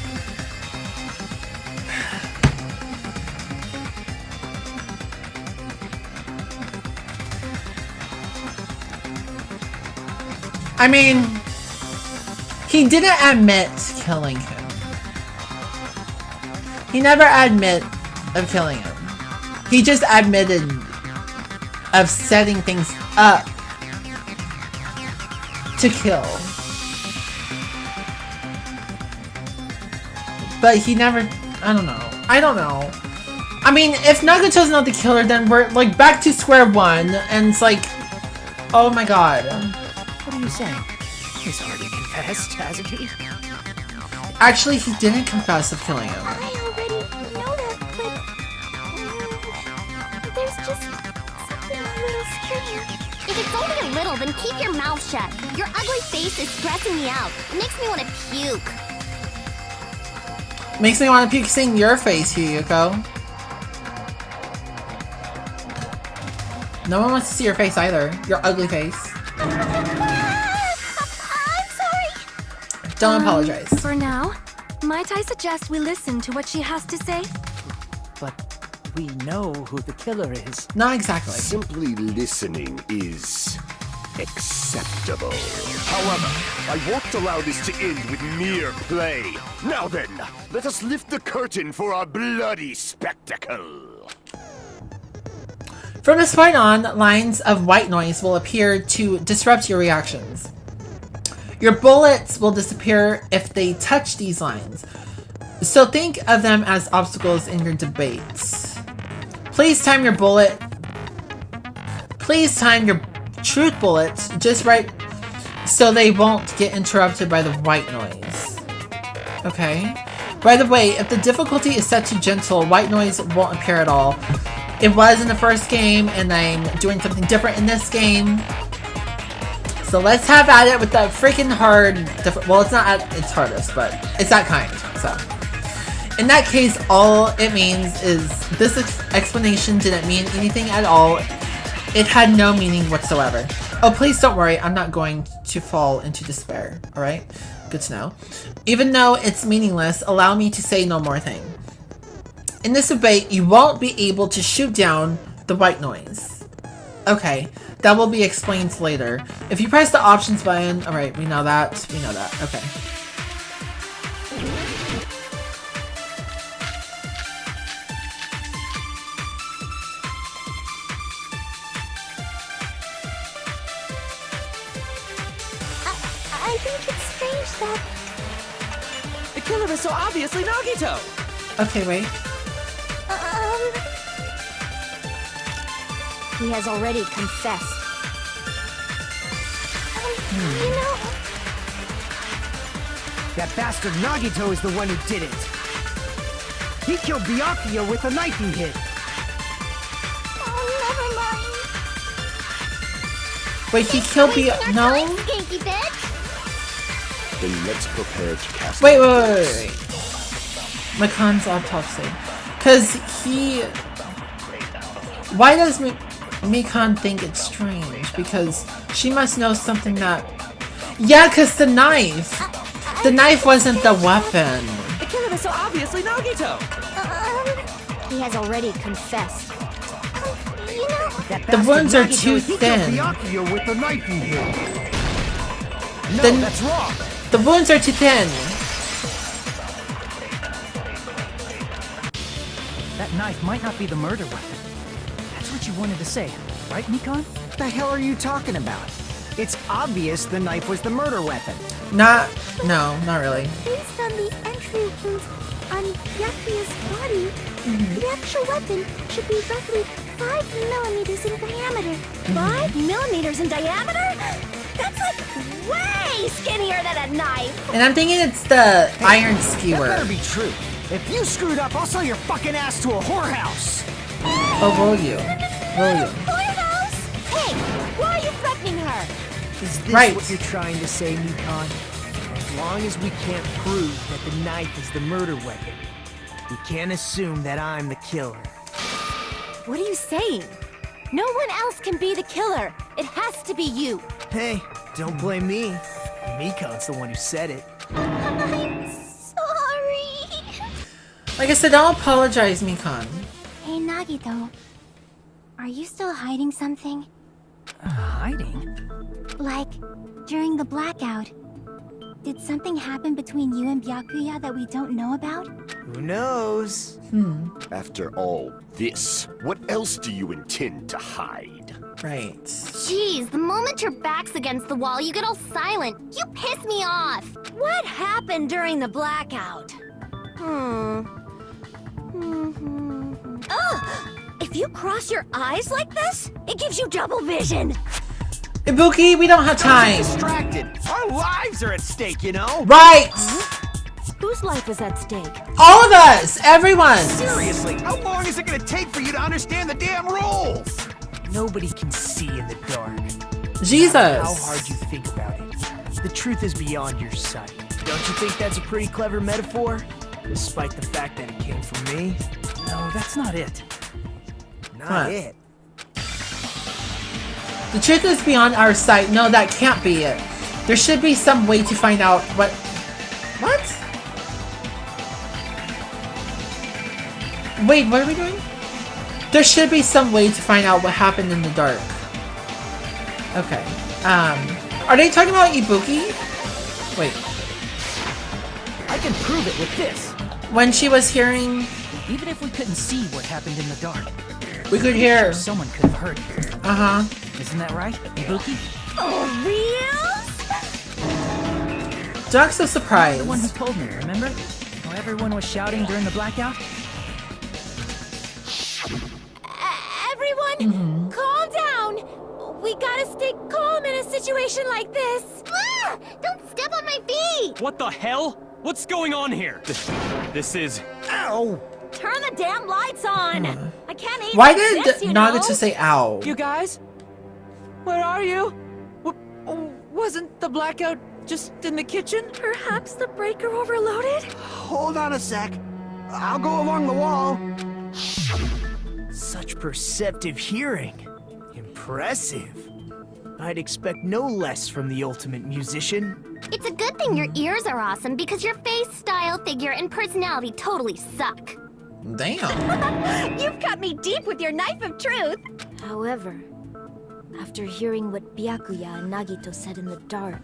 I mean, he didn't admit killing him. He never admit of killing him. He just admitted of setting things up to kill. But he never, I don't know. I mean, if Nagito's not the killer, then we're like back to square one, and it's like, oh my god. What are you saying? He's already confessed, hasn't he? Actually, he didn't confess of killing him. I already know that, but there's just something a little strange. If it's only a little, then keep your mouth shut. Your ugly face is stressing me out. It makes me want to puke. Makes me want to puke seeing your face, Yuyuko. No one wants to see your face either. Your ugly face. I'm sorry. Don't apologize. For now, might I suggest we listen to what she has to say? But we know who the killer is. Not exactly. Simply listening is acceptable. However, I won't allow this to end with mere play. Now then, let us lift the curtain for our bloody spectacle. From this point on, lines of white noise will appear to disrupt your reactions. Your bullets will disappear if they touch these lines. So think of them as obstacles in your debates. Please time your truth bullets just right so they won't get interrupted by the white noise. Okay? By the way, if the difficulty is set to gentle, white noise won't appear at all. It was in the first game, and I'm doing something different in this game. So let's have at it with that freaking hard... Well, it's not at its hardest, but it's that kind. So, in that case, all it means is this explanation didn't mean anything at all. It had no meaning whatsoever. Oh, please don't worry. I'm not going to fall into despair. Alright? Good to know. Even though it's meaningless, allow me to say no more thing. In this debate, you won't be able to shoot down the white noise. Okay, that will be explained later. If you press the options button, alright, we know that, okay. I think it's strange that... The killer is so obviously Nagito! Okay, wait. He has already confessed. You know... That bastard Nagito is the one who did it. He killed Byakuya with a knife he hid. Oh, never mind. Wait, he killed the... No? Skanky bitch! Then let's prepare to cast... Wait. Makan's autopsy. Because he... Why does Mikan think it's strange? Because she must know something that... Yeah, because the knife! The knife wasn't the weapon. The killer is so obviously Nagito! He has already confessed. You know... The wounds are too thin. Byakuya with a knife he hid. No, Then- that's wrong. The wounds are too thin. That knife might not be the murder weapon. That's what you wanted to say, right, Mikan? What the hell are you talking about? It's obvious the knife was the murder weapon. No, not really. Based on the entry wounds on Byakuya's body, the actual weapon should be roughly 5 millimeters in diameter. 5 millimeters in diameter? That's like way skinnier than a knife. And I'm thinking it's the iron That skewer. better be true. If you screwed up, I'll sell your fucking ass to a whorehouse. Oh, will you? Will you? Whorehouse? Hey, why are you threatening her? Is this Right. what you're trying to say, Mikan? As long as we can't prove that the knife is the murder weapon, we can't assume that I'm the killer. What are you saying? No one else can be the killer. It has to be you. Hey, don't blame me. Mikan's the one who said it. I'm sorry. Like I said, I'll apologize, Mikan. Hey, Nagito. Are you still hiding something? Hiding? Like, during the blackout, did something happen between you and Byakuya that we don't know about? Who knows? After all this, what else do you intend to hide? Right. Jeez, the moment your back's against the wall, you get all silent. You piss me off. What happened during the blackout? Ugh! If you cross your eyes like this, it gives you double vision. Ibuki, we don't have time. Distracted. Our lives are at stake, you know? Right! Whose life is at stake? All of us! Everyone! Seriously, how long is it gonna take for you to understand the damn rules? Nobody can see in the dark. Jesus! No matter how hard you think about it, the truth is beyond your sight. Don't you think that's a pretty clever metaphor? Despite the fact that it came from me? No, that's not it. Not What? it. The truth is beyond our sight. No, that can't be it. There should be some way to find out what... What? Wait, what are we doing? There should be some way to find out what happened in the dark. Okay. Are they talking about Ibuki? Wait. I can prove it with this. When she was hearing... Even if we couldn't see what happened in the dark, we could hear... someone could have heard it. Uh-huh. Isn't that right, Ibuki? Oh, real? Doc's so surprised. The one who told me, remember? How everyone was shouting during the blackout? Everyone, calm down. We gotta stay calm in a situation like this. Ah! Don't step on my feet! What the hell? What's going on here? This is... Ow! Turn the damn lights on. I can't eat Why like did this, you know? Nagato say ow? You guys? Where are you? Wasn't the blackout just in the kitchen? Perhaps the breaker overloaded? Hold on a sec. I'll go along the wall. Such perceptive hearing. Impressive. I'd expect no less from the ultimate musician. It's a good thing your ears are awesome because your face, style, figure, and personality totally suck. Damn. You've cut me deep with your knife of truth. However, after hearing what Byakuya and Nagito said in the dark...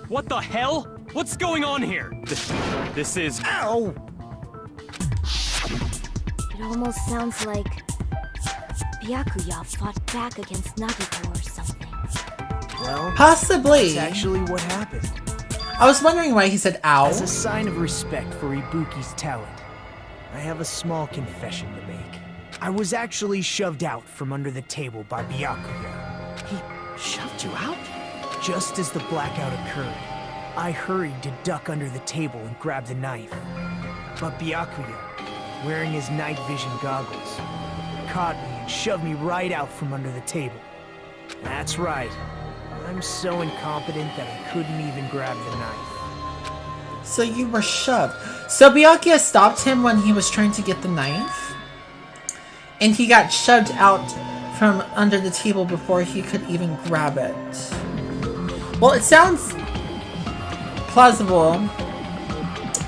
What the hell? What's going on here? This is... Ow! It almost sounds like Byakuya fought back against Nagito or something. Well, Possibly. that's actually what happened. I was wondering why he said ow. As a sign of respect for Ibuki's talent, I have a small confession to make. I was actually shoved out from under the table by Byakuya. He shoved you out? Just as the blackout occurred, I hurried to duck under the table and grab the knife. But Byakuya, wearing his night vision goggles, caught me and shoved me right out from under the table. That's right. I'm so incompetent that I couldn't even grab the knife. So you were shoved. So Byakuya stopped him when he was trying to get the knife? And he got shoved out from under the table before he could even grab it. Well, it sounds plausible.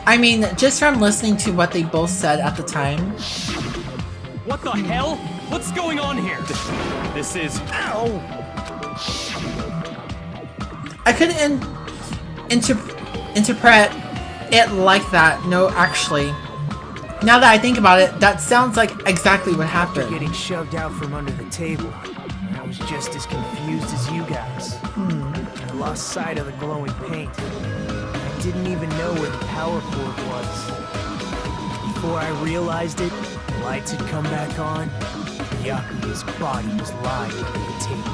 I mean, just from listening to what they both said at the time. What the hell? What's going on here? This is... Ow! I couldn't interpret it like that. No, actually. Now that I think about it, that sounds like exactly what After happened. getting shoved out from under the table, I was just as confused as you guys. I lost sight of the glowing paint. I didn't even know where the power cord was. Before I realized it, the lights had come back on. Byakuya's body was lying under the table.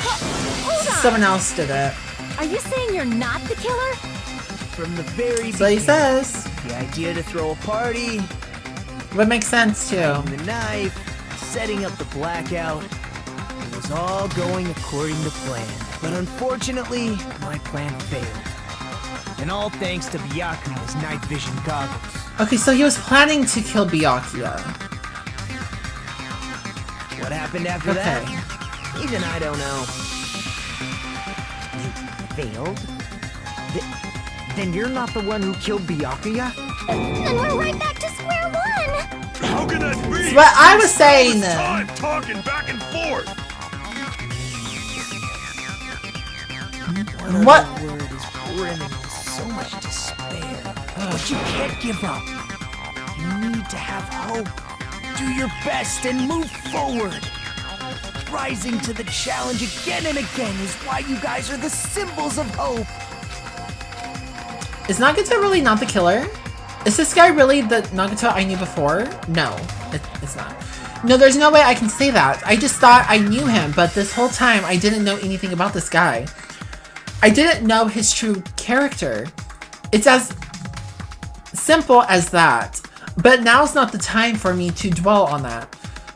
Hold on. Someone else did it. Are you saying you're not the killer? From the very So he beginning, says. the idea to throw a party, Would make sense too. the knife, setting up the blackout, it was all going according to plan. But unfortunately, my plan failed. And all thanks to Byakuya's night vision goggles. Okay, so he was planning to kill Byakuya. What happened after Okay. that? Even I don't know. Failed? Then you're not the one who killed Byakuya? Then we're right back to square one! How can that be? That's what I was saying. Time talking back and forth. What? The word is brimming with so much despair. But you can't give up. You need to have hope. Do your best and move forward. Rising to the challenge again and again is why you guys are the symbols of hope. Is Nagito really not the killer? Is this guy really the Nagito I knew before? No, it's not. No, there's no way I can say that. I just thought I knew him, but this whole time I didn't know anything about this guy. I didn't know his true character. It's as simple as that. But now's not the time for me to dwell on that.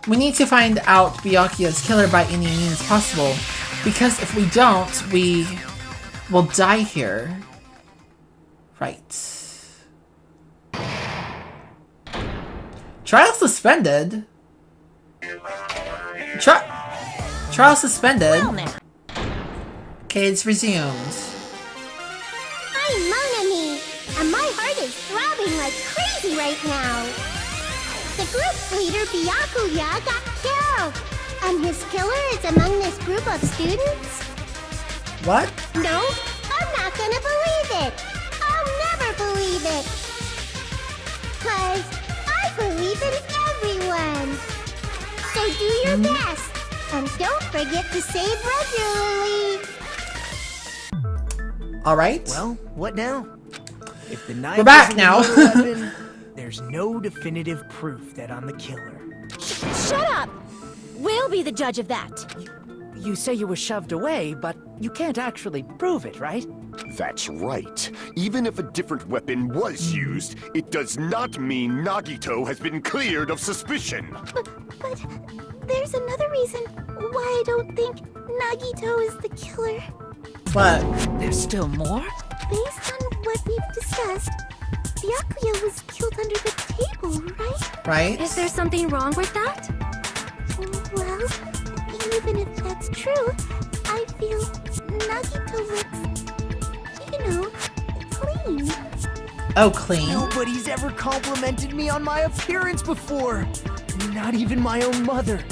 We need to find out Byakuya's killer by any means possible. Because if we don't, we will die here. Right. Trial suspended? Trial suspended? Well, now. Okay, it's resumed. I'm Mon Ami, and my heart is throbbing like crazy right now. The group's leader, Byakuya, got killed. And his killer is among this group of students? What? No, I'm not gonna believe it. I'll never believe it. 'Cause I believe in everyone. So do your best. And don't forget to save regularly. All right. Well, what now? If the knife We're back isn't now. a murder weapon, there's no definitive proof that I'm the killer. Shut up! We'll be the judge of that. You say you were shoved away, but you can't actually prove it, right? That's right. Even if a different weapon was used, it does not mean Nagito has been cleared of suspicion. But there's another reason why I don't think Nagito is the killer. What? There's still more? Based on what we've discussed, Byakuya was killed under the table, right? Right? Is there something wrong with that? Well, even if that's true, I feel Nagito looks, clean. Oh, clean. Nobody's ever complimented me on my appearance before. Not even my own mother.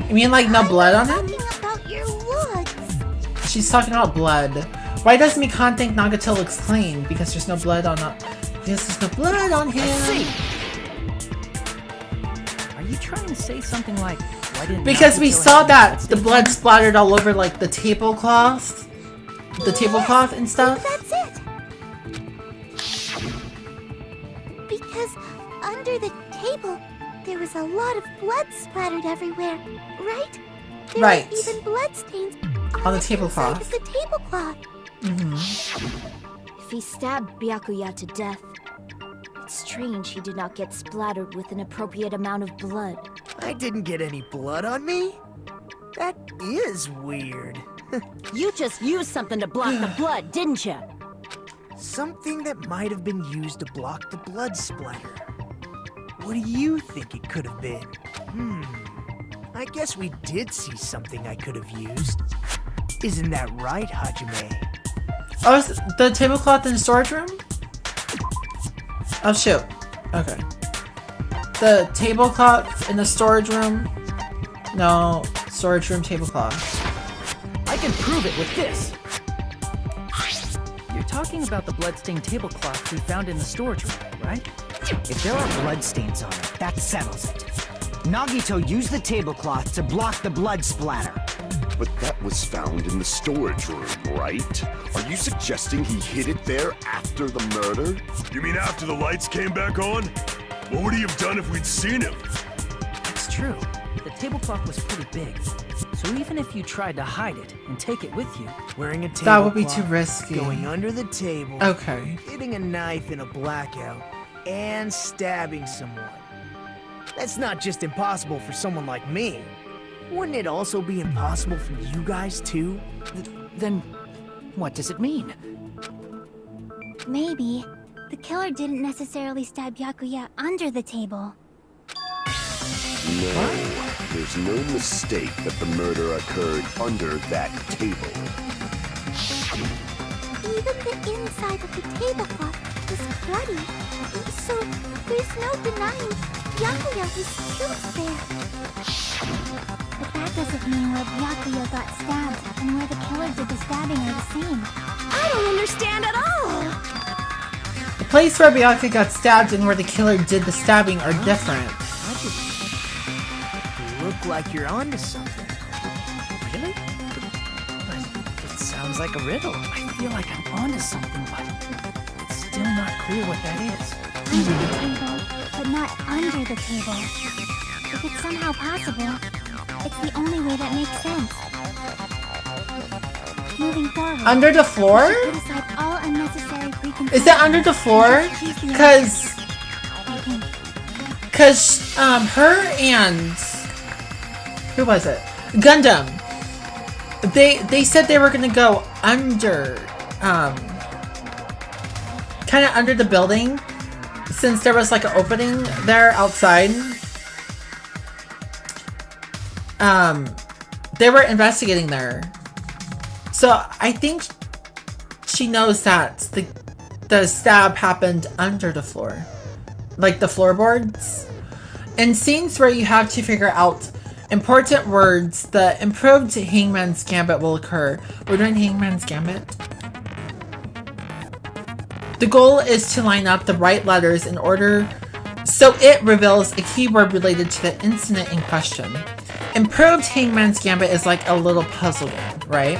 You mean like no blood on him? Talking about your looks. She's talking about blood. Why doesn't Mikan think Nagito looks clean? Because there's no blood on because there's no blood on him. See. Are you trying to say something like, why didn't Because we Nagito saw have that the blood blood splattered all over like the tablecloth. The tablecloth and stuff. That's it. Because under the table, there was a lot of blood splattered everywhere, right? There Right. were even bloodstains On the tablecloth. inside of the tablecloth. If he stabbed Byakuya to death, it's strange he did not get splattered with an appropriate amount of blood. I didn't get any blood on me? That is weird. You just used something to block the blood, didn't you? Something that might have been used to block the blood splatter. What do you think it could have been? I guess we did see something I could have used. Isn't that right, Hajime? Oh, is the tablecloth in the storage room? Oh shoot. Okay. The tablecloth in the storage room? No, storage room tablecloth. I can prove it with this. You're talking about the bloodstained tablecloth we found in the storage room, right? If there are bloodstains on it, that settles it. Nagito used the tablecloth to block the blood splatter. But that was found in the storage room, right? Are you suggesting he hid it there after the murder? You mean after the lights came back on? What would he have done if we'd seen him? It's true. The tablecloth was pretty big. So even if you tried to hide it and take it with you, Wearing a tablecloth, That would be too risky. going under the table, Okay. hitting a knife in a blackout, and stabbing someone. That's not just impossible for someone like me. Wouldn't it also be impossible for you guys too? then what does it mean? Maybe the killer didn't necessarily stab Byakuya under the table. No, there's no mistake that the murder occurred under that table. Even the inside of the tablecloth was bloody. So there's no denying Byakuya was killed there. But that doesn't mean where Byakuya got stabbed and where the killer did the stabbing are the same. I don't understand at all! The place where Byakuya got stabbed and where the killer did the stabbing are different. You look like you're onto something. Really? But it sounds like a riddle. I feel like I'm onto something, but it's still not clear what that is. Under the table, but not under the table. If it's somehow possible, it's the only way that makes sense. Moving forward, Under the floor? we should put aside all unnecessary preconceptions. Is it under the floor? and just choose the answer, I think. Cause her and who was it? Gundam. They said they were gonna go under kind of under the building since there was like an opening there outside. They were investigating there. So I think she knows that the stab happened under the floor. like the floorboards. In scenes where you have to figure out important words, the improved Hangman's Gambit will occur. We're doing Hangman's Gambit. The goal is to line up the right letters in order so it reveals a keyword related to the incident in question. Improved Hangman's Gambit is like a little puzzle game, right?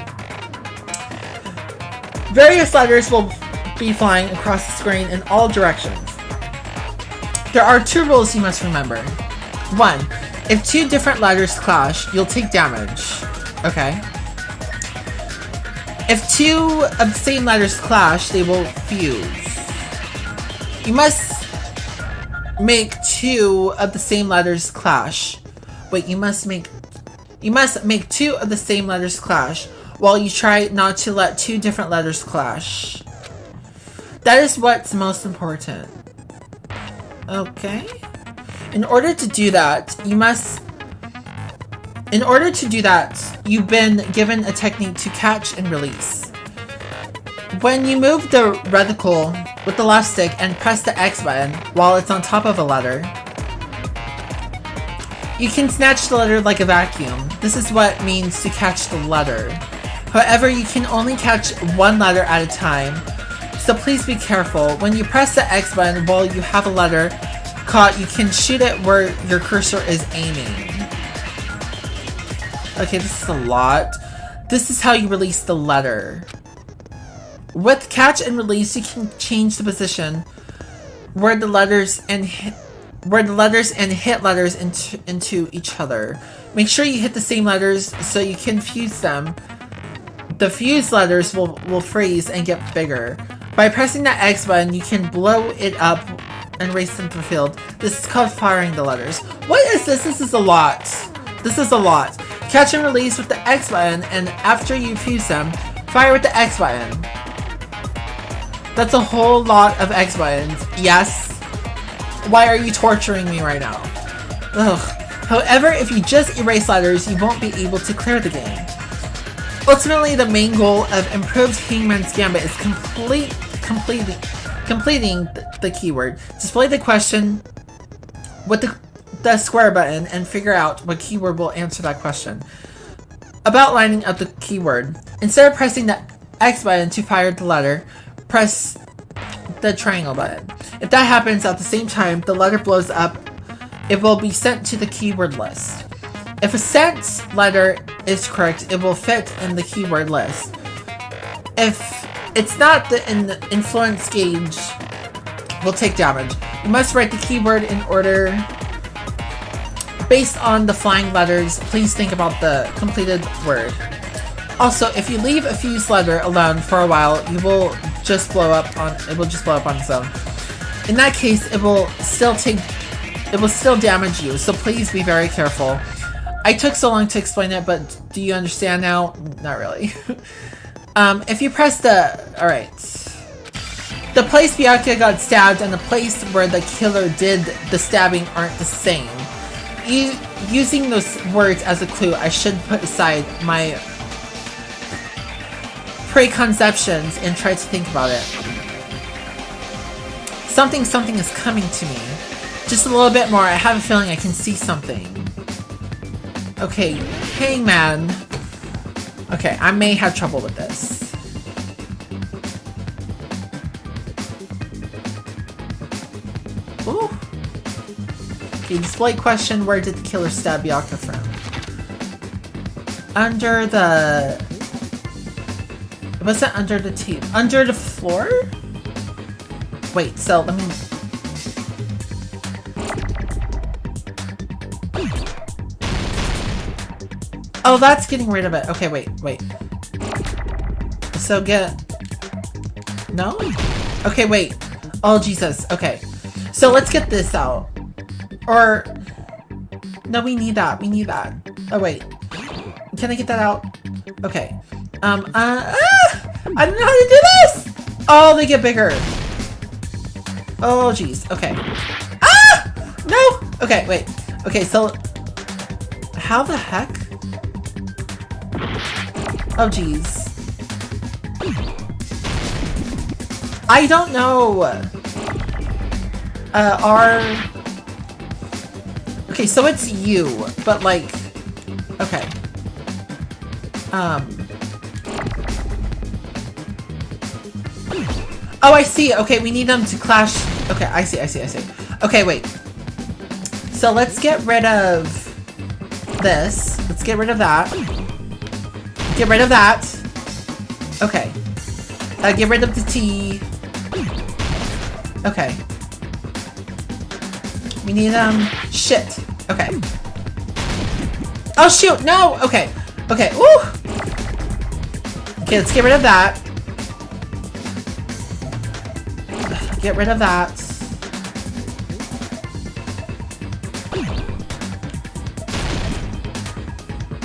Various letters will be flying across the screen in all directions. There are 2 rules you must remember. 1. If 2 different letters clash, you'll take damage. Okay. If 2 of the same letters clash, they will fuse. You must make 2 of the same letters clash. Wait, you must make 2 of the same letters clash while you try not to let 2 different letters clash. That is what's most important. Okay. In order to do that, you've been given a technique to catch and release. When you move the reticle with the left stick and press the X button while it's on top of a letter, you can snatch the letter like a vacuum. This is what it means to catch the letter. However, you can only catch 1 letter at a time, so please be careful. When you press the X button while you have a letter caught, you can shoot it where your cursor is aiming. Okay, this is a lot. This is how you release the letter. With catch and release, you can change the position where the letters and hit letters into each other. Make sure you hit the same letters so you can fuse them. The fused letters will freeze and get bigger. By pressing the X button, you can blow it up and race them to the field. This is called firing the letters. What is this? This is a lot. This is a lot. Catch and release with the X button, and after you fuse them, fire with the X button. That's a whole lot of X buttons. Yes. Why are you torturing me right now? Ugh. However, if you just erase letters, you won't be able to clear the game. Ultimately, the main goal of improved Hangman's Gambit is completing the keyword. Display the question with the square button and figure out what keyword will answer that question. About lining up the keyword. Instead of pressing the X button to fire the letter, press the triangle button. If that happens at the same time the letter blows up, it will be sent to the keyword list. If a sent letter is correct, it will fit in the keyword list. If it's not, the influence gauge will take damage. You must write the keyword in order based on the flying letters. Please think about the completed word. Also, if you leave a fused letter alone for a while, it will just blow up on its own. In that case, it will still damage you, so please be very careful. I took so long to explain it, but do you understand now? Not really. If you press alright. The place Byakuya got stabbed and the place where the killer did the stabbing aren't the same. Using those words as a clue, I should put aside my preconceptions and try to think about it. Something is coming to me. Just a little bit more. I have a feeling I can see something. Okay, Hangman. Okay, I may have trouble with this. Ooh. Okay, display question, where did the killer stab Byakuya from? Under the... Was it under the table? Under the floor? Wait, so let me... Oh, that's getting rid of it. Okay, wait. So No? Okay, wait. Oh, Jesus. Okay. So let's get this out. Or... No, we need that. Oh, wait. Can I get that out? Okay. I don't know how to do this! Oh, they get bigger. Oh, jeez. Okay. Ah! No! Okay, wait. Okay, so... How the heck? Oh, jeez. I don't know. R. Okay, so it's U, but like, okay. Oh, I see. Okay, we need them to clash. Okay, I see. Okay, wait. So let's get rid of this. Let's get rid of that. Get rid of that. Okay. Get rid of the T. Okay. We need, shit. Okay. Oh, shoot! No! Okay. Okay, woo! Okay, let's get rid of that. Get rid of that.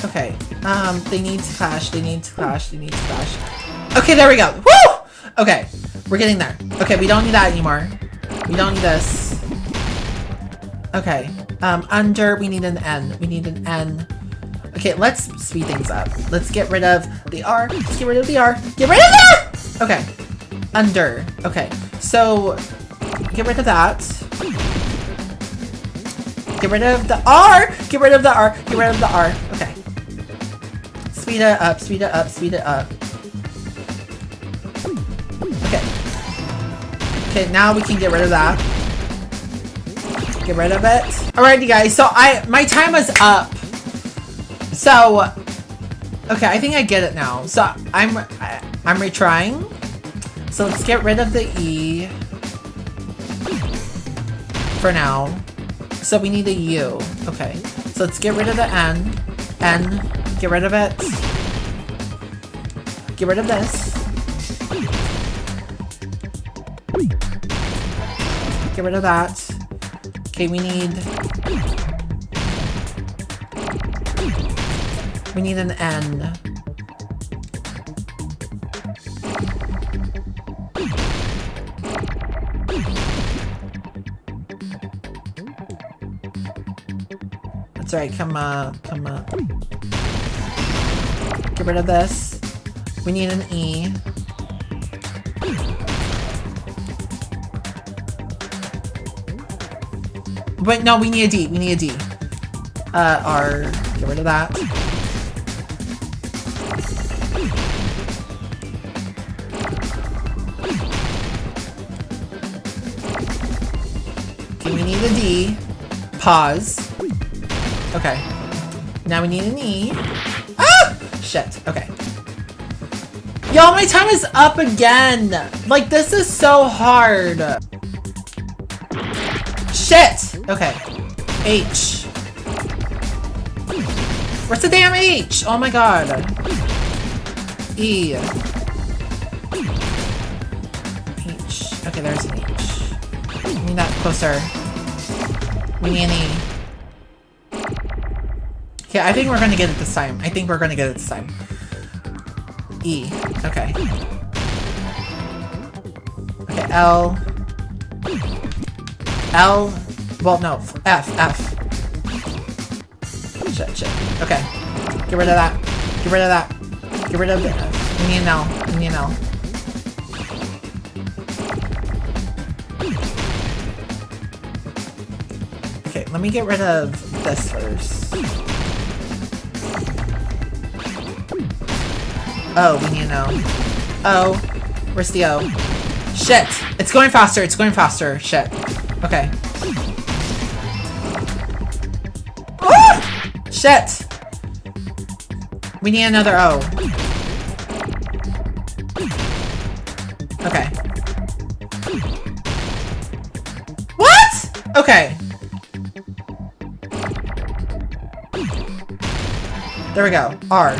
Okay. They need to clash. They need to clash. They need to clash. Okay, there we go. Woo! Okay. We're getting there. Okay, we don't need that anymore. We don't need this. Okay. Under, we need an N. We need an N. Okay, let's speed things up. Let's get rid of the R. Let's get rid of the R. Get rid of that! Okay. Under. Okay. So, get rid of that. Get rid of the R! Get rid of the R! Get rid of the R. Okay. Speed it up, speed it up, speed it up. Okay. Okay, now we can get rid of that. Get rid of it. Alrighty guys, so my time is up. So, okay, I think I get it now. So I'm retrying. So let's get rid of the E for now. So we need a U. Okay. So let's get rid of the N. N. Get rid of it. Get rid of this. Get rid of that. Okay, we need an N. That's right, come up. Get rid of this. We need an E. Wait, no, we need a D. We need a D. R. Get rid of that. Okay, we need a D. Pause. Okay. Now we need an E. Ah! Shit. Okay. Y'all, my time is up again. Like, this is so hard. Shit! Okay. H. Where's the damn H? Oh my god. E. H. Okay, there's an H. We need that closer. We need an E. Okay, I think we're gonna get it this time. I think we're gonna get it this time. E. Okay. Okay, L. L. Well, no. F. Shit. Okay. Get rid of that. Get rid of that. Get rid of the F. We need an L. We need an L. Okay, let me get rid of this first. Oh, we need an O. O. Where's the O? Shit! It's going faster. It's going faster. Shit. Okay. Ah! Shit! We need another O. Okay. What? Okay. There we go. R.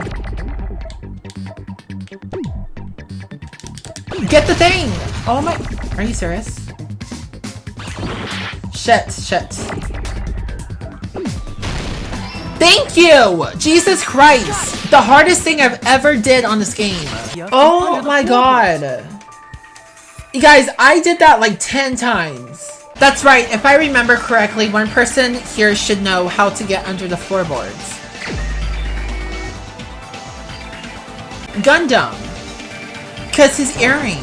Get the thing! Oh my... Are you serious? Shit. Thank you! Jesus Christ! The hardest thing I've ever did on this game. Oh my god. You guys, I did that like 10 times. That's right, if I remember correctly, one person here should know how to get under the floorboards. Gundam. Because his earring.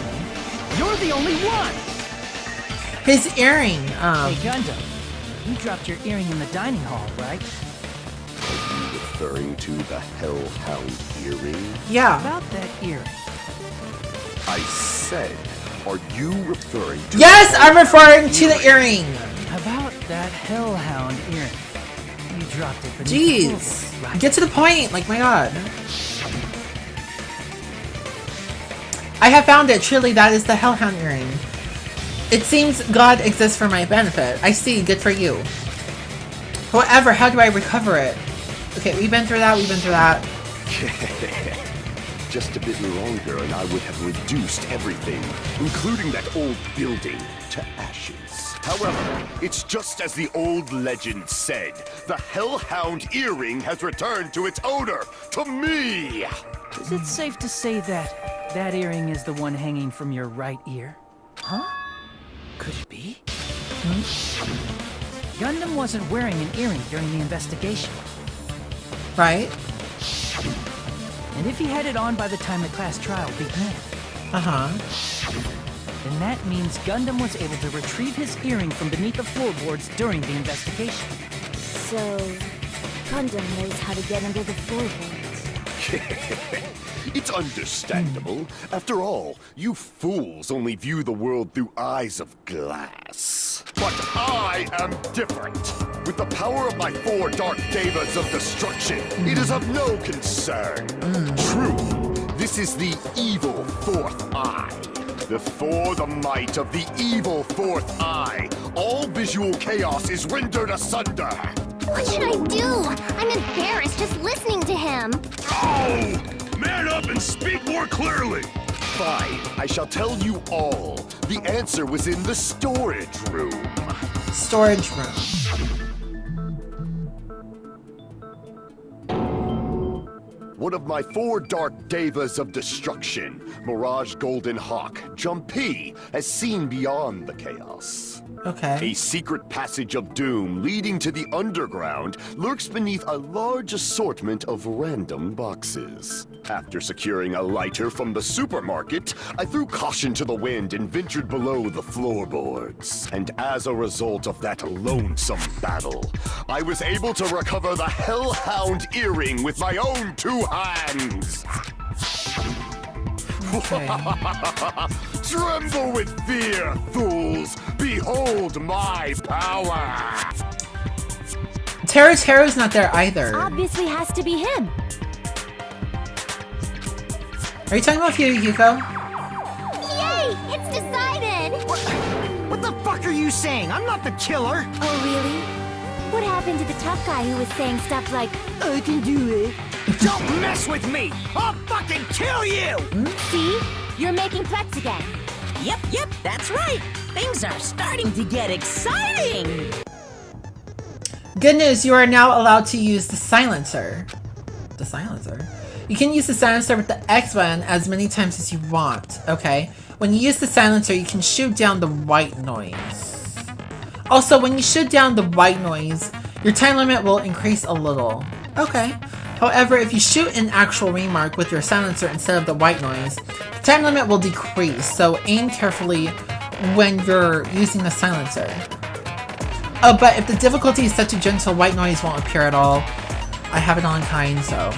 You're the only one! His earring. Hey, Gundam, you dropped your earring in the dining hall, right? Are you referring to the Hellhound Earring? Yeah. About that earring. I said, are you referring to... Yes, I'm referring to the earring. About that Hellhound earring. You dropped it beneath the Jeez. floorboard, right? Get to the point. Like, my God. I have found it. Truly, that is the Hellhound Earring. It seems God exists for my benefit. I see. Good for you. However, how do I recover it? Okay, we've been through that. We've been through that. Just a bit longer and I would have reduced everything, including that old building, to ashes. However, it's just as the old legend said. The Hellhound Earring has returned to its owner, to me! Is it safe to say that that earring is the one hanging from your right ear? Huh? Could it be? Gundam wasn't wearing an earring during the investigation. Right? And if he had it on by the time the class trial began, then that means Gundam was able to retrieve his earring from beneath the floorboards during the investigation. So, Gundam knows how to get under the floorboards. It's understandable. After all, you fools only view the world through eyes of glass. But I am different. With the power of my 4 dark devas of destruction, it is of no concern. True, this is the evil 4th eye. Before the might of the evil 4th eye, all visual chaos is rendered asunder. What should I do? I'm embarrassed just listening to him. Oh! Man up and speak more clearly! Fine, I shall tell you all. The answer was in the storage room. Storage room. One of my 4 dark devas of destruction, Mirage Golden Hawk, Jumpy, has seen beyond the chaos. Okay. A secret passage of doom leading to the underground lurks beneath a large assortment of random boxes. After securing a lighter from the supermarket, I threw caution to the wind and ventured below the floorboards. And as a result of that lonesome battle, I was able to recover the Hellhound Earring with my own 2 hands. Okay. Tremble with fear, fools! Behold my power! Teru's not there either. Obviously has to be him. Are you talking about Yuko? Yay! It's decided! What the fuck are you saying? I'm not the killer! Oh, really? What happened to the tough guy who was saying stuff like, I can do it? Don't mess with me! I'll fucking kill you! See? You're making threats again. Yep, that's right. Things are starting to get exciting. Good news, you are now allowed to use the silencer. The silencer? You can use the silencer with the X button as many times as you want, okay? When you use the silencer, you can shoot down the white noise. Also, when you shoot down the white noise, your time limit will increase a little. Okay. However, if you shoot an actual remark with your silencer instead of the white noise, the time limit will decrease, so aim carefully when you're using the silencer. Oh, but if the difficulty is set to gentle, white noise won't appear at all. I have it on kind, so...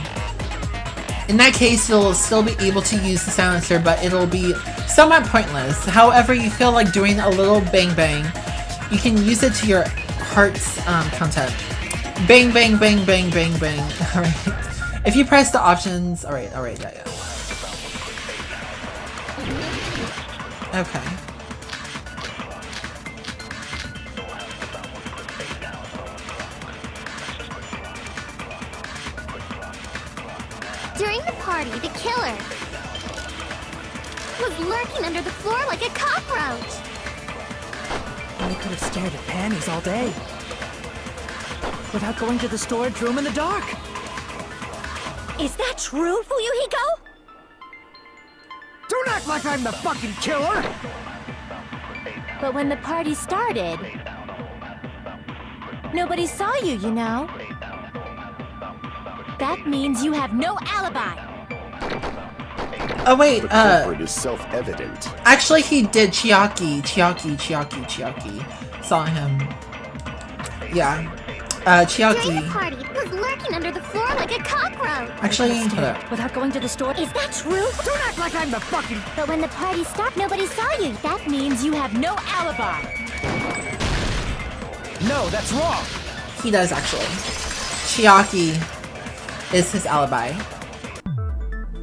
In that case, you'll still be able to use the silencer, but it'll be somewhat pointless. However, you feel like doing a little bang bang, you can use it to your heart's content. Bang, bang, bang, bang, bang, bang. Alright. If you press the options... Alright, yeah. Okay. During the party, the killer was lurking under the floor like a cockroach. We could have stared at panties all day. Without going to the storage room in the dark. Is that true, Fuyuhiko? Don't act like I'm the fucking killer! But when the party started, nobody saw you, you know? That means you have no alibi. Oh wait, The culprit is self-evident. actually he did. Chiaki saw him. Yeah, During the Chiaki. party, it was lurking under the floor like a cockroach. Actually, hold up. Without going to the store? Is that true? Don't act like I'm the fucking... But when the party stopped, nobody saw you. That means you have no alibi. No, that's wrong. He does actually. Chiaki is his alibi.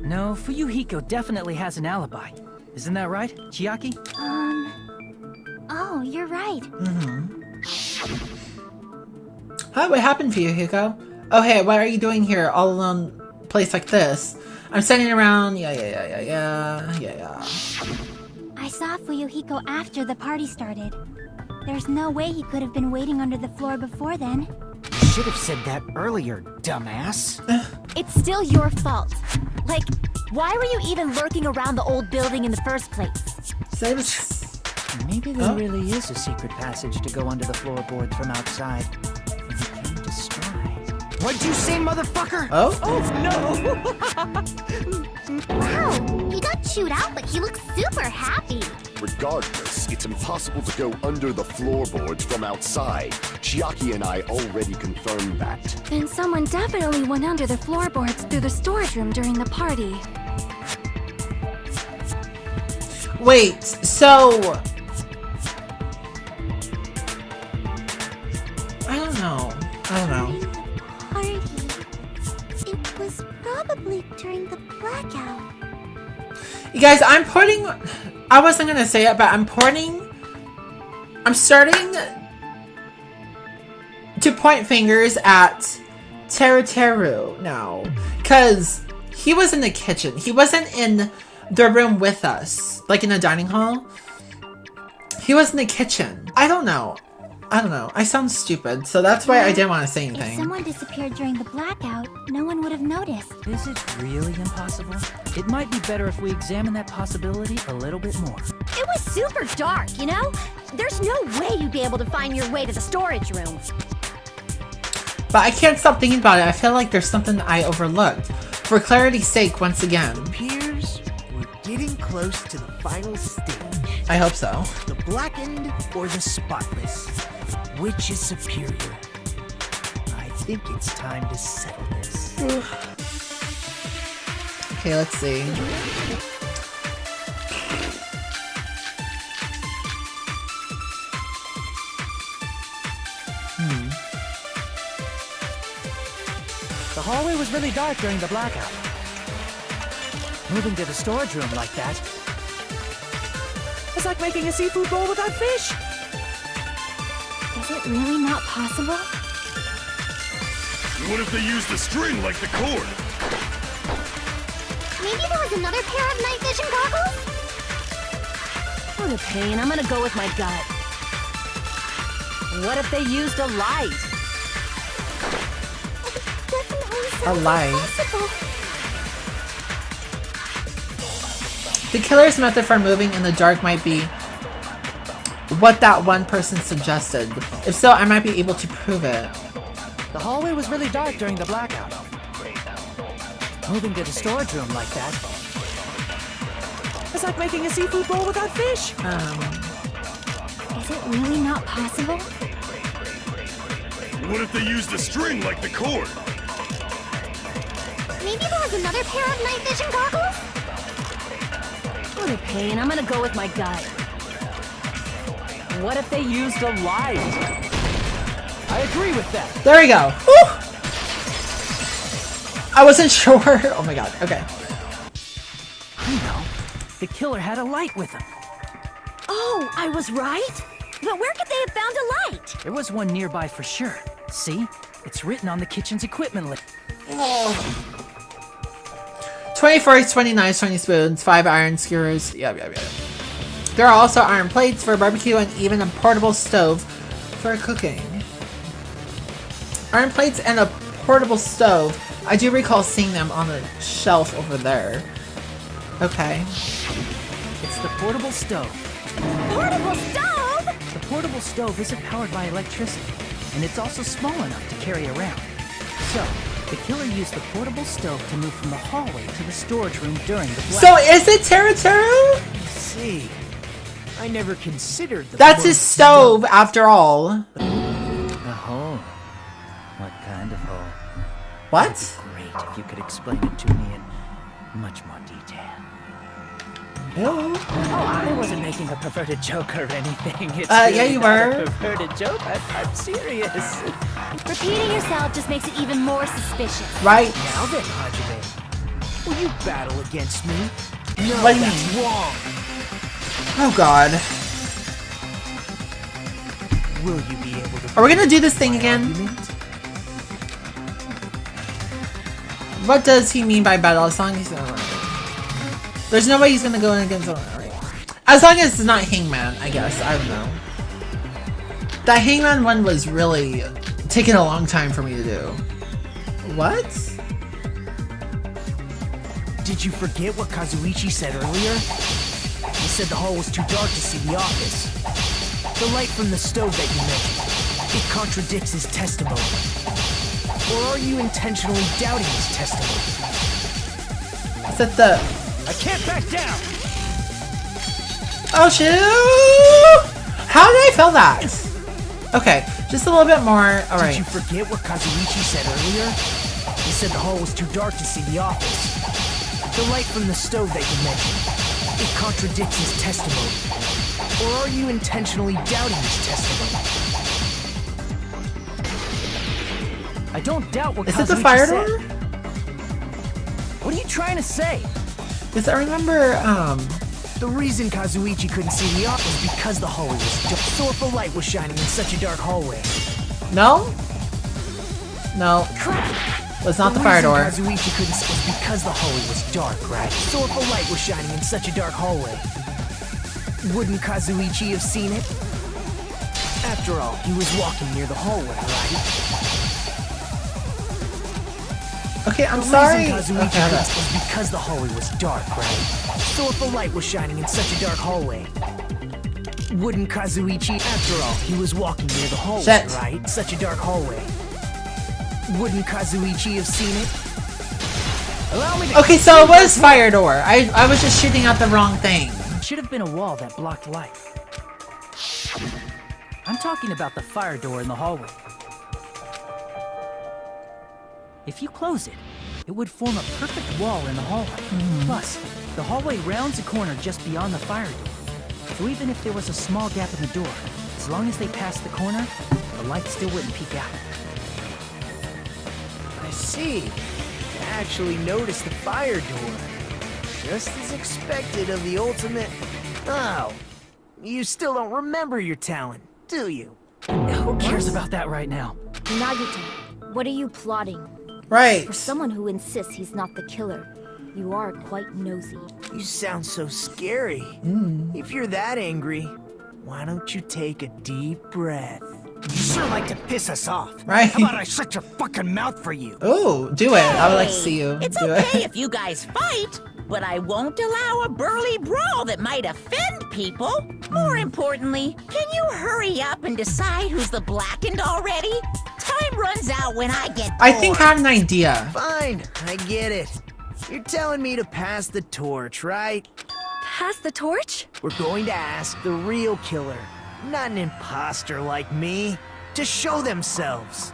No, Fuyuhiko definitely has an alibi. Isn't that right, Chiaki? Oh, you're right. Huh? What happened for you, Hiko? Oh hey, what are you doing here, all alone, place like this? I'm standing around. Yeah. I saw Fuyuhiko after the party started. There's no way he could have been waiting under the floor before then. Should have said that earlier, dumbass. It's still your fault. Like, why were you even lurking around the old building in the first place? Same as... Maybe there really is a secret passage to go under the floorboards from outside. And he came to stride. What'd you say, motherfucker? Oh? Wow, he got chewed out, but he looks super happy. Regardless, it's impossible to go under the floorboards from outside. Chiaki and I already confirmed that. Then someone definitely went under the floorboards through the storage room during the party. Wait, so... I don't know. Party. It was probably during the blackout. You guys, I wasn't gonna say it, but I'm starting to point fingers at Teru now. Because he was in the kitchen. He wasn't in the room with us, like in the dining hall. He was in the kitchen. I don't know. I sound stupid, so that's why I didn't want to say If anything. someone disappeared during the blackout, no one would have noticed. Is it really impossible? It might be better if we examine that possibility a little bit more. It was super dark, you know? There's no way you'd be able to find your way to the storage room. But I can't stop thinking about it. I feel like there's something I overlooked. For clarity's sake, once again. Appears we're getting close to the final stage. I hope so. The blackened or the spotless? Which is superior? I think it's time to settle this. Okay, let's see. The hallway was really dark during the blackout. Moving to the storage room like that. It's like making a seafood bowl without fish. Is it really not possible? What if they used a string like the cord? Maybe there was another pair of night vision goggles? For the pain, I'm gonna go with my gut. What if they used a light? Definitely A sounds light. impossible. The killer's method for moving in the dark might be what that one person suggested. If so, I might be able to prove it. The hallway was really dark during the blackout. Moving to the storage room like that. It's like making a seafood bowl without fish. Is it really not possible? What if they used a string like the cord? Maybe there was another pair of night vision goggles? For the pain, I'm gonna go with my gut. What if they used a light? I agree with that. There we go. Woo! I wasn't sure. Oh my god. Okay. I know. The killer had a light with him. Oh, I was right? But where could they have found a light? There was one nearby for sure. See? It's written on the kitchen's equipment list. 20 forks, 20 knives, 20 spoons, 5 iron skewers. Yeah. There are also iron plates for barbecue and even a portable stove for cooking. Iron plates and a portable stove. I do recall seeing them on the shelf over there. Okay. It's the portable stove. Portable stove? The portable stove isn't powered by electricity, and it's also small enough to carry around. So, The killer used the portable stove to move from the hallway to the storage room during the blackout. So is it Teruteru? I see. I never considered the That's his stove, after all. A hole. What kind of hole? What? Great if you could explain it to me in much more detail. Ew. Oh, I wasn't making a perverted joke or anything. It's yeah, you not were. a perverted joke. I'm serious. Repeating yourself just makes it even more suspicious. Right? Now then, Hajime, will you battle against me? No, What do you that's mean? wrong. Oh god. Will you be able to? Are we gonna do this thing again? Argument? What does he mean by battle? As long as there's no way he's gonna go in against someone. Right? As long as it's not Hangman, I guess. I don't know. That Hangman one was really taking a long time for me to do. What? Did you forget what Kazuichi said earlier? He said the hall was too dark to see the office. The light from the stove that you mentioned, it contradicts his testimony. Or are you intentionally doubting his testimony? Is that the... I can't back down! Oh shoot! How did I feel that? Okay, just a little bit more. Alright. Did you forget what Kazuichi said earlier? He said the hall was too dark to see the office. The light from the stove that you mentioned, it contradicts his testimony. Or are you intentionally doubting his testimony? I don't doubt what Is Kazuichi it the fire said. door? What are you trying to say? Because I remember, The reason Kazuichi couldn't see the office was because the hallway was dark. So if a light was shining in such a dark hallway. no? No. It's not the fire door. reason Kazuichi couldn't see was because the hallway was dark, right? So if a light was shining in such a dark hallway, wouldn't Kazuichi have seen it? After all, he was walking near the hallway, right? Okay, I'm The sorry. reason Kazuichi Okay, hold couldn't on. see was because the hallway was dark, right? So if a light was shining in such a dark hallway, wouldn't Kazuichi, after all, he was walking near the hallway, Shit. right? Such a dark hallway. Wouldn't Kazuichi have seen it? Allow me to Okay, so it was fire door. I was just shooting out the wrong thing. It should have been a wall that blocked light. I'm talking about the fire door in the hallway. If you close it, it would form a perfect wall in the hallway. Plus, the hallway rounds a corner just beyond the fire door. So even if there was a small gap in the door, as long as they passed the corner, the light still wouldn't peek out. I see. I actually noticed the fire door. Just as expected of the ultimate... Oh, you still don't remember your talent, do you? Who cares about that right now? Nagito, what are you plotting? Right. For someone who insists he's not the killer, you are quite nosy. You sound so scary. If you're that angry, why don't you take a deep breath? You sure like to piss us off. Right. How about I shut your fucking mouth for you? Oh, do it. I would like to see you It's do okay it. if you guys fight, but I won't allow a burly brawl that might offend people. More importantly, can you hurry up and decide who's the Blackened already? Time runs out when I get bored. I think I have an idea. Fine, I get it. You're telling me to pass the torch, right? Pass the torch? We're going to ask the real killer, not an imposter like me, to show themselves.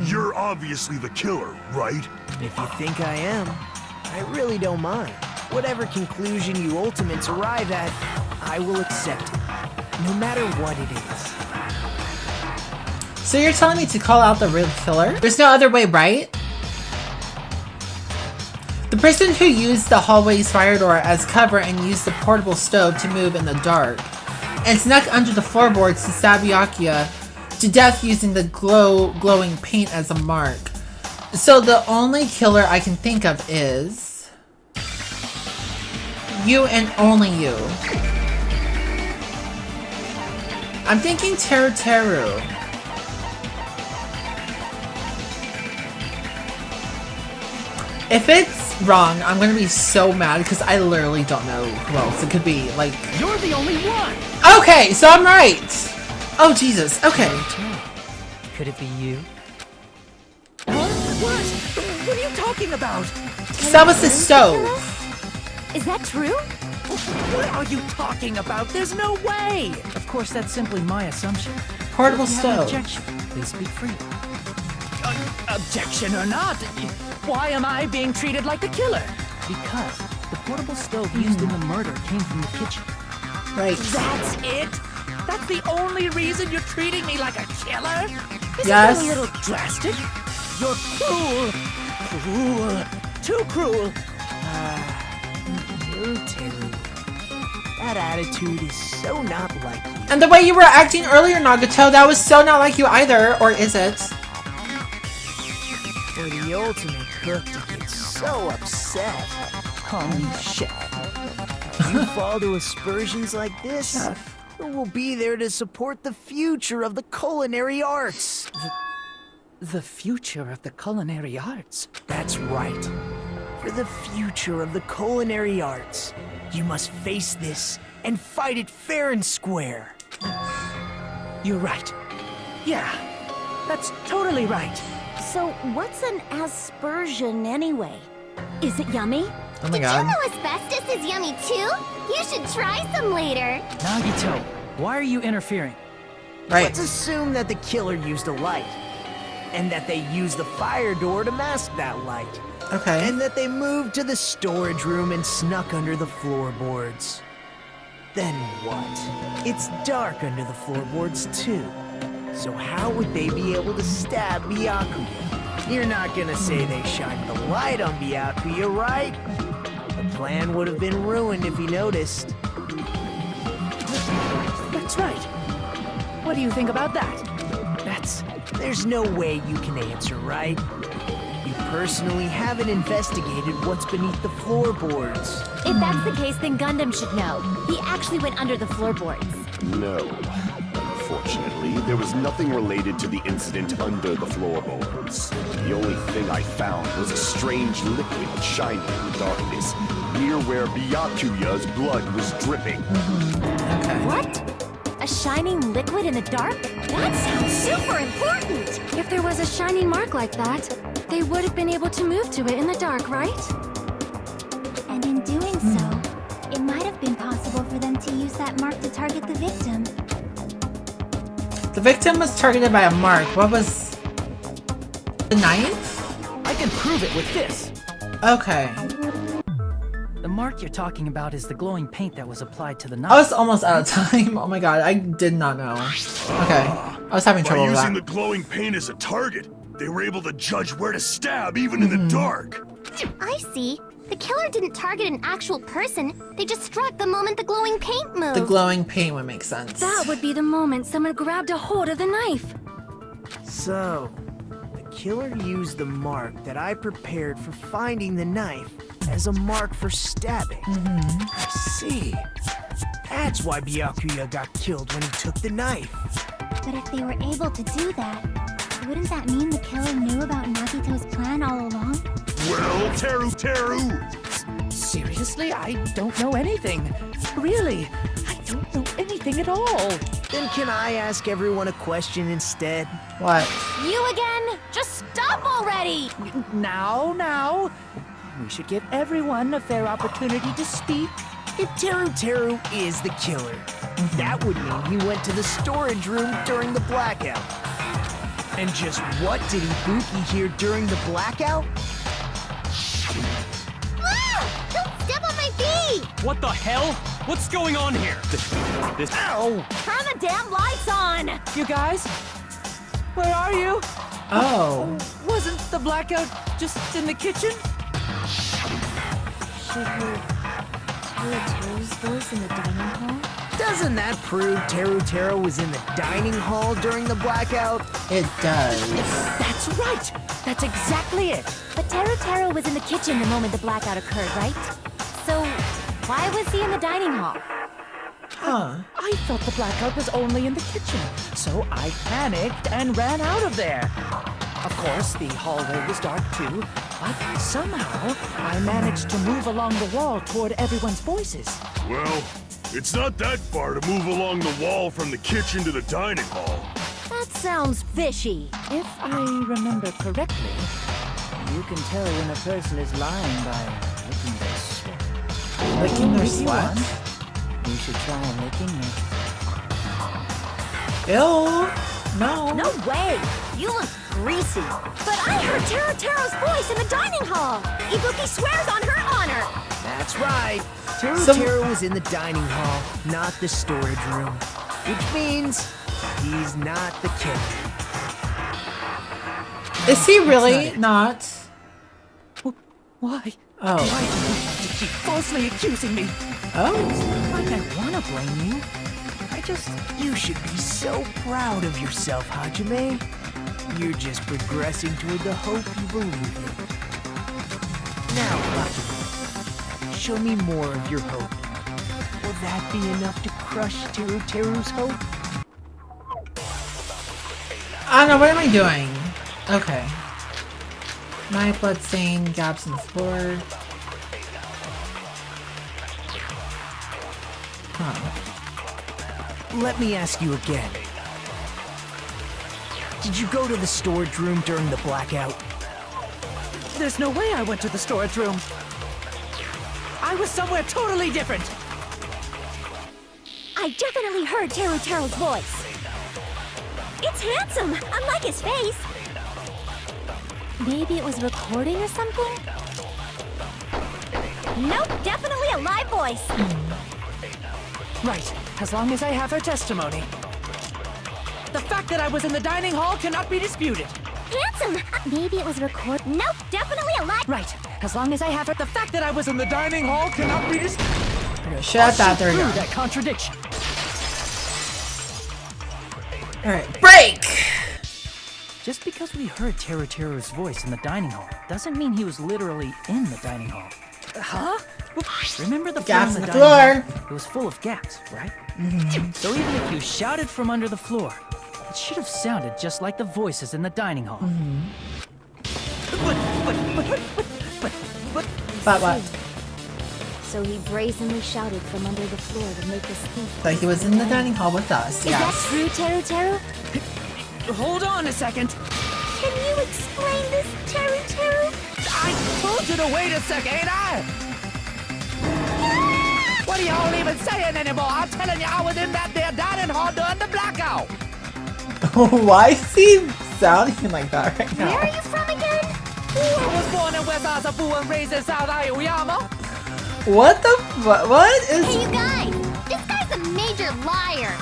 You're obviously the killer, right? If you think I am, I really don't mind. Whatever conclusion you ultimates arrive at, I will accept it, no matter what it is. So you're telling me to call out the real killer? There's no other way, right? The person who used the hallway's fire door as cover and used the portable stove to move in the dark, and snuck under the floorboards to stab Yakuya to death using the glowing paint as a mark. So the only killer I can think of is... you and only you. I'm thinking Teruteru. If it's wrong, I'm gonna be so mad because I literally don't know who else it could be. Like, You're the only one! okay, so I'm right. Oh Jesus. Okay. Could it be you? What? you talking about? That was the stove. Is that true? What are you talking about? There's no way! Of course, that's simply my assumption. Portable If you have an stove. objection, please speak freely. Objection or not, why am I being treated like the killer? Because the portable stove used in the murder came from the kitchen. Right. That's it? That's the only reason you're treating me like a killer? Isn't Yes. that a little drastic? You're cruel. Cruel. Too cruel. Teru. That attitude is so not like you. And the way you were acting earlier, Nagato, that was so not like you either, or is it? For the ultimate cook to get so upset. Call me chef. If you fall to aspersions like this, who will be there to support the future of the culinary arts? The future of the culinary arts? That's right. For the future of the culinary arts, you must face this and fight it fair and square. You're right. Yeah, that's totally right. So, what's an aspersion anyway? Is it yummy? Oh my Did you god. know asbestos is yummy too? You should try some later. Nagito, why are you interfering? Right. Let's assume that the killer used a light, and that they used the fire door to mask that light, Okay. and that they moved to the storage room and snuck under the floorboards. Then what? It's dark under the floorboards too. So how would they be able to stab Byakuya? You're not gonna say they shined the light on Byakuya, right? The plan would have been ruined if he noticed. That's right. What do you think about that? There's no way you can answer, right? You personally haven't investigated what's beneath the floorboards. If that's the case, then Gundam should know. He actually went under the floorboards. No. Unfortunately, there was nothing related to the incident under the floorboards. The only thing I found was a strange liquid shining in the darkness, near where Byakuya's blood was dripping. What? A shining liquid in the dark? That sounds super important! If there was a shining mark like that, they would have been able to move to it in the dark, right? And in doing so, it might have been possible for them to use that mark to target the victim. The victim was targeted by a mark. What was... the knife? I can prove it with this. Okay. The mark you're talking about is the glowing paint that was applied to the knife. I was almost out of time. Oh my god, I did not know. Okay. I was having trouble By with using that. the glowing paint as a target, they were able to judge where to stab even in the dark. I see. The killer didn't target an actual person. They just struck the moment the glowing paint moved. The glowing paint would make sense. That would be the moment someone grabbed a hold of the knife. So, the killer used the mark that I prepared for finding the knife as a mark for stabbing. I see. That's why Byakuya got killed when he took the knife. But if they were able to do that, wouldn't that mean the killer knew about Nagito's plan all along? Well, Teru! Seriously, I don't know anything. Really, I don't know anything at all. Then can I ask everyone a question instead? What? You again? Just stop already! Now. We should give everyone a fair opportunity to speak. If Teru is the killer, that would mean he went to the storage room during the blackout. And just what did Ibuki hear during the blackout? Ah! Don't step on my feet! What the hell? What's going on here? This. Ow! Turn the damn lights on! You guys? Where are you? Oh. Wasn't the blackout just in the kitchen? Should Teru's voice in the dining hall? Doesn't that prove Teru was in the dining hall during the blackout? It does. That's right. That's exactly it. But Teru was in the kitchen the moment the blackout occurred, right? So, why was he in the dining hall? Huh. I thought the blackout was only in the kitchen, so I panicked and ran out of there. Of course, the hallway was dark too, but somehow I managed to move along the wall toward everyone's voices. Well, it's not that far to move along the wall from the kitchen to the dining hall. That sounds fishy. If I remember correctly, You can tell when a person is lying by licking their sweat. Licking their If you sweat? want, you should try licking it. Ew. No. No way! You look greasy. But I heard Teru's voice in the dining hall. Ibuki swears on her honor. That's right. Teru Some- was in the dining hall, not the storage room. Which means he's not the killer. Is he really not? Why? Oh. Why do you have to keep falsely accusing me? Oh. It's not like I want to blame you. You should be so proud of yourself, Hajime. You're just progressing toward the hope you believe in. Now, Hajime, show me more of your hope. Will that be enough to crush Teru's hope? I don't know, what am I doing? Okay. My bloodstain, gaps in the floor. Huh. Let me ask you again. Did you go to the storage room during the blackout? There's no way I went to the storage room. I was somewhere totally different. I definitely heard Teru's voice. It's handsome, unlike his face. Maybe it was recording or something? Nope, definitely a live voice. Right, as long as I have her testimony. The fact that I was in the dining hall cannot be disputed. Handsome! Maybe it was record. Nope, definitely a live. Right, as long as I have her. The fact that I was in the dining hall cannot be disputed. Shut that, there you Prove go. that contradiction. Alright, break! Just because we heard Teru's voice in the dining hall doesn't mean he was literally in the dining hall. Huh? Remember the Gaps floor in the dining floor. hall? It was full of gaps, right? So even if you shouted from under the floor, it should have sounded just like the voices in the dining hall. But what? So he brazenly shouted from under the floor to make us think. That he was in the dining hall with us, Is yes. that true, Teru? Hold on a second. Can you explain this, Teru? I told you to wait a second, ain't I? What are y'all even saying anymore? I'm telling you, I was in that there dining hall during the blackout. Why is he sounding like that right now? Where are you from again? I was born in West Asabu and raised in South Aoyama. What the what is... Hey, you guys! This guy's a major liar!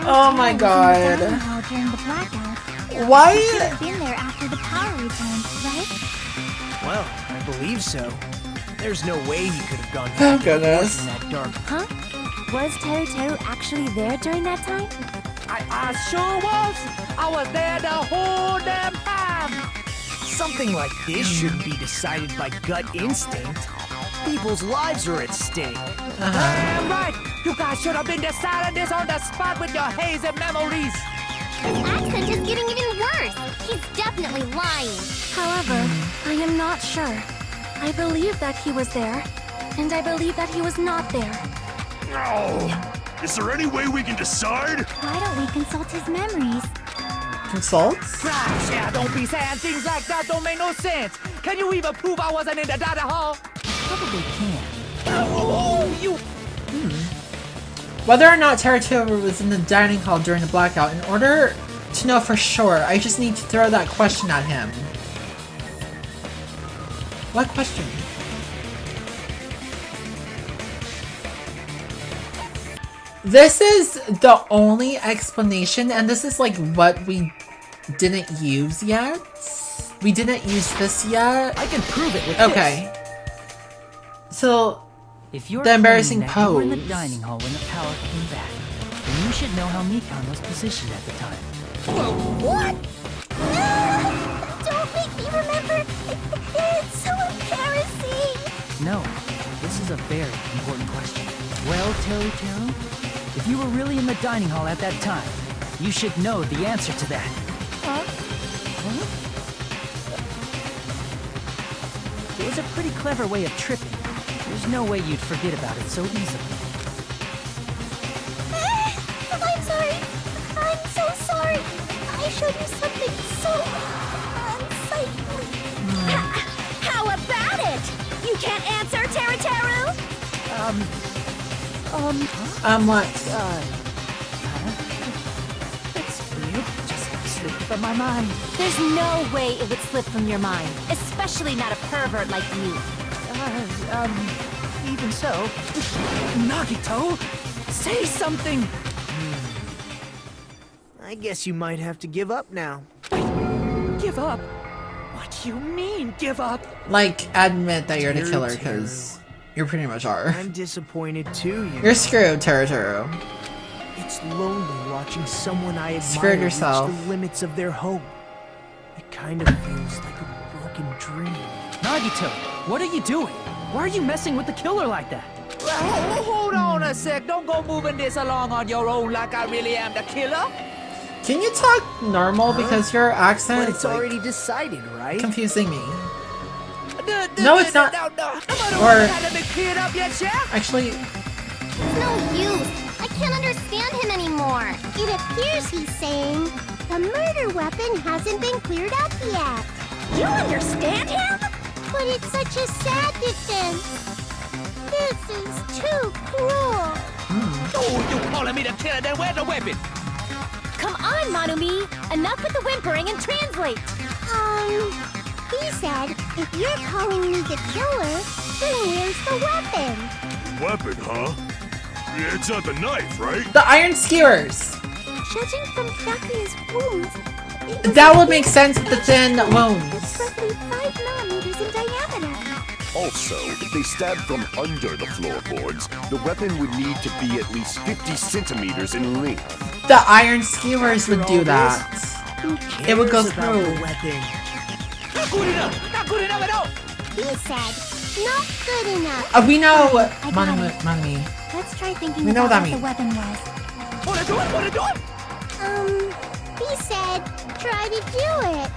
Oh my god. During the blackout. Why? He should have been there after the power returned, right? Well, I believe so. There's no way he could have gone Oh back goodness. in that dark. Huh? Was Teru actually there during that time? I sure was. I was there the whole damn time. Something like this shouldn't be decided by gut instinct. People's lives are at stake. Damn right. You guys should have been deciding this on the spot with your hazy memories. His accent is getting even worse. He's definitely lying. However, I am not sure. I believe that he was there, and I believe that he was not there. Oh, is there any way we can decide? Why don't we consult his memories? Consults? Gosh, yeah, don't be saying things like that. Don't make no sense. Can you even prove I wasn't in the dining hall? Probably can. Oh, you. Whether or not Teru was in the dining hall during the blackout, in order to know for sure, I just need to throw that question at him. What question? This is the only explanation, and this is like what we didn't use yet. We didn't use this yet. I can prove it with Okay. So, If you're the embarrassing claiming that you were in the pose. dining hall when the power came back, then you should know how Mikan was positioned at the time. What? No! Don't make me remember! It's so embarrassing! No, this is a very important question. Well, Teru, if you were really in the dining hall at that time, you should know the answer to that. It was a pretty clever way of tripping. There's no way you'd forget about it so easily. I'm sorry. I'm so sorry. I showed you something so unsightly. What? It's weird. Just slipped from my mind. There's no way it would slip from your mind, especially not a pervert like you. Even so. Nagito, say something. I guess you might have to give up now. Give up? What do you mean, give up? Like, admit that you're the killer, Teru. because you pretty much are. I'm disappointed too, you know. You're screwed, Teru. It's lonely watching someone I admire Screwed yourself. reach the limits of their hope. It kind of feels like a broken dream. Nagito, what are you doing? Why are you messing with the killer like that? Hold on a sec. Don't go moving this along on your own like I really am the killer. Can you talk normal because your accent But is it's like, already decided, right? confusing me. No, it's not. Or actually, It's no use. I can't understand him anymore. It appears he's saying the murder weapon hasn't been cleared up yet. You understand him? But it's such a sad defense. This is too cruel. Oh, you calling me the killer? Then where's the weapon? Come on, Manumi! Enough with the whimpering and translate! He said, if you're calling me the killer, then where's the weapon? Weapon, huh? Yeah, it's not the knife, right? the iron skewers. Judging from Kakuya's wounds, it was That would make sense with the thin wounds. It's roughly 5 millimeters in diameter. Also, if they stabbed from under the floorboards, the weapon would need to be at least 50 centimeters in length. The iron skewers would do that. It would go Cares about the through. weapon. Not good enough! Not good enough at all! He said, not good enough. We know what I got it. Manami. Let's try thinking We know about what that what the means. weapon was. Wanna do it? Wanna do it? He said, try to do it.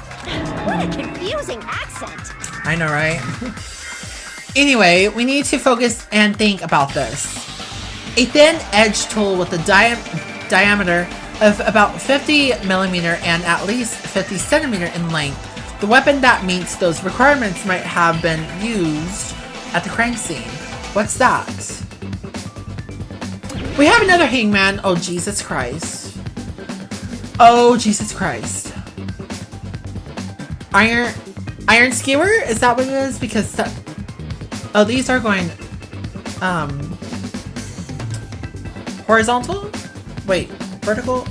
What a confusing accent! I know, right? Anyway, we need to focus and think about this. A thin edge tool with a diameter of about 50 millimeter and at least 50 centimeter in length. The weapon that meets those requirements might have been used at the crime scene. What's that? We have another hangman. Oh, Jesus Christ. Oh, Jesus Christ. Iron skewer? Is that what it is? Because oh, these are going horizontal? Wait, vertical?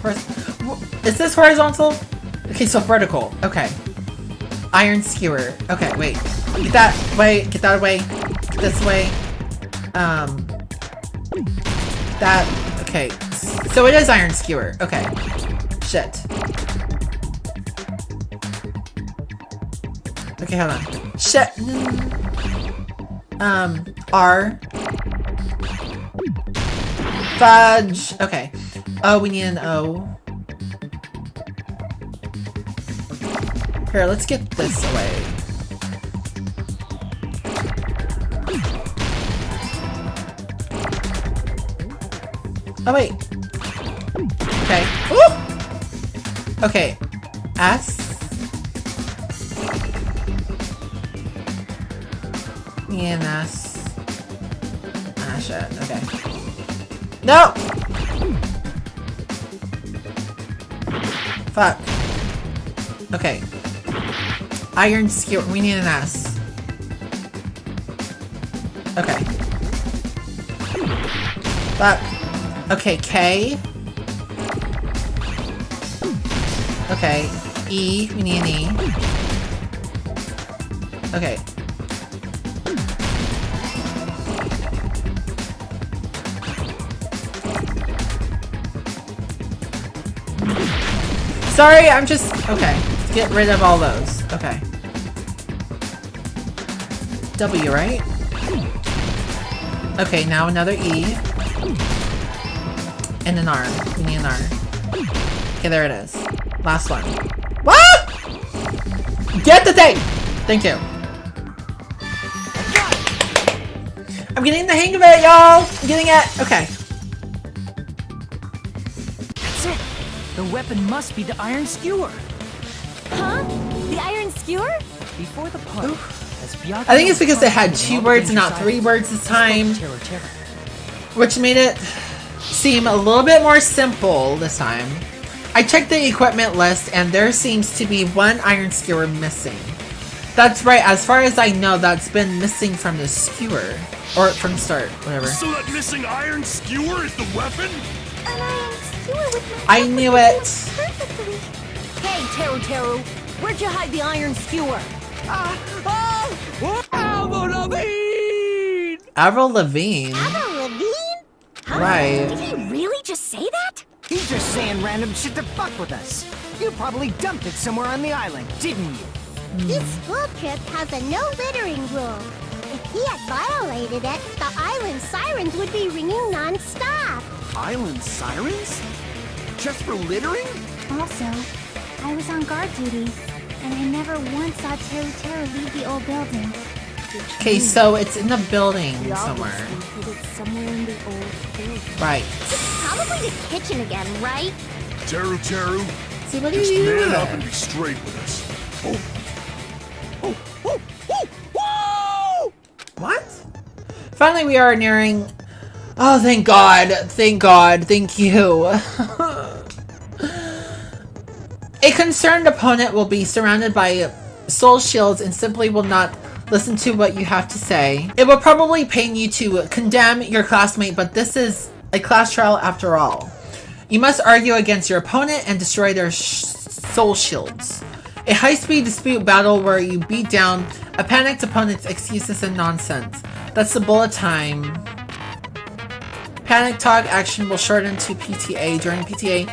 Is this horizontal? Okay, so vertical. Okay. Iron skewer. Okay, wait. Get that way. Get that away. This way. That. Okay. So it is iron skewer. Okay. Shit. Okay, hold on. Shit. R. Fudge. Okay. Oh, we need an O. Here, let's get this away. Oh, wait. Okay. Ooh! Okay. S. ENS. Ah, shit. Okay. No! Fuck. Okay. Iron skewer. We need an S. Okay. Fuck. Okay, K. Okay. E. We need an E. Okay. Sorry, I'm just... Okay. Get rid of all those. Okay. W, right? Okay, now another E. And an R. We need an R. Okay, there it is. Last one. What? Get the thing! Thank you. I'm getting the hang of it, y'all! I'm getting it. Okay. That's it. The weapon must be the iron skewer. Huh? The iron skewer? Before the party, as Byakuya I think it's because they had was 2 all words and not danger 3 words this time. Terror. which made it seem a little bit more simple this time. I checked the equipment list and there seems to be one iron skewer missing. That's right, as far as I know, that's been missing from the skewer. Or from the start, whatever. So that missing iron skewer is the weapon? An iron skewer with I knew it. perfectly. Hey, Teru Teru, where'd you hide the iron skewer? Avril Lavigne. Avril Lavigne? Huh? Right. Did he really just say that? He's just saying random shit to fuck with us. You probably dumped it somewhere on the island, didn't you? This school trip has a no littering rule. If he had violated it, the island sirens would be ringing non-stop. Island sirens? Just for littering? Also, I was on guard duty, and I never once saw Teru Teru leave the old building. Okay, so it's in the building We somewhere. obviously hid it somewhere in the old building. Right. It's probably the kitchen again, right? Teru Teru, See, what do just you do man up there? and be straight with us. What? Finally, we are nearing... Oh, thank God. Thank God. Thank you. A concerned opponent will be surrounded by soul shields and simply will not listen to what you have to say. It will probably pain you to condemn your classmate, but this is a class trial after all. You must argue against your opponent and destroy their soul shields. A high-speed dispute battle where you beat down a panicked opponent's excuses and nonsense. That's the bullet time. Panic talk action will shorten to PTA. During PTA,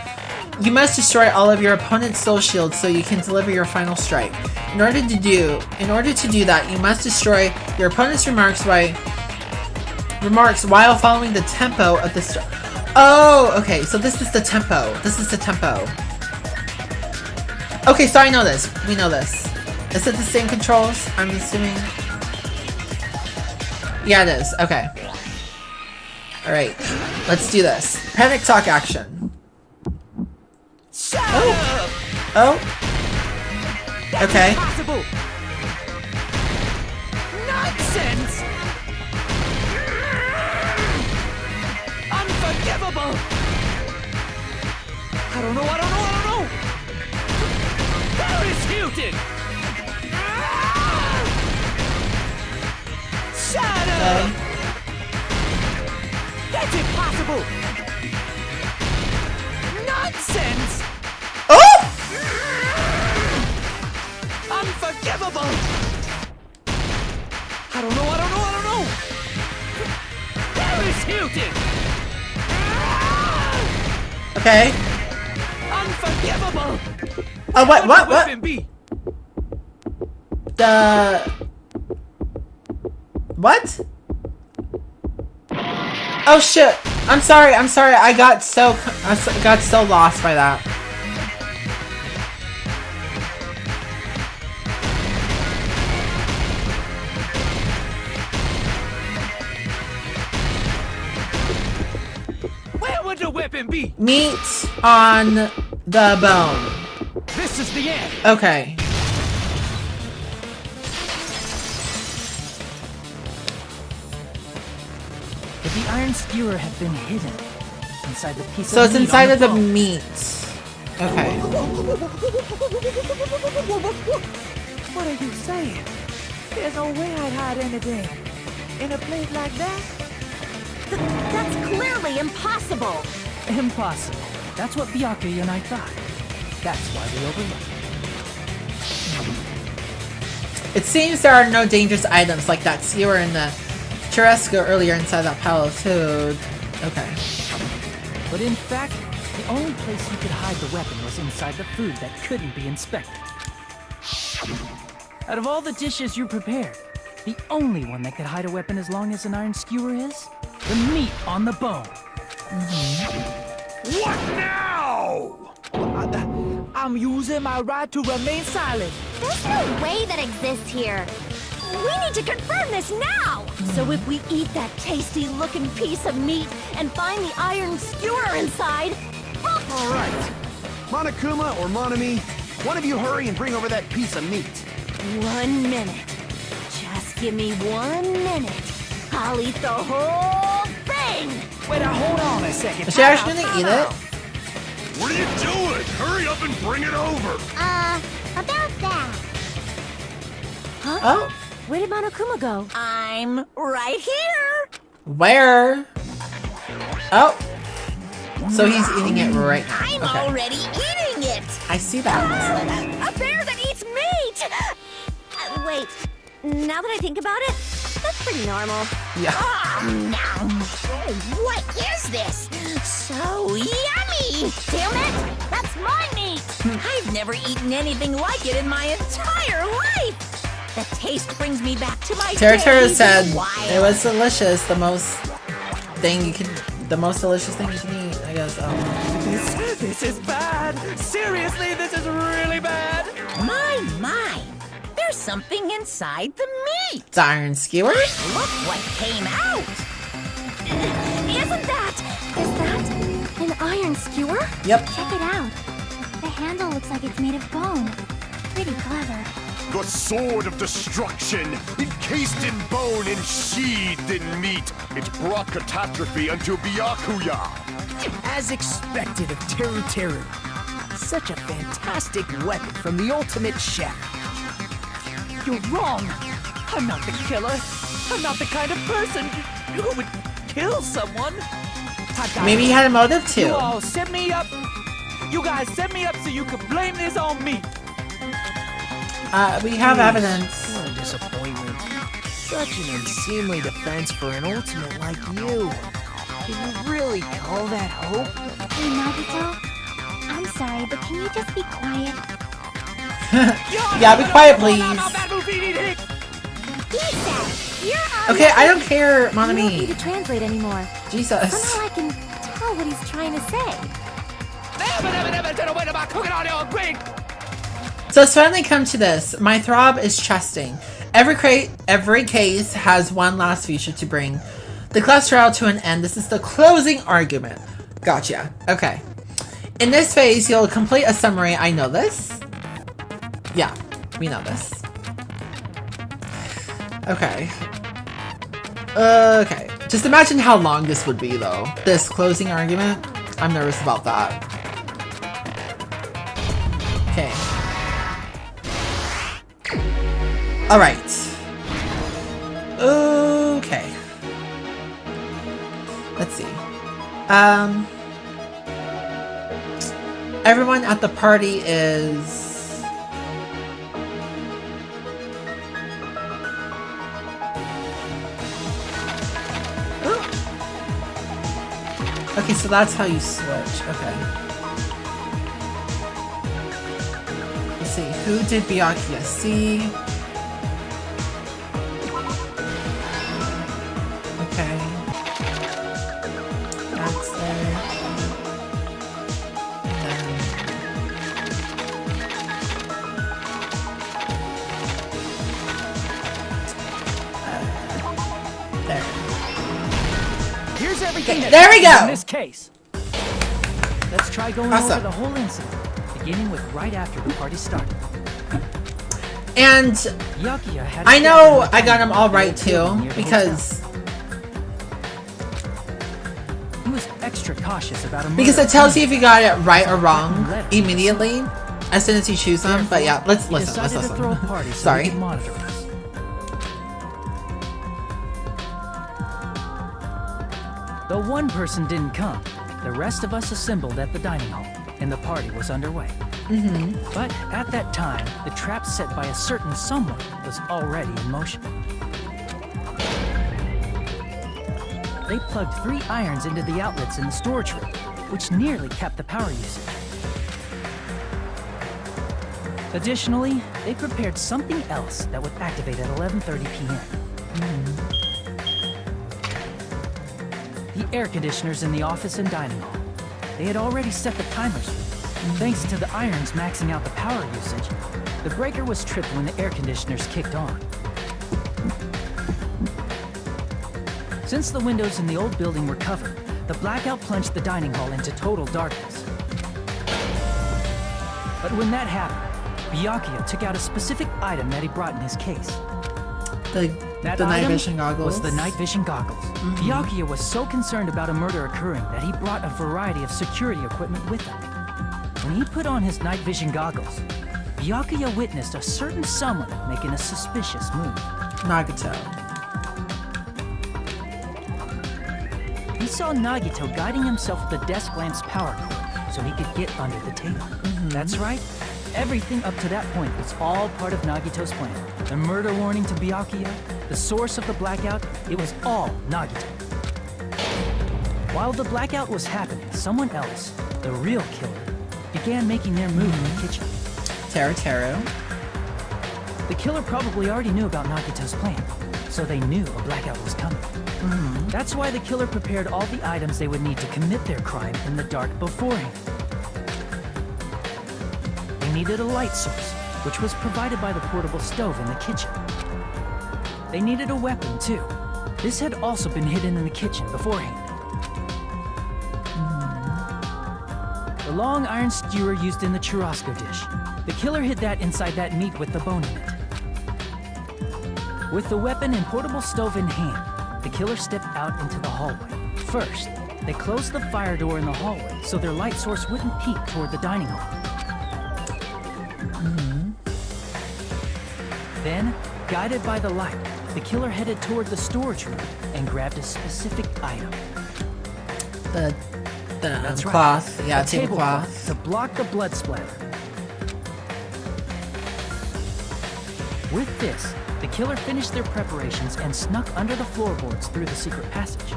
you must destroy all of your opponent's soul shields so you can deliver your final strike. In order to do that, you must destroy your opponent's remarks while following the tempo of the strike. Oh, okay, so this is the tempo. This is the tempo. Okay, so I know this. We know this. Is it the same controls? I'm assuming. Yeah, it is. Okay. Alright. Let's do this. Panic talk action. Oh. Oh. Okay. Impossible. Nonsense. Unforgivable. I don't know. Paris Hilton. Shut up. That's impossible. Nonsense. Oh! Unforgivable. I don't know. Paris Hilton. Okay. Unforgivable. What? Weapon B. What? Oh shit! I'm sorry. I got so lost by that. Where would the weapon be? Meat on the bone. This is the end. Okay. But the iron skewer had been hidden inside the piece So of it's meat inside on of the bone. meat. Okay. What are you saying? There's no way I'd hide anything in a place like that. That's clearly impossible. Impossible. That's what Byakuya and I thought. That's why we overlooked it. It seems there are no dangerous items like that skewer in the churrasco earlier inside that pile of food. Okay. But in fact, the only place you could hide the weapon was inside the food that couldn't be inspected. Out of all the dishes you prepared, the only one that could hide a weapon as long as an iron skewer is the meat on the bone. What now? I'm using my right to remain silent. There's no way that exists here. We need to confirm this now! So if we eat that tasty-looking piece of meat and find the iron skewer inside... All right. Monokuma or Monami, one of you hurry and bring over that piece of meat. 1 minute. Just give me 1 minute. I'll eat the whole thing! Wait, hold on a second. Is she actually gonna eat it? What are you doing? Hurry up and bring it over! About that. Oh, Where did Monokuma go? I'm right here! where? Oh. So he's eating it right now. I'm Okay. already eating it! I see that. A bear that eats meat! Wait, now that I think about it, that's pretty normal. Yeah. What is this? So yummy! Damn it! That's my meat! I've never eaten anything like it in my entire life! The taste brings me back to my Tara days said wild. it was delicious. The most delicious thing you can eat, I guess. Oh. This is bad. Seriously, this is really bad. My. There's something inside the meat! The iron skewer? Look what came out! Is that an iron skewer? Yep. Check it out. The handle looks like it's made of bone. Pretty clever. The sword of destruction, encased in bone and sheathed in meat. It brought catastrophe unto Byakuya. As expected of Teru Teru. Such a fantastic weapon from the ultimate chef. You're wrong. I'm not the killer. I'm not the kind of person who would kill someone. Maybe he had a motive You too. all set me up. You guys set me up so you could blame this on me. We have evidence. What a disappointment. Such an unseemly defense for an ultimate like you. Can you really call that hope? Hey, Nagito. I'm sorry, but can you just be quiet? Yeah, be quiet, please. Okay, I don't care, You don't need Monami. to translate anymore. Jesus. Somehow I can tell what he's trying to say. So it's finally come to this. My throb is chesting. Every case has one last feature to bring the class trial to an end. This is the closing argument. Gotcha. Okay. In this phase, you'll complete a summary. I know this. Yeah, we know this. Okay. Okay. Just imagine how long this would be, though. This closing argument. I'm nervous about that. Okay. Alright. Okay. Let's see. Everyone at the party is... Okay, so that's how you switch. Okay. Let's see. Who did Byakuya see? Okay. That's there. And then... there. Here's everything that There we happened go. in this case. Let's try going Awesome. over the whole incident, beginning with right after the party started. And Byakuya had I know I got them all right too, because he was extra cautious about a it murder. tells you if you got it right or wrong immediately as soon as you choose them. But yeah, let's He listen. Let's decided to throw a listen. party so Sorry. he could monitor us. Though one person didn't come, the rest of us assembled at the dining hall, and the party was underway. But at that time, the trap set by a certain someone was already in motion. They plugged 3 irons into the outlets in the storage room, which nearly capped the power usage. Additionally, they prepared something else that would activate at 11:30 p.m. The air conditioners in the office and dining hall. They had already set the timers. Thanks to the irons maxing out the power usage, the breaker was tripped when the air conditioners kicked on. Since the windows in the old building were covered, the blackout plunged the dining hall into total darkness. But when that happened, Byakuya took out a specific item that he brought in his case. That the night item vision goggles. was the night vision goggles. Byakuya was so concerned about a murder occurring that he brought a variety of security equipment with him. When he put on his night vision goggles, Byakuya witnessed a certain someone making a suspicious move. Nagito. He saw Nagito guiding himself with the desk lamp's power cord so he could get under the table. That's right. Everything up to that point was all part of Nagito's plan. The murder warning to Byakuya, the source of the blackout, it was all Nagito. While the blackout was happening, someone else, the real killer, began making their move in the kitchen. Teru. The killer probably already knew about Nagito's plan, so they knew a blackout was coming. That's why the killer prepared all the items they would need to commit their crime in the dark beforehand. They needed a light source, which was provided by the portable stove in the kitchen. They needed a weapon, too. This had also been hidden in the kitchen beforehand. The long iron skewer used in the churrasco dish. The killer hid that inside that meat with the bone in it. With the weapon and portable stove in hand, the killer stepped out into the hallway. First, they closed the fire door in the hallway so their light source wouldn't peek toward the dining hall. Then, guided by the light, the killer headed toward the storage room and grabbed a specific item. The That's right. cloth. Yeah, A tablecloth. to block the blood splatter. With this, the killer finished their preparations and snuck under the floorboards through the secret passage.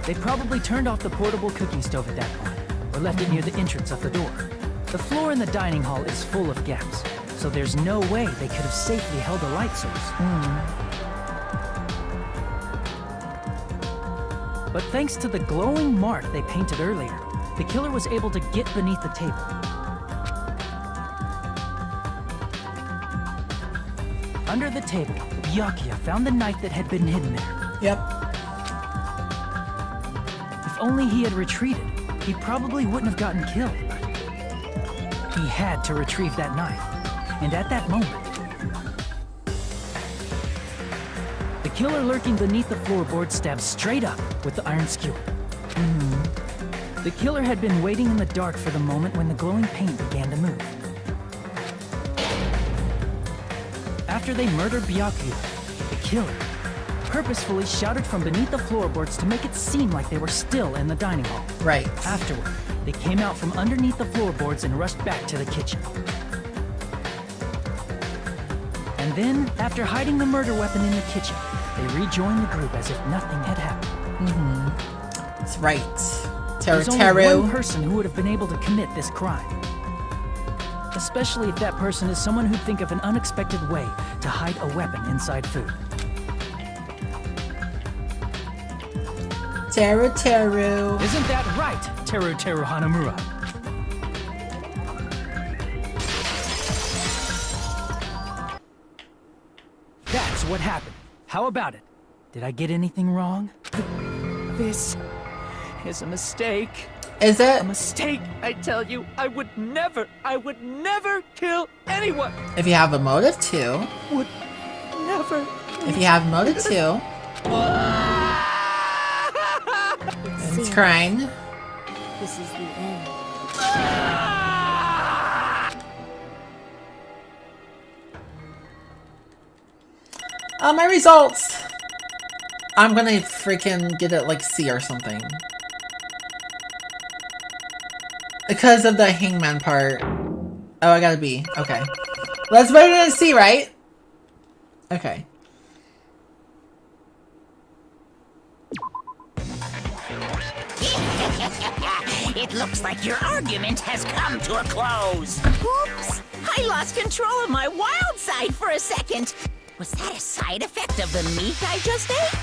They probably turned off the portable cooking stove at that point, or left it near the entrance of the door. The floor in the dining hall is full of gaps, so there's no way they could have safely held a light source. But thanks to the glowing mark they painted earlier, the killer was able to get beneath the table. Under the table, Byakuya found the knife that had been hidden there. Yep. If only he had retreated, he probably wouldn't have gotten killed. But he had to retrieve that knife. And at that moment, the killer lurking beneath the floorboard stabbed straight up with the iron skewer. The killer had been waiting in the dark for the moment when the glowing paint began to move. After they murdered Byakuya, the killer purposefully shouted from beneath the floorboards to make it seem like they were still in the dining hall. Right. Afterward, they came out from underneath the floorboards and rushed back to the kitchen. And then, after hiding the murder weapon in the kitchen, they rejoined the group as if nothing had happened. That's right. There's only Teru. one person who would have been able to commit this crime. Especially if that person is someone who'd think of an unexpected way to hide a weapon inside food. Teru. Isn't that right, Teru Hanamura? That's what happened. How about it? Did I get anything wrong? This is a mistake. Is it? A mistake, I tell you. I would never kill anyone. If you have a motive to. Would never. If you have a motive to. It's crying. This is the end. My results. I'm gonna freaking get it like C or something. Because of the hangman part. Oh, I got a B. Okay. Let's put it in a C, right? Okay. It looks like your argument has come to a close. Oops! I lost control of my wild side for a second. Was that a side effect of the meat I just ate?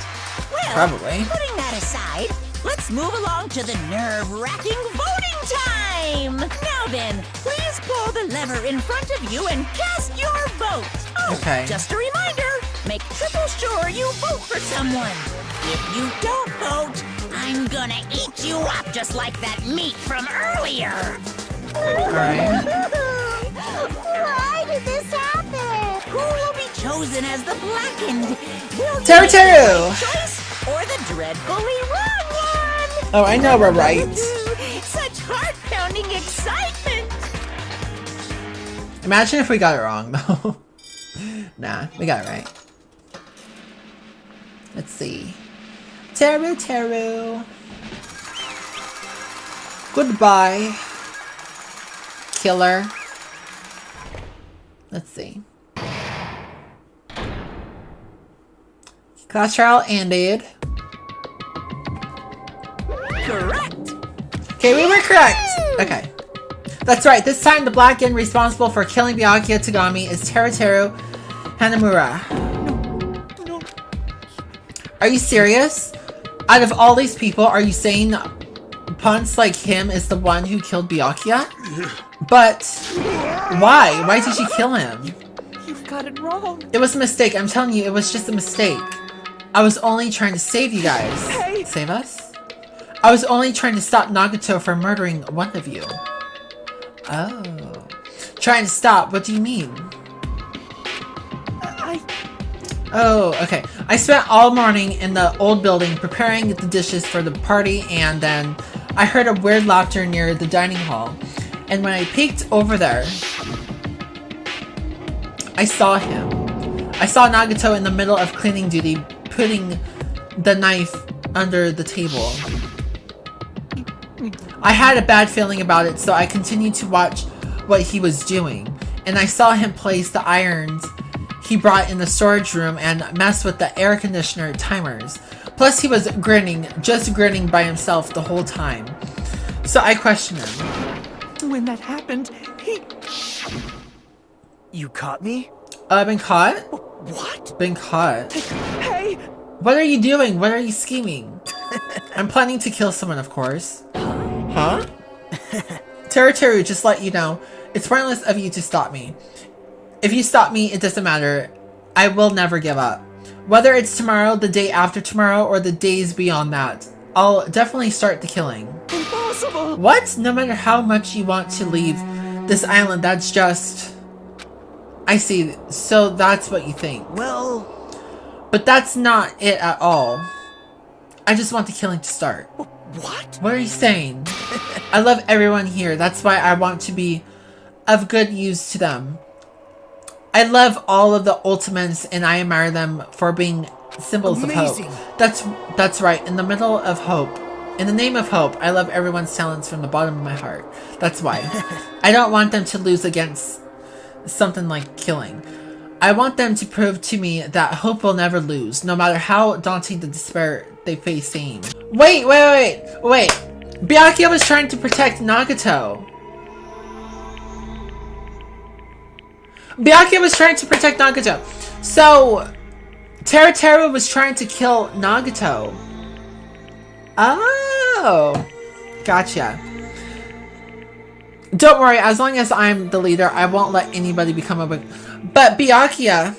Well, Probably. putting that aside, let's move along to the nerve-wracking voting time! Now then, please pull the lever in front of you and cast your vote! Oh, Okay. just a reminder, make triple sure you vote for someone. If you don't vote, I'm gonna eat you up just like that meat from earlier! Alright. Why did this happen? Who will be chosen chosen as the Blackened. Will Teru you make the Teru! right choice or the dreadfully wrong one? Oh, I know we're right. Such heart-pounding excitement! Imagine if we got it wrong, though. Nah, we got it right. Let's see. Teru Teru. Goodbye. Killer. Let's see. Class trial ended. Correct! Okay, we were correct. Okay. That's right. This time, the Blackened responsible for killing Byakuya Tagami is Teru Teru Hanamura. Are you serious? Out of all these people, are you saying punks like him is the one who killed Byakuya? But why? Why did you kill him? You've got it wrong. It was a mistake. I'm telling you, it was just a mistake. I was only trying to save you guys. Hey. Save us? I was only trying to stop Nagato from murdering one of you. Oh. Trying to stop? What do you mean? Oh, okay. I spent all morning in the old building preparing the dishes for the party, and then I heard a weird laughter near the dining hall. And when I peeked over there, I saw him. I saw Nagato in the middle of cleaning duty, putting the knife under the table. I had a bad feeling about it, so I continued to watch what he was doing. And I saw him place the irons he brought in the storage room and mess with the air conditioner timers. Plus he was grinning, just grinning by himself the whole time. So I questioned him. When that happened, he... You caught me? Been caught? What? Been caught. Hey! What are you doing? What are you scheming? I'm planning to kill someone, of course. Huh? Teru Teru, just let you know, it's pointless of you to stop me. If you stop me, it doesn't matter. I will never give up. Whether it's tomorrow, the day after tomorrow, or the days beyond that, I'll definitely start the killing. Impossible! What? No matter how much you want to leave this island, that's just... I see. So that's what you think. Well... But that's not it at all. I just want the killing to start. What? What are you saying? I love everyone here. That's why I want to be of good use to them. I love all of the Ultimates and I admire them for being symbols Amazing. of hope. That's right. In the middle of hope. In the name of hope, I love everyone's talents from the bottom of my heart. That's why. I don't want them to lose against something like killing. I want them to prove to me that hope will never lose, no matter how daunting the despair they face seems. Wait! Byakuya was trying to protect Nagato. Byakuya was trying to protect Nagato. So, Teru Teru was trying to kill Nagato. Oh! Gotcha. Don't worry, as long as I'm the leader, I won't let anybody become a... But Byakuya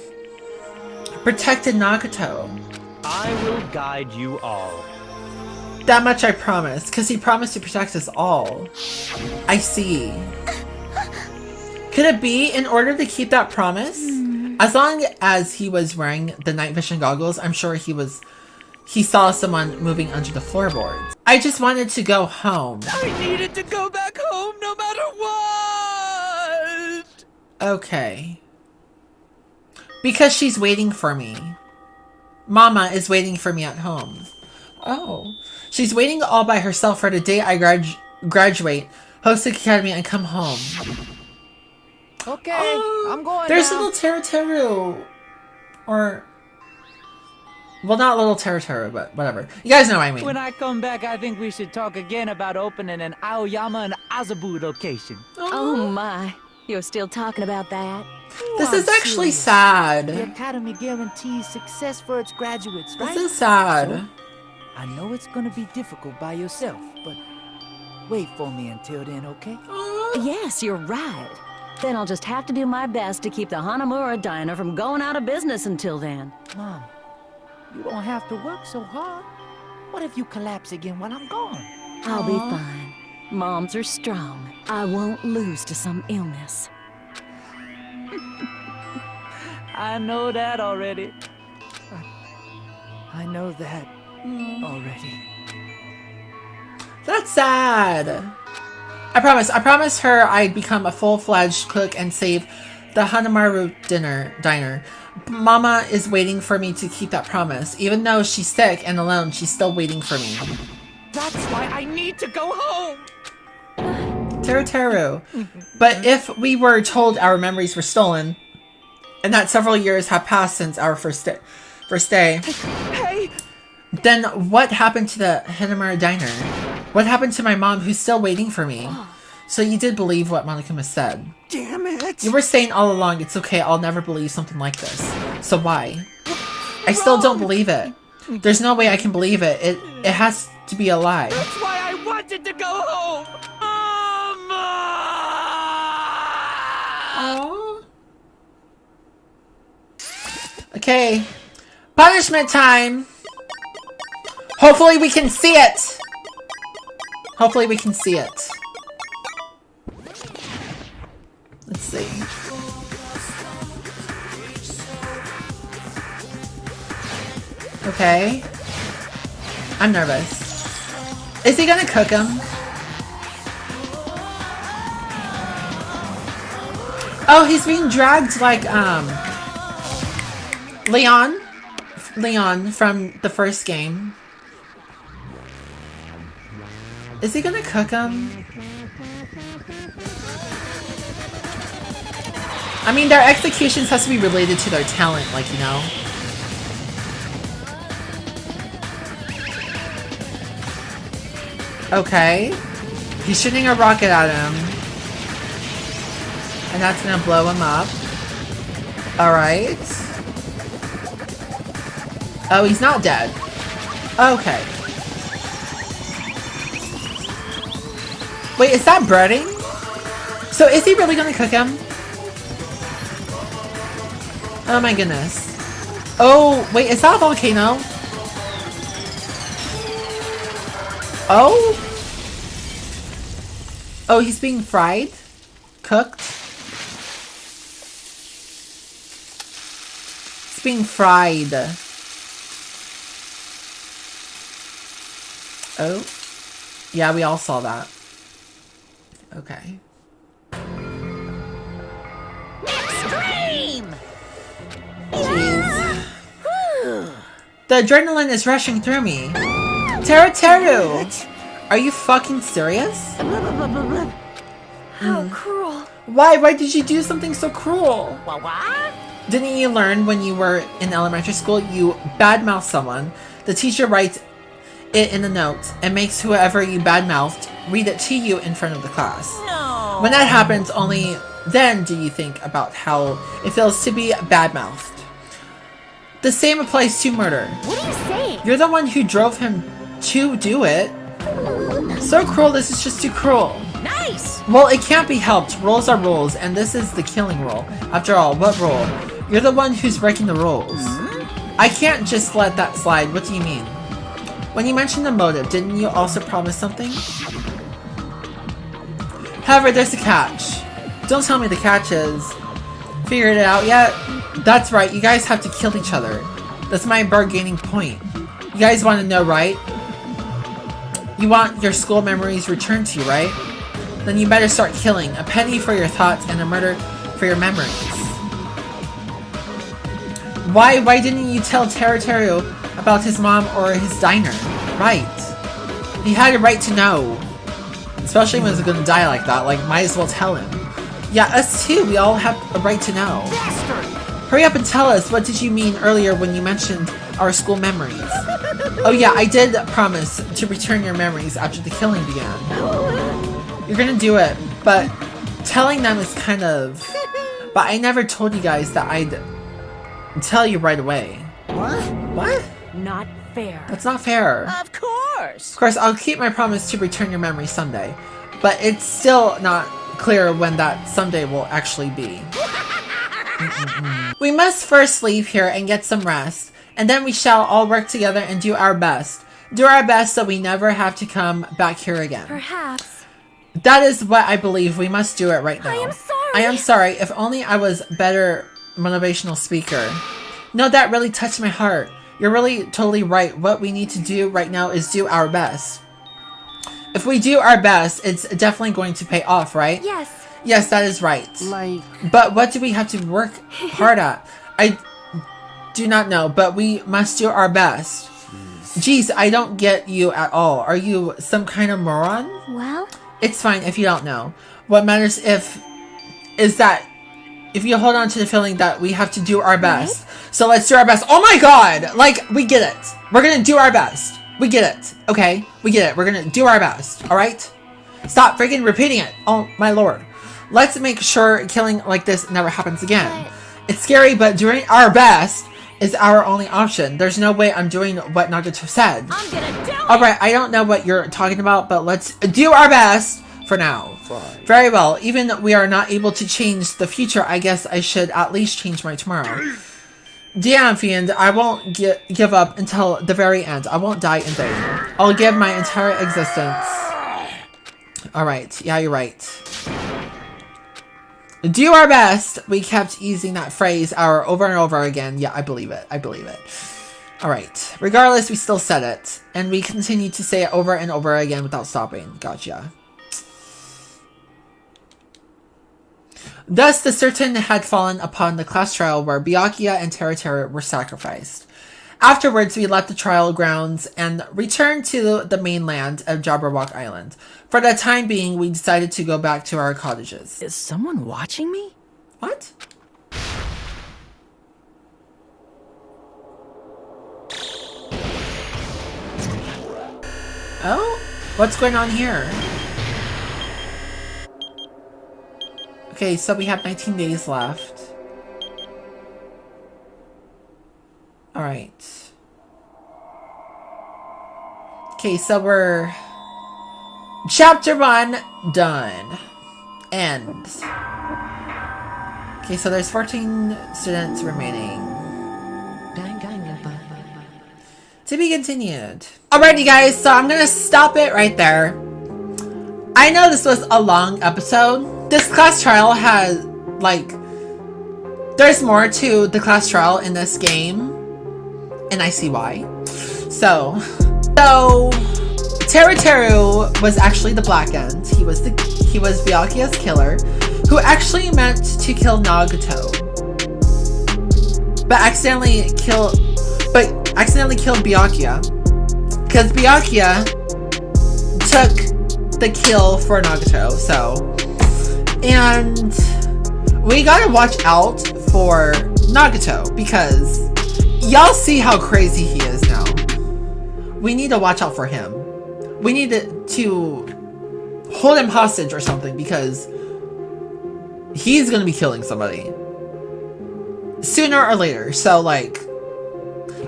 protected Nagato. I will guide you all. That much I promise, because he promised to protect us all. I see. Could it be in order to keep that promise? As long as he was wearing the night vision goggles, I'm sure he saw someone moving under the floorboards. I just wanted to go home. I needed to go back home no matter what! Okay. Because she's waiting for me. Mama is waiting for me at home. Oh. She's waiting all by herself for the day I graduate, host the academy, and come home. Okay, I'm going There's now. little Teru Teru. Or... Well, not little Teru Teru, but whatever. You guys know what I mean. When I come back, I think we should talk again about opening an Aoyama and Azabu location. Oh my, you're still talking about that? This is actually The sad. Academy guarantees success for its graduates, right? This is sad. So, I know it's gonna be difficult by yourself, but wait for me until then, okay? Yes, you're right. Then I'll just have to do my best to keep the Hanamura Diner from going out of business until then. Mom, you don't have to work so hard. What if you collapse again when I'm gone? I'll be fine. Moms are strong. I won't lose to some illness. I know that already. I know that already. That's sad. I promised her I'd become a full-fledged cook and save the Hanamaru diner. Mama is waiting for me to keep that promise. Even though she's sick and alone, she's still waiting for me. That's why I need to go home! Teru. But if we were told our memories were stolen, and that several years have passed since our first day, Hey! then what happened to the Hanamaru diner? What happened to my mom who's still waiting for me? So you did believe what Monokuma said. Damn it! You were saying all along, it's okay, I'll never believe something like this. So why? I still don't believe it. There's no way I can believe it. It has to be a lie. That's why I wanted to go home! Aww. Okay. Punishment time! Hopefully we can see it! Hopefully we can see it. Let's see. Okay. I'm nervous. Is he gonna cook him? Oh, he's being dragged like, Leon from the first game. Is he gonna cook him? I mean, their executions has to be related to their talent, like, you know? Okay. He's shooting a rocket at him. And that's gonna blow him up. Alright. Oh, he's not dead. Okay. Wait, is that breading? So is he really gonna cook him? Oh my goodness. Oh, wait, is that a volcano? Oh? Oh, he's being fried? Cooked? It's being fried. Oh? Yeah, we all saw that. Okay. Extreme! Jeez. The adrenaline is rushing through me. Teru! Are you fucking serious? How cruel. Why? Why did you do something so cruel? What? Didn't you learn when you were in elementary school you badmouth someone, the teacher writes it in a note and makes whoever you badmouthed read it to you in front of the class? No. When that happens, only then do you think about how it feels to be badmouthed. The same applies to murder. What are you saying? You're the one who drove him to do it. So cruel, this is just too cruel. Nice! Well, it can't be helped. Rules are rules, and this is the killing rule. After all, what rule? You're the one who's breaking the rules. I can't just let that slide. What do you mean? When you mentioned the motive, didn't you also promise something? However, there's a catch. Don't tell me the catch is... Figured it out yet? That's right, you guys have to kill each other. That's my bargaining point. You guys want to know, right? You want your school memories returned to you, right? Then you better start killing. A penny for your thoughts and a murder for your memories. Why didn't you tell Teru about his mom or his diner? Right. He had a right to know. Especially when he's gonna die like that, like, might as well tell him. Yeah, us too, we all have a right to know. Bastard! Hurry up and tell us, what did you mean earlier when you mentioned our school memories? Oh yeah, I did promise to return your memories after the killing began. You're gonna do it, but telling them is kind of... But I never told you guys that I'd tell you right away. What? What? Not fair. That's not fair. Of course! Of course, I'll keep my promise to return your memories someday, but it's still not clear when that someday will actually be. We must first leave here and get some rest, and then we shall all work together and do our best. Do our best so we never have to come back here again. Perhaps. That is what I believe. We must do it right now. I am sorry. I am sorry. If only I was better motivational speaker. No, that really touched my heart. You're really totally right. What we need to do right now is do our best. If we do our best, it's definitely going to pay off, right? Yes. Yes, that is right. Like... But what do we have to work hard at? I do not know, but we must do our best. Jeez, I don't get you at all. Are you some kind of moron? Well... It's fine if you don't know. What matters is that if you hold on to the feeling that we have to do our best. Right? So let's do our best. Oh my god! Like, we get it. We're gonna do our best. We get it. Okay? We get it. We're gonna do our best. Alright? Stop freaking repeating it. Oh my lord. Let's make sure killing like this never happens again. It's scary, but doing our best is our only option. There's no way I'm doing what Nagato said. I'm gonna do it! Alright, I don't know what you're talking about, but let's do our best for now. Fine. Very well. Even though we are not able to change the future, I guess I should at least change my tomorrow. Damn, Fiend, I won't give up until the very end. I won't die in vain. I'll give my entire existence. Alright, yeah, you're right. Do our best. We kept using that phrase over and over again. Yeah, I believe it. I believe it. Alright. Regardless, we still said it. And we continue to say it over and over again without stopping. Gotcha. Thus, the curtain had fallen upon the class trial where Byakuya and Teru were sacrificed. Afterwards, we left the trial grounds and returned to the mainland of Jabberwock Island. For the time being, we decided to go back to our cottages. Is someone watching me? What? Oh? What's going on here? Okay, so we have 19 days left. Alright. Okay, so we're... Chapter 1 done. End. Okay, so there's 14 students remaining. To be continued. Alrighty guys, so I'm gonna stop it right there. I know this was a long episode. This class trial has, like, there's more to the class trial in this game. And I see why. So Teru was actually the BLACKENED. He was Byakuya's killer, who actually meant to kill Nagato, but accidentally killed Byakuya, because Byakuya took the kill for Nagato. So, and we gotta watch out for Nagato because y'all see how crazy he is now. We need to watch out for him. We need to hold him hostage or something because he's gonna be killing somebody sooner or later. So, like,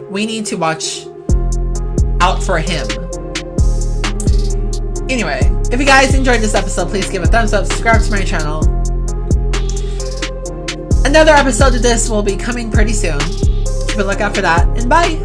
we need to watch out for him. Anyway, if you guys enjoyed this episode, please give it a thumbs up, subscribe to my channel. Another episode of this will be coming pretty soon. Keep a lookout for that, and bye!